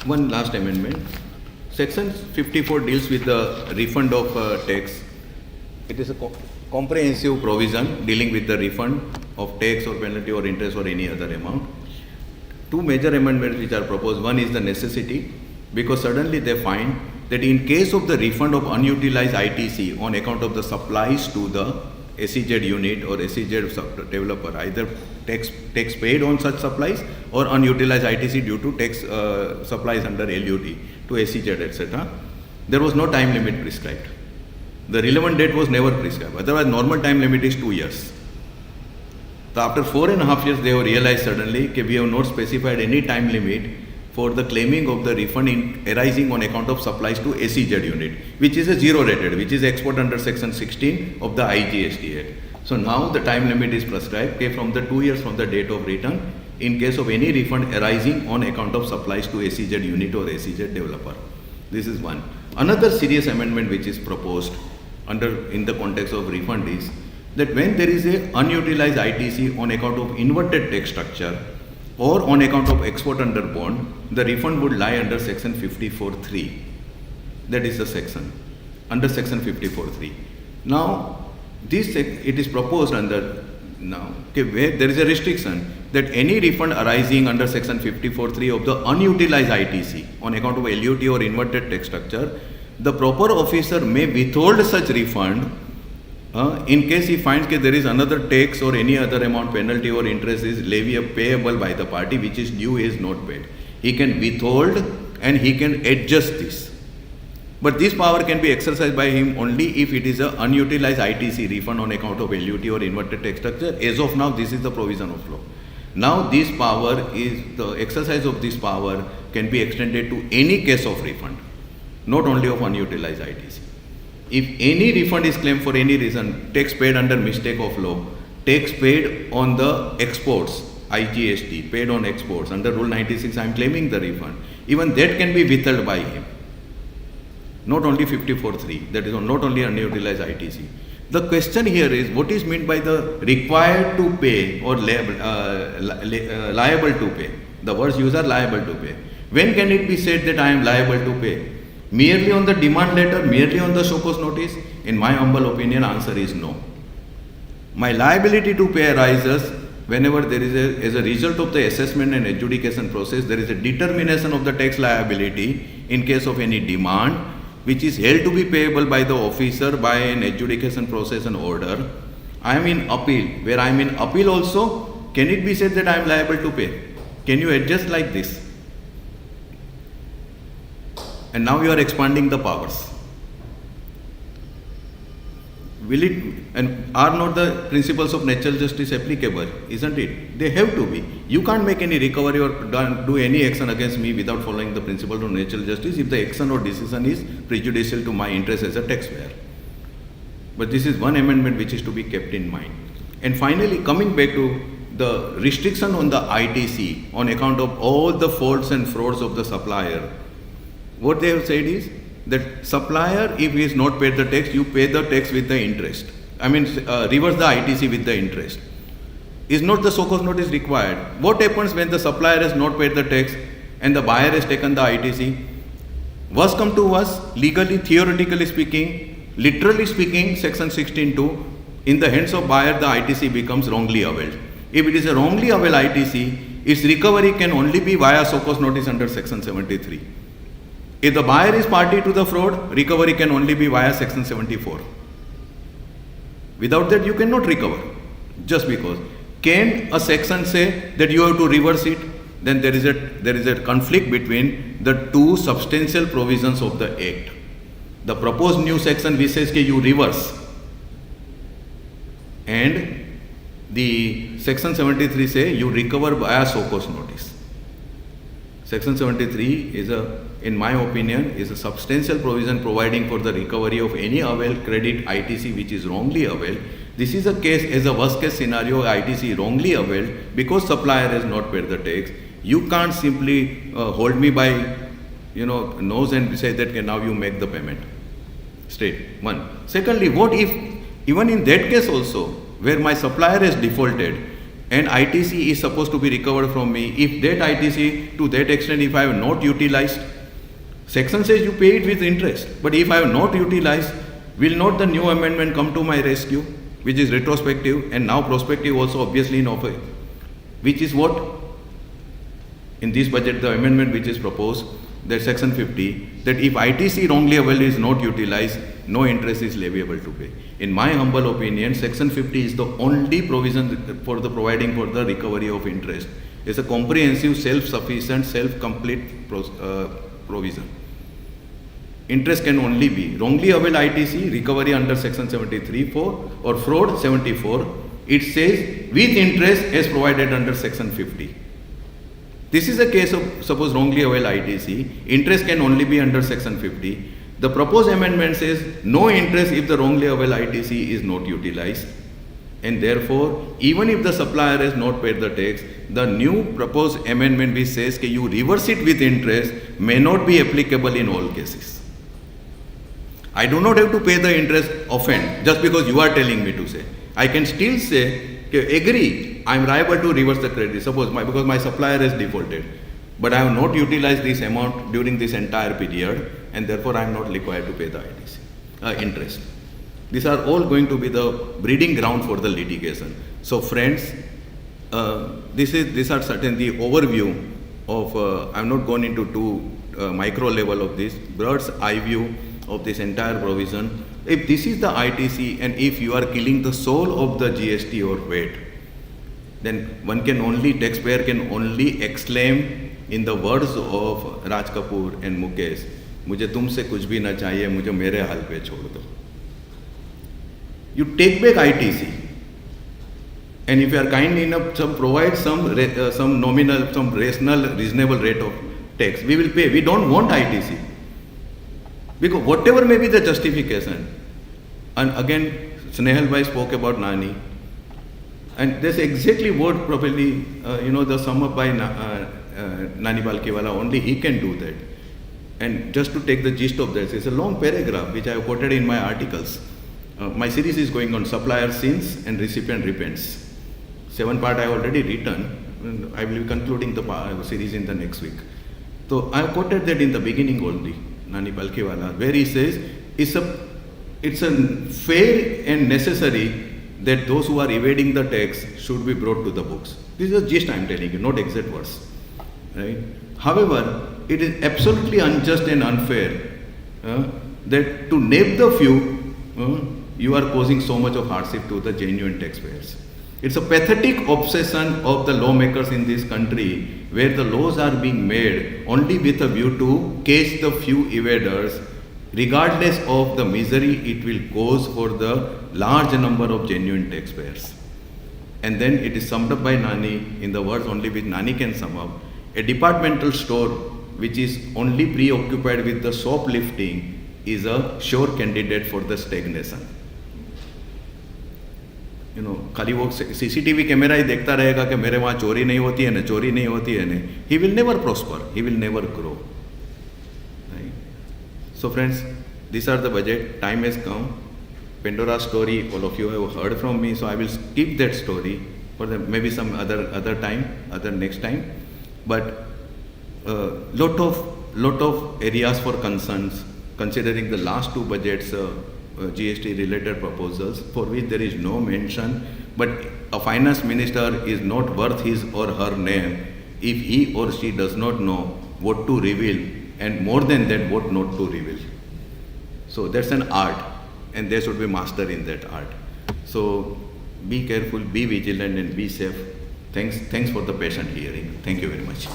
S2: one last amendment. Section 54 deals with the refund of tax. It is a comprehensive provision dealing with the refund of tax or penalty or interest or any other amount. Two major amendments which are proposed. One is the necessity, because suddenly they find that in case of the refund of unutilized ITC on account of the supplies to the SEZ unit or SEZ developer, either tax paid on such supplies or unutilized ITC due to tax supplies under LUT to SEZ, etc. There was no time limit prescribed. The relevant date was never prescribed. Otherwise, normal time limit is 2 years. So after 4.5 years, they have realized suddenly that we have not specified any time limit for the claiming of the refund arising on account of supplies to SEZ unit, which is a zero rated, which is export under section 16 of the IGST Act. So now the time limit is prescribed from the 2 years from the date of return in case of any refund arising on account of supplies to SEZ unit or SEZ developer. This is one. Another serious amendment which is proposed in the context of refund is that when there is a unutilized ITC on account of inverted tax structure or on account of export under bond, the refund would lie under section 54(3). That is the section, under section 54(3). Now, it is proposed under now, where there is a restriction that any refund arising under section 54(3) of the unutilized ITC on account of LUT or inverted tax structure the proper officer may withhold such refund in case he finds that there is another tax or any other amount, penalty or interest is payable by the party which is due is not paid. He can withhold and he can adjust this. But this power can be exercised by him only if it is an unutilized ITC refund on account of LUT or inverted tax structure. As of now, this is the provision of law. Now this power is, the exercise of this power can be extended to any case of refund, not only of unutilized ITC. If any refund is claimed for any reason, tax paid under mistake of law, tax paid on the exports, IGST, paid on exports, under Rule 96, I am claiming the refund. Even that can be withheld by him. Not only 54.3, that is not only unutilized ITC. The question here is, what is meant by the required to pay or liable to pay? The words used are liable to pay. When can it be said that I am liable to pay? Merely on the demand letter, merely on the show cause notice? In my humble opinion, answer is no. My liability to pay arises whenever there is as a result of the assessment and adjudication process, there is a determination of the tax liability in case of any demand which is held to be payable by the officer by an adjudication process and order. I am in appeal. Where I am in appeal also, can it be said that I am liable to pay? Can you adjust like this? And now you are expanding the powers. Will it, and are not the principles of natural justice applicable? Isn't it? They have to be. You can't make any recovery or do any action against me without following the principles of natural justice if the action or decision is prejudicial to my interest as a taxpayer. But this is one amendment which is to be kept in mind. And finally, coming back to the restriction on the ITC on account of all the faults and frauds of the supplier, what they have said is that supplier, if he is not paid the tax, you pay the tax with the interest. I mean, reverse the ITC with the interest. Is not the so cause notice required? What happens when the supplier has not paid the tax and the buyer has taken the ITC? Worst come to worst, legally, theoretically speaking, literally speaking, section 16(2), in the hands of buyer, the ITC becomes wrongly availed. If it is a wrongly availed ITC, its recovery can only be via so cause notice under section 73. If the buyer is party to the fraud, recovery can only be via section 74. Without that, you cannot recover. Just because. Can a section say that you have to reverse it? Then there is a conflict between the two substantial provisions of the Act. The proposed new section which says that you reverse, and the section 73 say you recover via so cause notice. Section 73 is in my opinion, is a substantial provision providing for the recovery of any availed credit ITC which is wrongly availed. This is a case, as a worst case scenario, ITC wrongly availed because supplier has not paid the tax. You can't simply hold me by nose and say that now you make the payment. Straight. One. Secondly, what if even in that case also, where my supplier has defaulted and ITC is supposed to be recovered from me, if that ITC to that extent, if I have not utilized, section says you pay it with interest, but if I have not utilized, will not the new amendment come to my rescue, which is retrospective and now prospective also obviously in offer, which is what in this budget the amendment which is proposed, that section 50, that if ITC wrongly availed is not utilized, no interest is leviable to pay. In my humble opinion, section 50 is the only provision for the providing for the recovery of interest. It's a comprehensive, self-sufficient, self-complete provision. Interest can only be wrongly availed ITC, recovery under section 73(4) or fraud 74. It says with interest as provided under section 50. This is a case of suppose wrongly availed ITC, interest can only be under section 50. The proposed amendment says no interest if the wrongly availed ITC is not utilized, and therefore even if the supplier has not paid the tax, the new proposed amendment which says that you reverse it with interest may not be applicable in all cases. I do not have to pay the interest often just because you are telling me to say. I can still say, agree, I am liable to reverse the credit, suppose because my supplier has defaulted, but I have not utilized this amount during this entire period, and therefore I am not required to pay the ITC, interest. These are all going to be the breeding ground for the litigation. So friends, these are certainly the overview of, I am not going into too micro level of this, bird's eye view of this entire provision. If this is the ITC and if you are killing the soul of the GST or VAT, then taxpayer can only exclaim in the words of Raj Kapoor and Mukesh, मुझे तुमसे कुछ भी ना चाहिए, मुझे मेरे हाल पे छोड़ दो. You take back ITC, and if you are kind enough, provide some nominal, some rational, reasonable rate of tax, we will pay. We don't want ITC. Because whatever may be the justification, and again, Snehal bhai spoke about Nani, and that's exactly what probably, the sum up by Nani Balkiwala, only he can do that. And just to take the gist of this, it's a long paragraph which I have quoted in my articles. My series is going on supplier sins and recipient repents. 7 part I have already written, and I will be concluding the series in the next week. So I have quoted that in the beginning only, Nani Balkiwala, where he says, it's a fair and necessary that those who are evading the tax should be brought to the books. This is a gist I am telling you, not exact words. Right? However, it is absolutely unjust and unfair that to name the few, you are causing so much of hardship to the genuine taxpayers. It's a pathetic obsession of the lawmakers in this country where the laws are being made only with a view to catch the few evaders, regardless of the misery it will cause for the large number of genuine taxpayers. And then it is summed up by Nani in the words only which Nani can sum up. A departmental store which is only preoccupied with the shoplifting is a sure candidate for the stagnation. खाली वो CCTV camera ही देखता रहेगा कि मेरे वहाँ चोरी नहीं होती है ना, चोरी नहीं होती है ना, he will never prosper, he will never grow. Right? So friends, these are the budget. Time has come. Pandora story, all of you have heard from me, so I will skip that story for maybe some other time, next time. But lot of areas for concerns, considering the last 2 budgets, GST related proposals for which there is no mention, but a finance minister is not worth his or her name if he or she does not know what to reveal and more than that what not to reveal. So that's an art and there should be master in that art. So be careful, be vigilant and be safe. Thanks for the patient hearing. Thank you very much.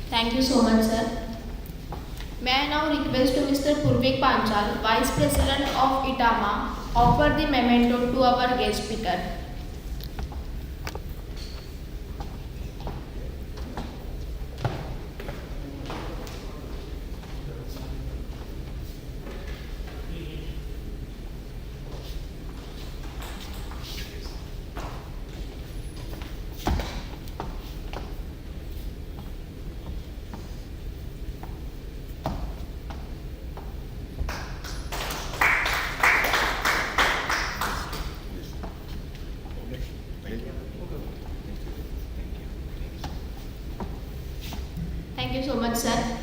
S4: Thank you so much, sir. May I now request to Mr. Purvik Panchal, Vice President of ITAMA, offer the memento to our guest speaker. Thank you so much, sir.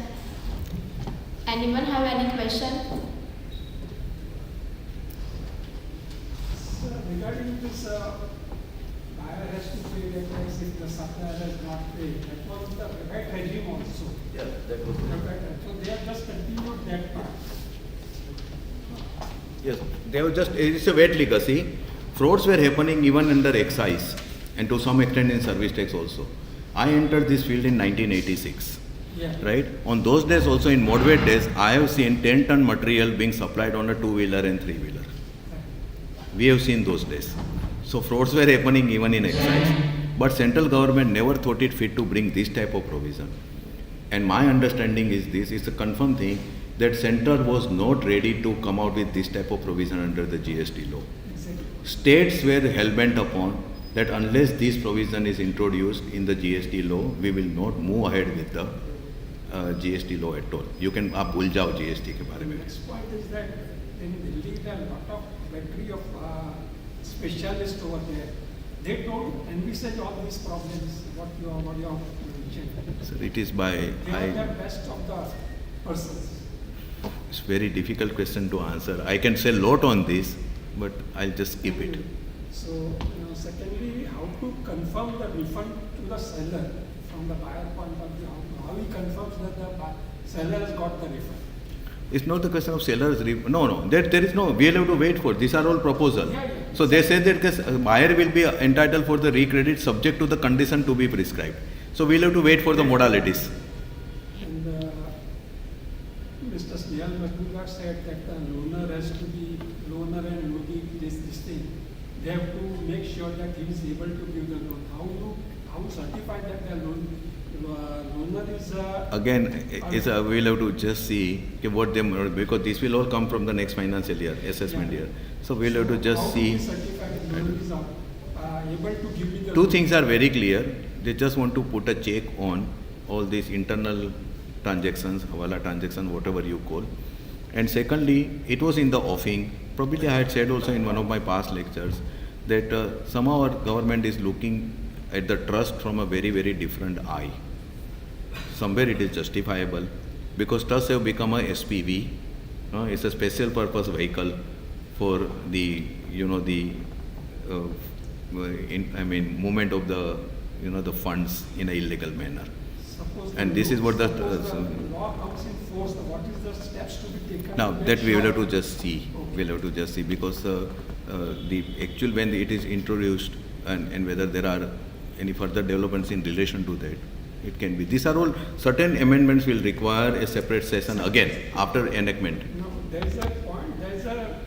S4: Anyone have any question?
S8: Sir, regarding this, buyer has to pay the tax if the supplier has not paid. That was the VAT regime also.
S2: Yeah, that was
S8: So they have just continued that part.
S2: Yes, they were just, it's a VAT legacy. Frauds were happening even under excise and to some extent in service tax also. I entered this field in 1986.
S8: Yeah.
S2: Right? On those days also in moderate days, I have seen 10-ton material being supplied on a 2-wheeler and 3-wheeler. We have seen those days. So frauds were happening even in excise. But central government never thought it fit to bring this type of provision. And my understanding is this, it's a confirmed thing, that center was not ready to come out with this type of provision under the GST law.
S8: Exactly.
S2: States were hell-bent upon that unless this provision is introduced in the GST law, we will not move ahead with the GST law at all. You can आप भूल जाओ GST के बारे
S8: The
S2: में.
S8: next point is that in Delhi there are a lot of battery of specialists over there. They don't envisage all these problems, what you have mentioned.
S2: Sir, it is by
S8: They are the best of the persons.
S2: It's very difficult question to answer. I can say a lot on this, but I'll just skip it.
S8: So, secondly, how to confirm the refund to the seller from the buyer point of view? How he confirms that the seller has got the refund?
S2: It's not the question of sellers. No. There is no. We'll have to wait for. These are all proposals.
S8: Yeah.
S2: So they say that buyer will be entitled for the recredit subject to the condition to be prescribed. So we'll have to wait for the modalities.
S8: And Mr. Snehal Mazumder said that the loaner has to be loaner and loaning this thing. They have to make sure that he is able to give the loan. How certify that the loaner is
S2: Again, we'll have to just see what them, because this will all come from the next financial year, assessment year. So we'll have to just see.
S8: How certify that loaner is able to give me the
S2: Two
S8: loan?
S2: things are very clear. They just want to put a check on all these internal transactions, hawala transaction, whatever you call. And secondly, it was in the offing. Probably I had said also in one of my past lectures that somehow our government is looking at the trust from a very, very different eye. Somewhere it is justifiable because trusts have become a SPV. It's a special purpose vehicle for the, movement of the funds in an illegal manner.
S8: Suppose
S2: And this is what the
S8: law comes in force. What is the steps to be taken?
S2: now
S8: to make
S2: that we will
S8: sure-
S2: have to just see. We'll have to just see because the actual when it is introduced and whether there are any further developments in relation to that, it can be. These are all certain amendments will require a separate session again after enactment.
S8: No, there is a point. There is a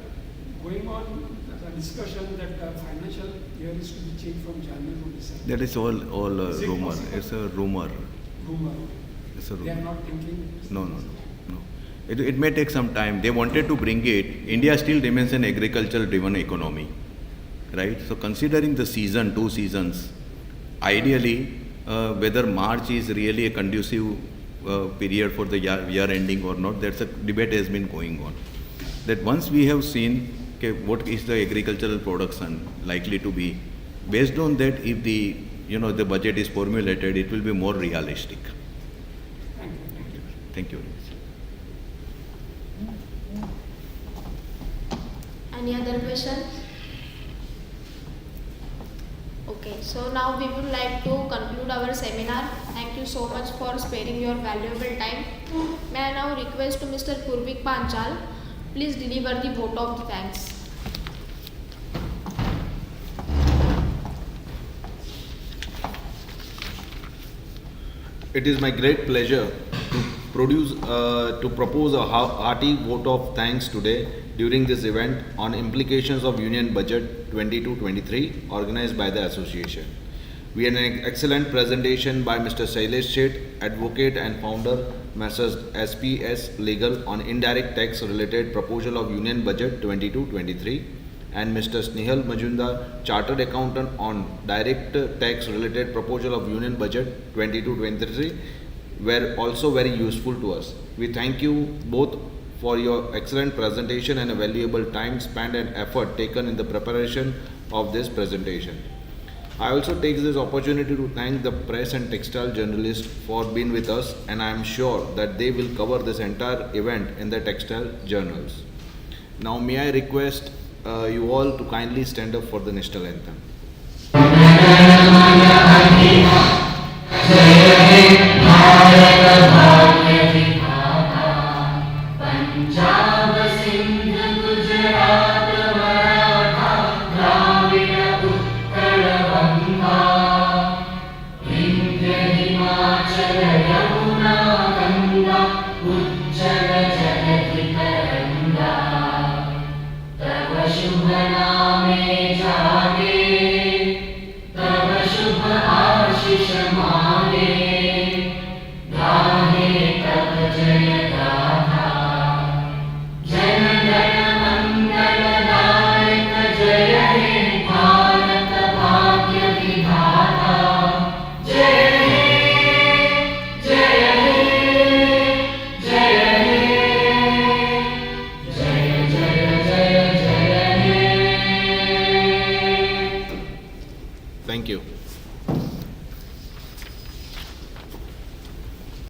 S8: going on a discussion that the financial year is to be changed from January to December.
S2: That is all
S8: Is it
S2: rumor.
S8: possible?
S2: It's a rumor.
S8: Rumor.
S2: It's a
S8: They are
S2: rumor.
S8: not thinking.
S2: No. It may take some time. They wanted to bring it. India still remains an agricultural-driven economy, right? So considering the season, 2 seasons, ideally, whether March is really a conducive period for the year ending or not, that's a debate has been going on. That once we have seen what is the agricultural production likely to be, based on that, if the the budget is formulated, it will be more realistic. Thank you.
S4: Any other question? Okay, so now we would like to conclude our seminar. Thank you so much for sparing your valuable time. May I now request to Mr. Purvik Panchal, please deliver the vote of thanks.
S9: It is my great pleasure to propose a hearty vote of thanks today during this event on implications of Union Budget 22-23 organized by the association. We had an excellent presentation by Mr. Sailesh, Sheth, advocate and founder, Messrs. SPS Legal on indirect tax related proposal of Union Budget 22-23, and Mr. Snehal Mazumder, chartered accountant on direct tax related proposal of Union Budget 22-23, were also very useful to us. We thank you both for your excellent presentation and a valuable time spent and effort taken in the preparation of this presentation. I also take this opportunity to thank the press and textile journalists for being with us, and I am sure that they will cover this entire event in the textile journals. Now may I request you all to kindly stand up for the national anthem. Thank you.